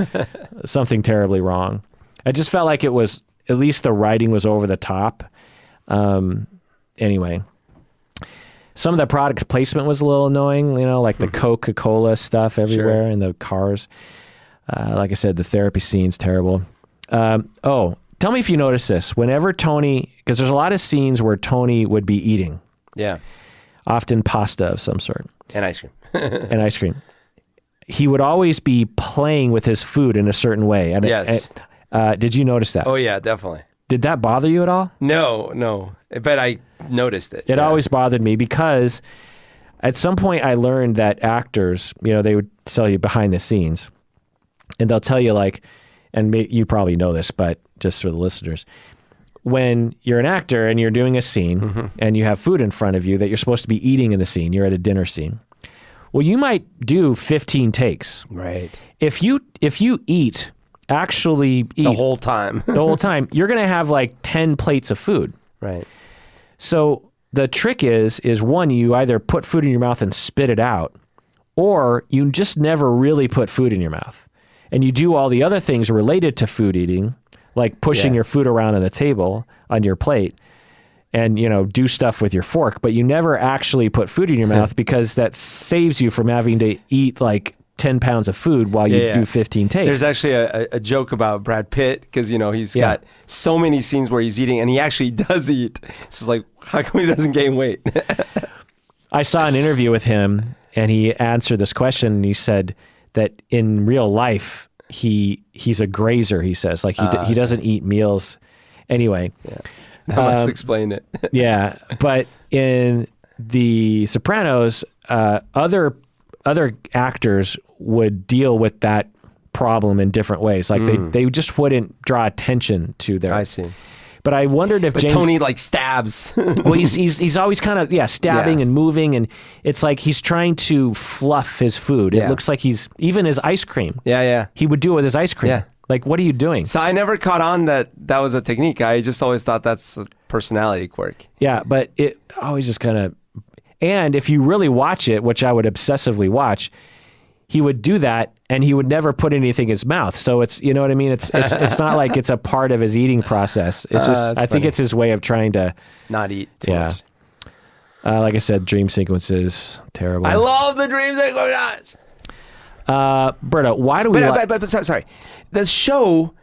something terribly wrong. I just felt like it was, at least the writing was over the top. Anyway, some of the product placement was a little annoying, like the Coca-Cola stuff everywhere in the cars. Like I said, the therapy scene's terrible. Tell me if you notice this. Whenever Tony, because there's a lot of scenes where Tony would be eating. Yeah. Often pasta of some sort. And ice cream. And ice cream. He would always be playing with his food in a certain way. And yes. Did you notice that? Oh, yeah, definitely. Did that bother you at all? No. But I noticed it. It always bothered me because at some point I learned that actors, they would tell you behind the scenes. And they'll tell you like, and you probably know this, but just for the listeners, when you're an actor and you're doing a scene and you have food in front of you that you're supposed to be eating in the scene, you're at a dinner scene. Well, you might do 15 takes. Right. If you actually eat The whole time. the whole time, you're going to have like 10 plates of food. Right. So the trick is one, you either put food in your mouth and spit it out, or you just never really put food in your mouth. And you do all the other things related to food eating, like pushing your food around on the table on your plate and, do stuff with your fork, but you never actually put food in your mouth because that saves you from having to eat like 10 pounds of food while you do 15 takes. There's actually a joke about Brad Pitt because, he's got so many scenes where he's eating and he actually does eat. It's just like, how come he doesn't gain weight? I saw an interview with him and he answered this question and he said that in real life, he's a grazer, he says. Like he doesn't eat meals. Anyway. Yeah. That must explain it. Yeah. But in The Sopranos, other actors would deal with that problem in different ways. Like they just wouldn't draw attention to their... I see. But I wondered if James... Tony like stabs. Well, he's always kind of, stabbing and moving, and it's like he's trying to fluff his food. It looks like even his ice cream. Yeah. He would do it with his ice cream. Yeah. Like, what are you doing? So I never caught on that was a technique. I just always thought that's a personality quirk. Yeah, but it always just kind of... And if you really watch it, which I would obsessively watch, he would do that and he would never put anything in his mouth. So it's, you know what I mean? It's not like it's a part of his eating process. It's just, I think it's his way of trying to not eat too much. Like I said, dream sequences, terrible. I love the dream sequences. Berto, why do we... But sorry. The show,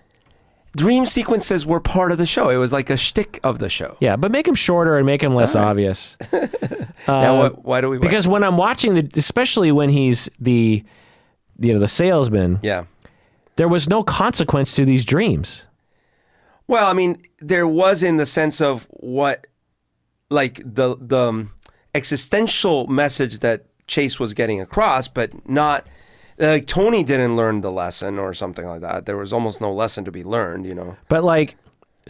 dream sequences were part of the show. It was like a shtick of the show. Yeah, but make them shorter and make them less obvious. Why do we... Because when I'm watching, especially when he's the salesman, there was no consequence to these dreams. Well, I mean, there was in the sense of what, like the existential message that Chase was getting across, but not... Like Tony didn't learn the lesson or something like that. There was almost no lesson to be learned, But like,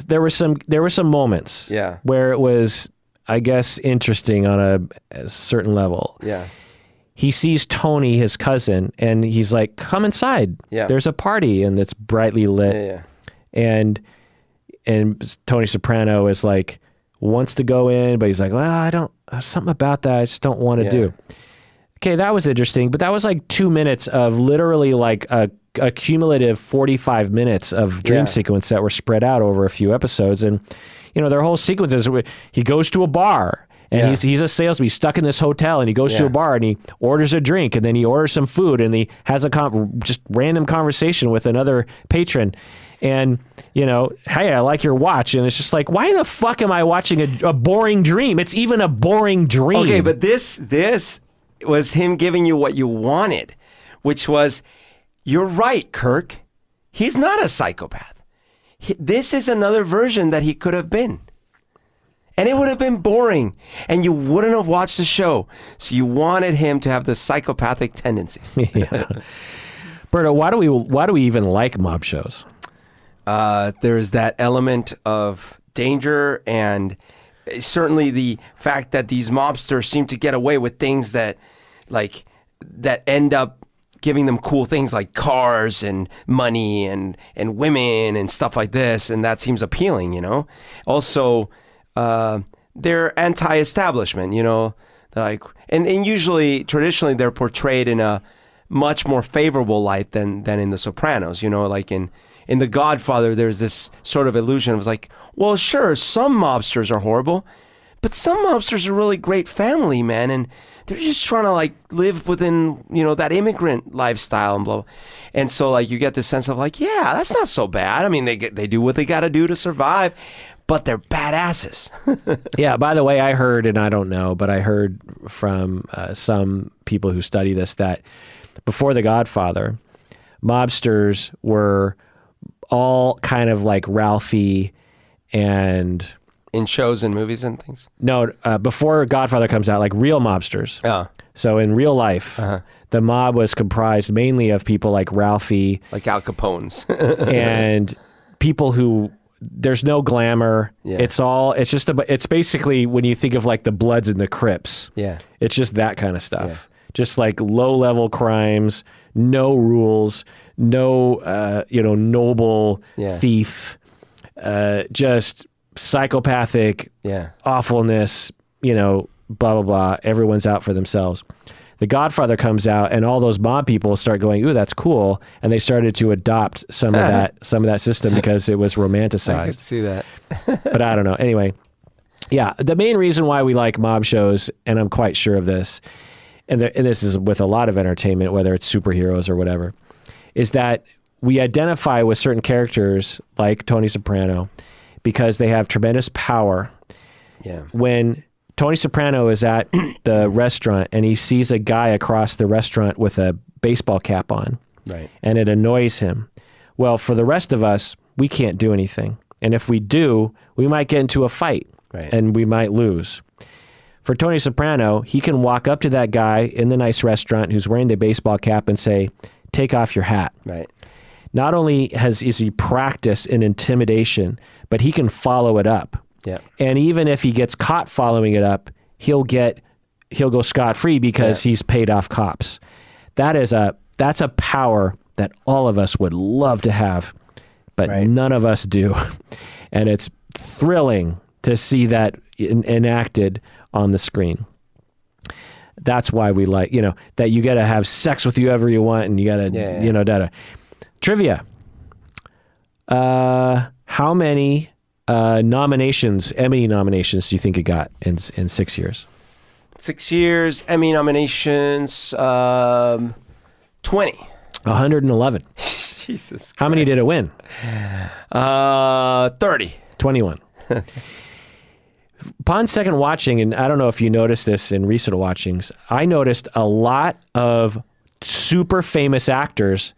there were some moments, where it was, I guess, interesting on a certain level. Yeah. He sees Tony, his cousin, and he's like, "Come inside. Yeah. There's a party, and it's brightly lit." Yeah. And Tony Soprano is like, wants to go in, but he's like, "Well, something about that I just don't want to do." Okay, that was interesting, but that was like 2 minutes of literally like a cumulative 45 minutes of dream sequence that were spread out over a few episodes. And, their whole sequence is he goes to a bar and he's a salesman. He's stuck in this hotel and he goes to a bar and he orders a drink and then he orders some food and he has a just random conversation with another patron. And, hey, I like your watch. And it's just like, why the fuck am I watching a boring dream? It's even a boring dream. Okay, but this was him giving you what you wanted, which was, you're right, Kirk. He's not a psychopath. This is another version that he could have been. And it would have been boring, and you wouldn't have watched the show. So you wanted him to have the psychopathic tendencies. Berto, why do we even like mob shows? There's that element of danger and certainly the fact that these mobsters seem to get away with things that end up giving them cool things like cars and money and women and stuff like this, and that seems appealing, Also, they're anti-establishment, and usually, traditionally, they're portrayed in a much more favorable light than in The Sopranos, like in The Godfather, there's this sort of illusion of like, well, sure, some mobsters are horrible, but some mobsters are really great family, man, and they're just trying to live within, that immigrant lifestyle and blah. And so you get this sense of that's not so bad. I mean, they do what they got to do to survive, but they're badasses. Yeah, by the way, I heard, and I don't know, but I heard from some people who study this that before The Godfather, mobsters were all kind of like Ralphie and... In shows and movies and things? No, before Godfather comes out, like real mobsters. Oh. So in real life, the mob was comprised mainly of people like Ralphie. Like Al Capone's. And people who... There's no glamour. Yeah. It's basically when you think of like the Bloods and the Crips. Yeah. It's just that kind of stuff. Yeah. just like low-level crimes, no rules, no, noble thief, just psychopathic awfulness, blah, blah, blah. Everyone's out for themselves. The Godfather comes out, and all those mob people start going, "Ooh, that's cool," and they started to adopt some of that system because it was romanticized. I could see that. But I don't know. Anyway, yeah, the main reason why we like mob shows, and I'm quite sure of this, and this is with a lot of entertainment, whether it's superheroes or whatever, is that we identify with certain characters like Tony Soprano because they have tremendous power. Yeah. When Tony Soprano is at the restaurant and he sees a guy across the restaurant with a baseball cap on, right, and it annoys him. Well, for the rest of us, we can't do anything. And if we do, we might get into a fight, right, and we might lose. For Tony Soprano, he can walk up to that guy in the nice restaurant who's wearing the baseball cap and say, "Take off your hat." Right. Not only is he practiced in intimidation, but he can follow it up. Yeah. And even if he gets caught following it up, he'll go scot-free because he's paid off cops. That's a power that all of us would love to have, but none of us do. And it's thrilling to see that enacted on the screen. That's why we like, that you got to have sex with whoever you want, and you got to, Trivia. How many Emmy nominations do you think it got in 6 years? 6 years, Emmy nominations, 20. 111. Jesus Christ. How many did it win? 30. 21. Upon second watching, and I don't know if you noticed this in recent watchings, I noticed a lot of super famous actors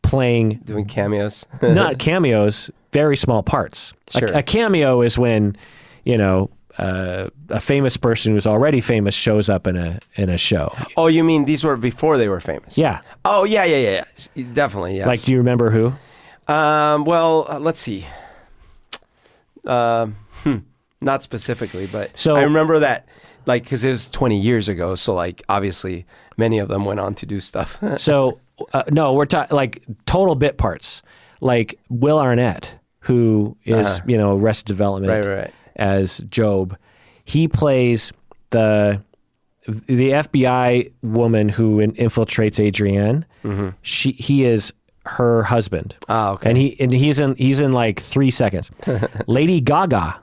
doing cameos. Not cameos, very small parts. Sure. A cameo is when, a famous person who's already famous shows up in a show. Oh, you mean these were before they were famous? Yeah. Oh, yeah. Definitely, yes. Like, do you remember who? Let's see. Not specifically, but so, I remember that, like, because it was 20 years ago, so, like, obviously many of them went on to do stuff. So, no, we're talking, like, total bit parts. Like Will Arnett, who is, Arrested Development as Job. He plays the FBI woman who infiltrates Adrienne. Mm-hmm. He is her husband. Oh, okay. And he's in like 3 seconds. Lady Gaga.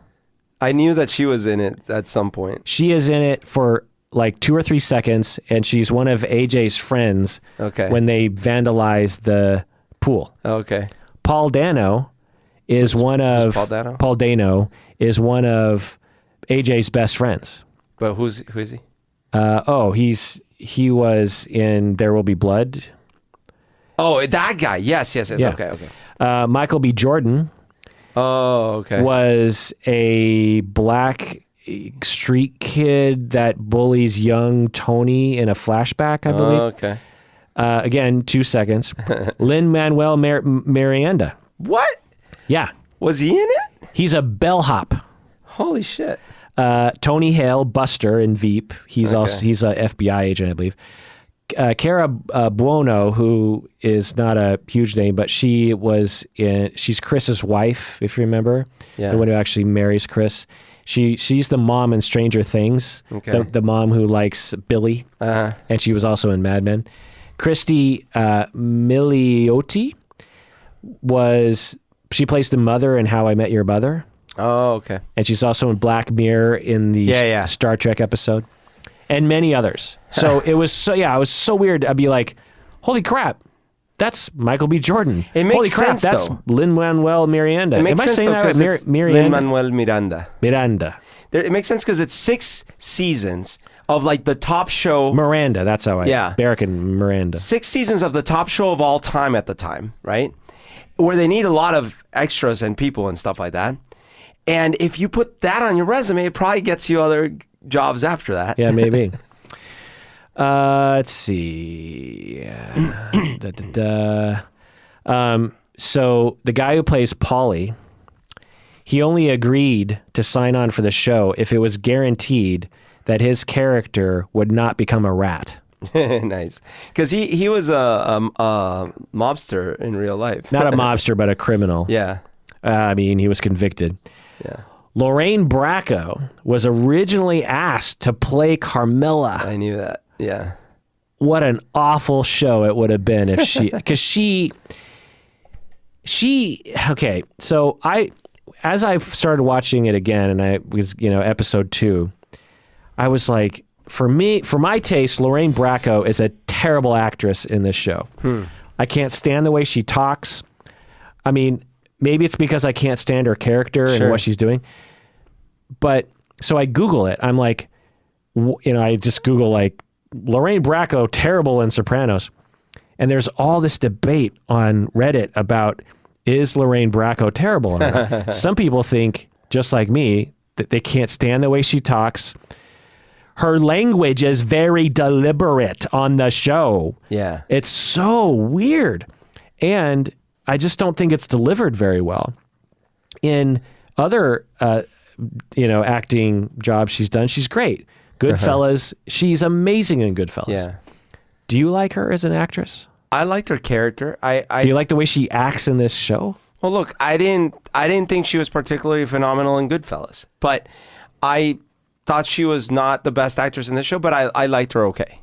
I knew that she was in it at some point. She is in it for like 2 or 3 seconds, and she's one of AJ's friends when they vandalize the pool. Okay. Paul Dano is Paul Dano is one of AJ's best friends. But who is he? He was in There Will Be Blood. Oh, that guy. Yes. Yeah. Okay. Michael B. Jordan. Oh, okay. Was a black street kid that bullies young Tony in a flashback, I believe. Oh, okay. Again, 2 seconds. Lin-Manuel Miranda. What? Yeah. Was he in it? He's a bellhop. Holy shit. Tony Hale, Buster in Veep. He's a FBI agent, I believe. Cara Buono, who is not a huge name, but she's Chris's wife, if you remember. Yeah. The one who actually marries Chris. She's the mom in Stranger Things. Okay. The mom who likes Billy. Uh-huh. And she was also in Mad Men. Christy Milioti she plays the mother in How I Met Your Mother. Oh, okay. And she's also in Black Mirror in the Star Trek episode. And many others. So it was so weird. I'd be like, holy crap, that's Michael B. Jordan. It makes holy crap, sense, that's Lin-Manuel Miranda. It makes sense, saying that Miranda? Lin-Manuel Miranda. It makes sense because it's 6 seasons of like the top show. Miranda, that's how Barrick and Miranda. 6 seasons of the top show of all time at the time, right? Where they need a lot of extras and people and stuff like that. And if you put that on your resume, it probably gets you other jobs after that. Yeah, maybe. Let's see. So the guy who plays Paulie, he only agreed to sign on for the show if it was guaranteed that his character would not become a rat. Nice. Because he was a mobster in real life. Not a mobster, but a criminal. Yeah. I mean, he was convicted. Yeah. Lorraine Bracco was originally asked to play Carmilla. I knew that. Yeah. What an awful show it would have been if she, because okay, so as I started watching it again, and I was, episode 2, I was like, for my taste, Lorraine Bracco is a terrible actress in this show. I can't stand the way she talks. I mean, maybe it's because I can't stand her character and what she's doing. But so I Google it. I'm like, I just Google like Lorraine Bracco terrible in Sopranos. And there's all this debate on Reddit about, is Lorraine Bracco terrible or not? Some people think, just like me, that they can't stand the way she talks. Her language is very deliberate on the show. Yeah. It's so weird. And I just don't think it's delivered very well. In other, acting jobs she's done, she's great. Goodfellas, she's amazing in Goodfellas. Yeah. Do you like her as an actress? I liked her character. Do you like the way she acts in this show? Well, look, I didn't think she was particularly phenomenal in Goodfellas, but I thought she was not the best actress in this show, but I liked her okay.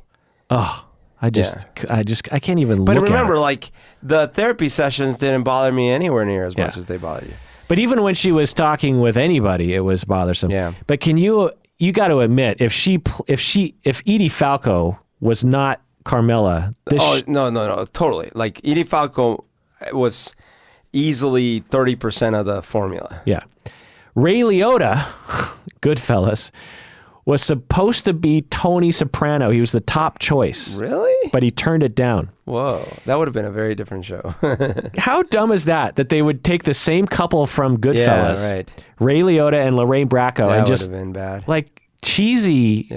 Oh, I can't even But look remember, at her. like, the therapy sessions didn't bother me anywhere near as much as they bothered you. But even when she was talking with anybody, it was bothersome. Yeah. But can you got to admit, if Edie Falco was not Carmilla, no, totally. Like, Edie Falco was easily 30% of the formula. Yeah. Ray Liotta, Goodfellas, was supposed to be Tony Soprano. He was the top choice. Really? But he turned it down. Whoa, that would have been a very different show. How dumb is that they would take the same couple from Goodfellas, Yeah, right. Ray Liotta and Lorraine Bracco, That and would just have been bad. like cheesy,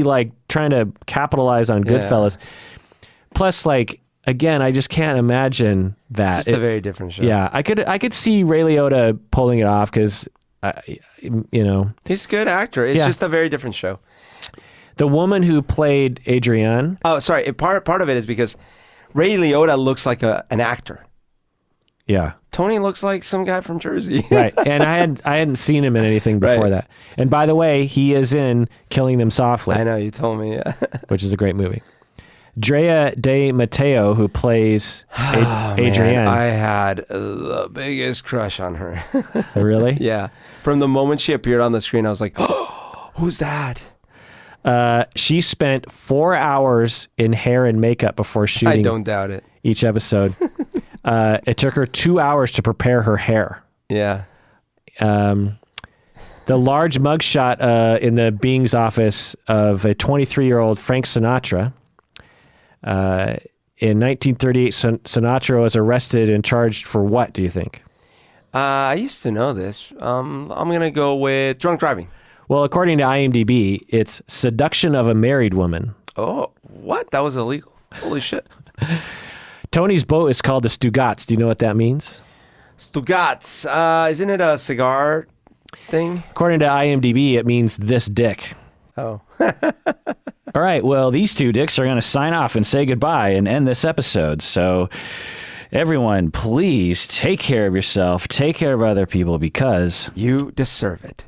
like trying to capitalize on Goodfellas. Plus, like, again, I just can't imagine that. It's just a very different show. Yeah, I could see Ray Liotta pulling it off because, he's a good actor. It's just a very different show. The woman who played Adrienne. Oh, sorry. Part of it is because Ray Liotta looks like an actor. Yeah. Tony looks like some guy from Jersey. Right. And I hadn't seen him in anything before that. And by the way, he is in Killing Them Softly. I know, you told me. Yeah. Which is a great movie. Drea De Matteo, who plays Adrienne. Man, I had the biggest crush on her. Really? Yeah. From the moment she appeared on the screen, I was like, oh, who's that? She spent 4 hours in hair and makeup before shooting. I don't doubt it. Each episode. It took her 2 hours to prepare her hair. Yeah. The large mugshot in the Bing's office of a 23-year-old Frank Sinatra. In 1938, Sinatra was arrested and charged for what, do you think? I used to know this. I'm going to go with drunk driving. Well, according to IMDb, it's seduction of a married woman. Oh, what? That was illegal. Holy shit. Tony's boat is called the Stugatz. Do you know what that means? Stugatz. Isn't it a cigar thing? According to IMDb, it means this dick. Oh. All right. Well, these two dicks are going to sign off and say goodbye and end this episode. So everyone, please take care of yourself. Take care of other people because you deserve it.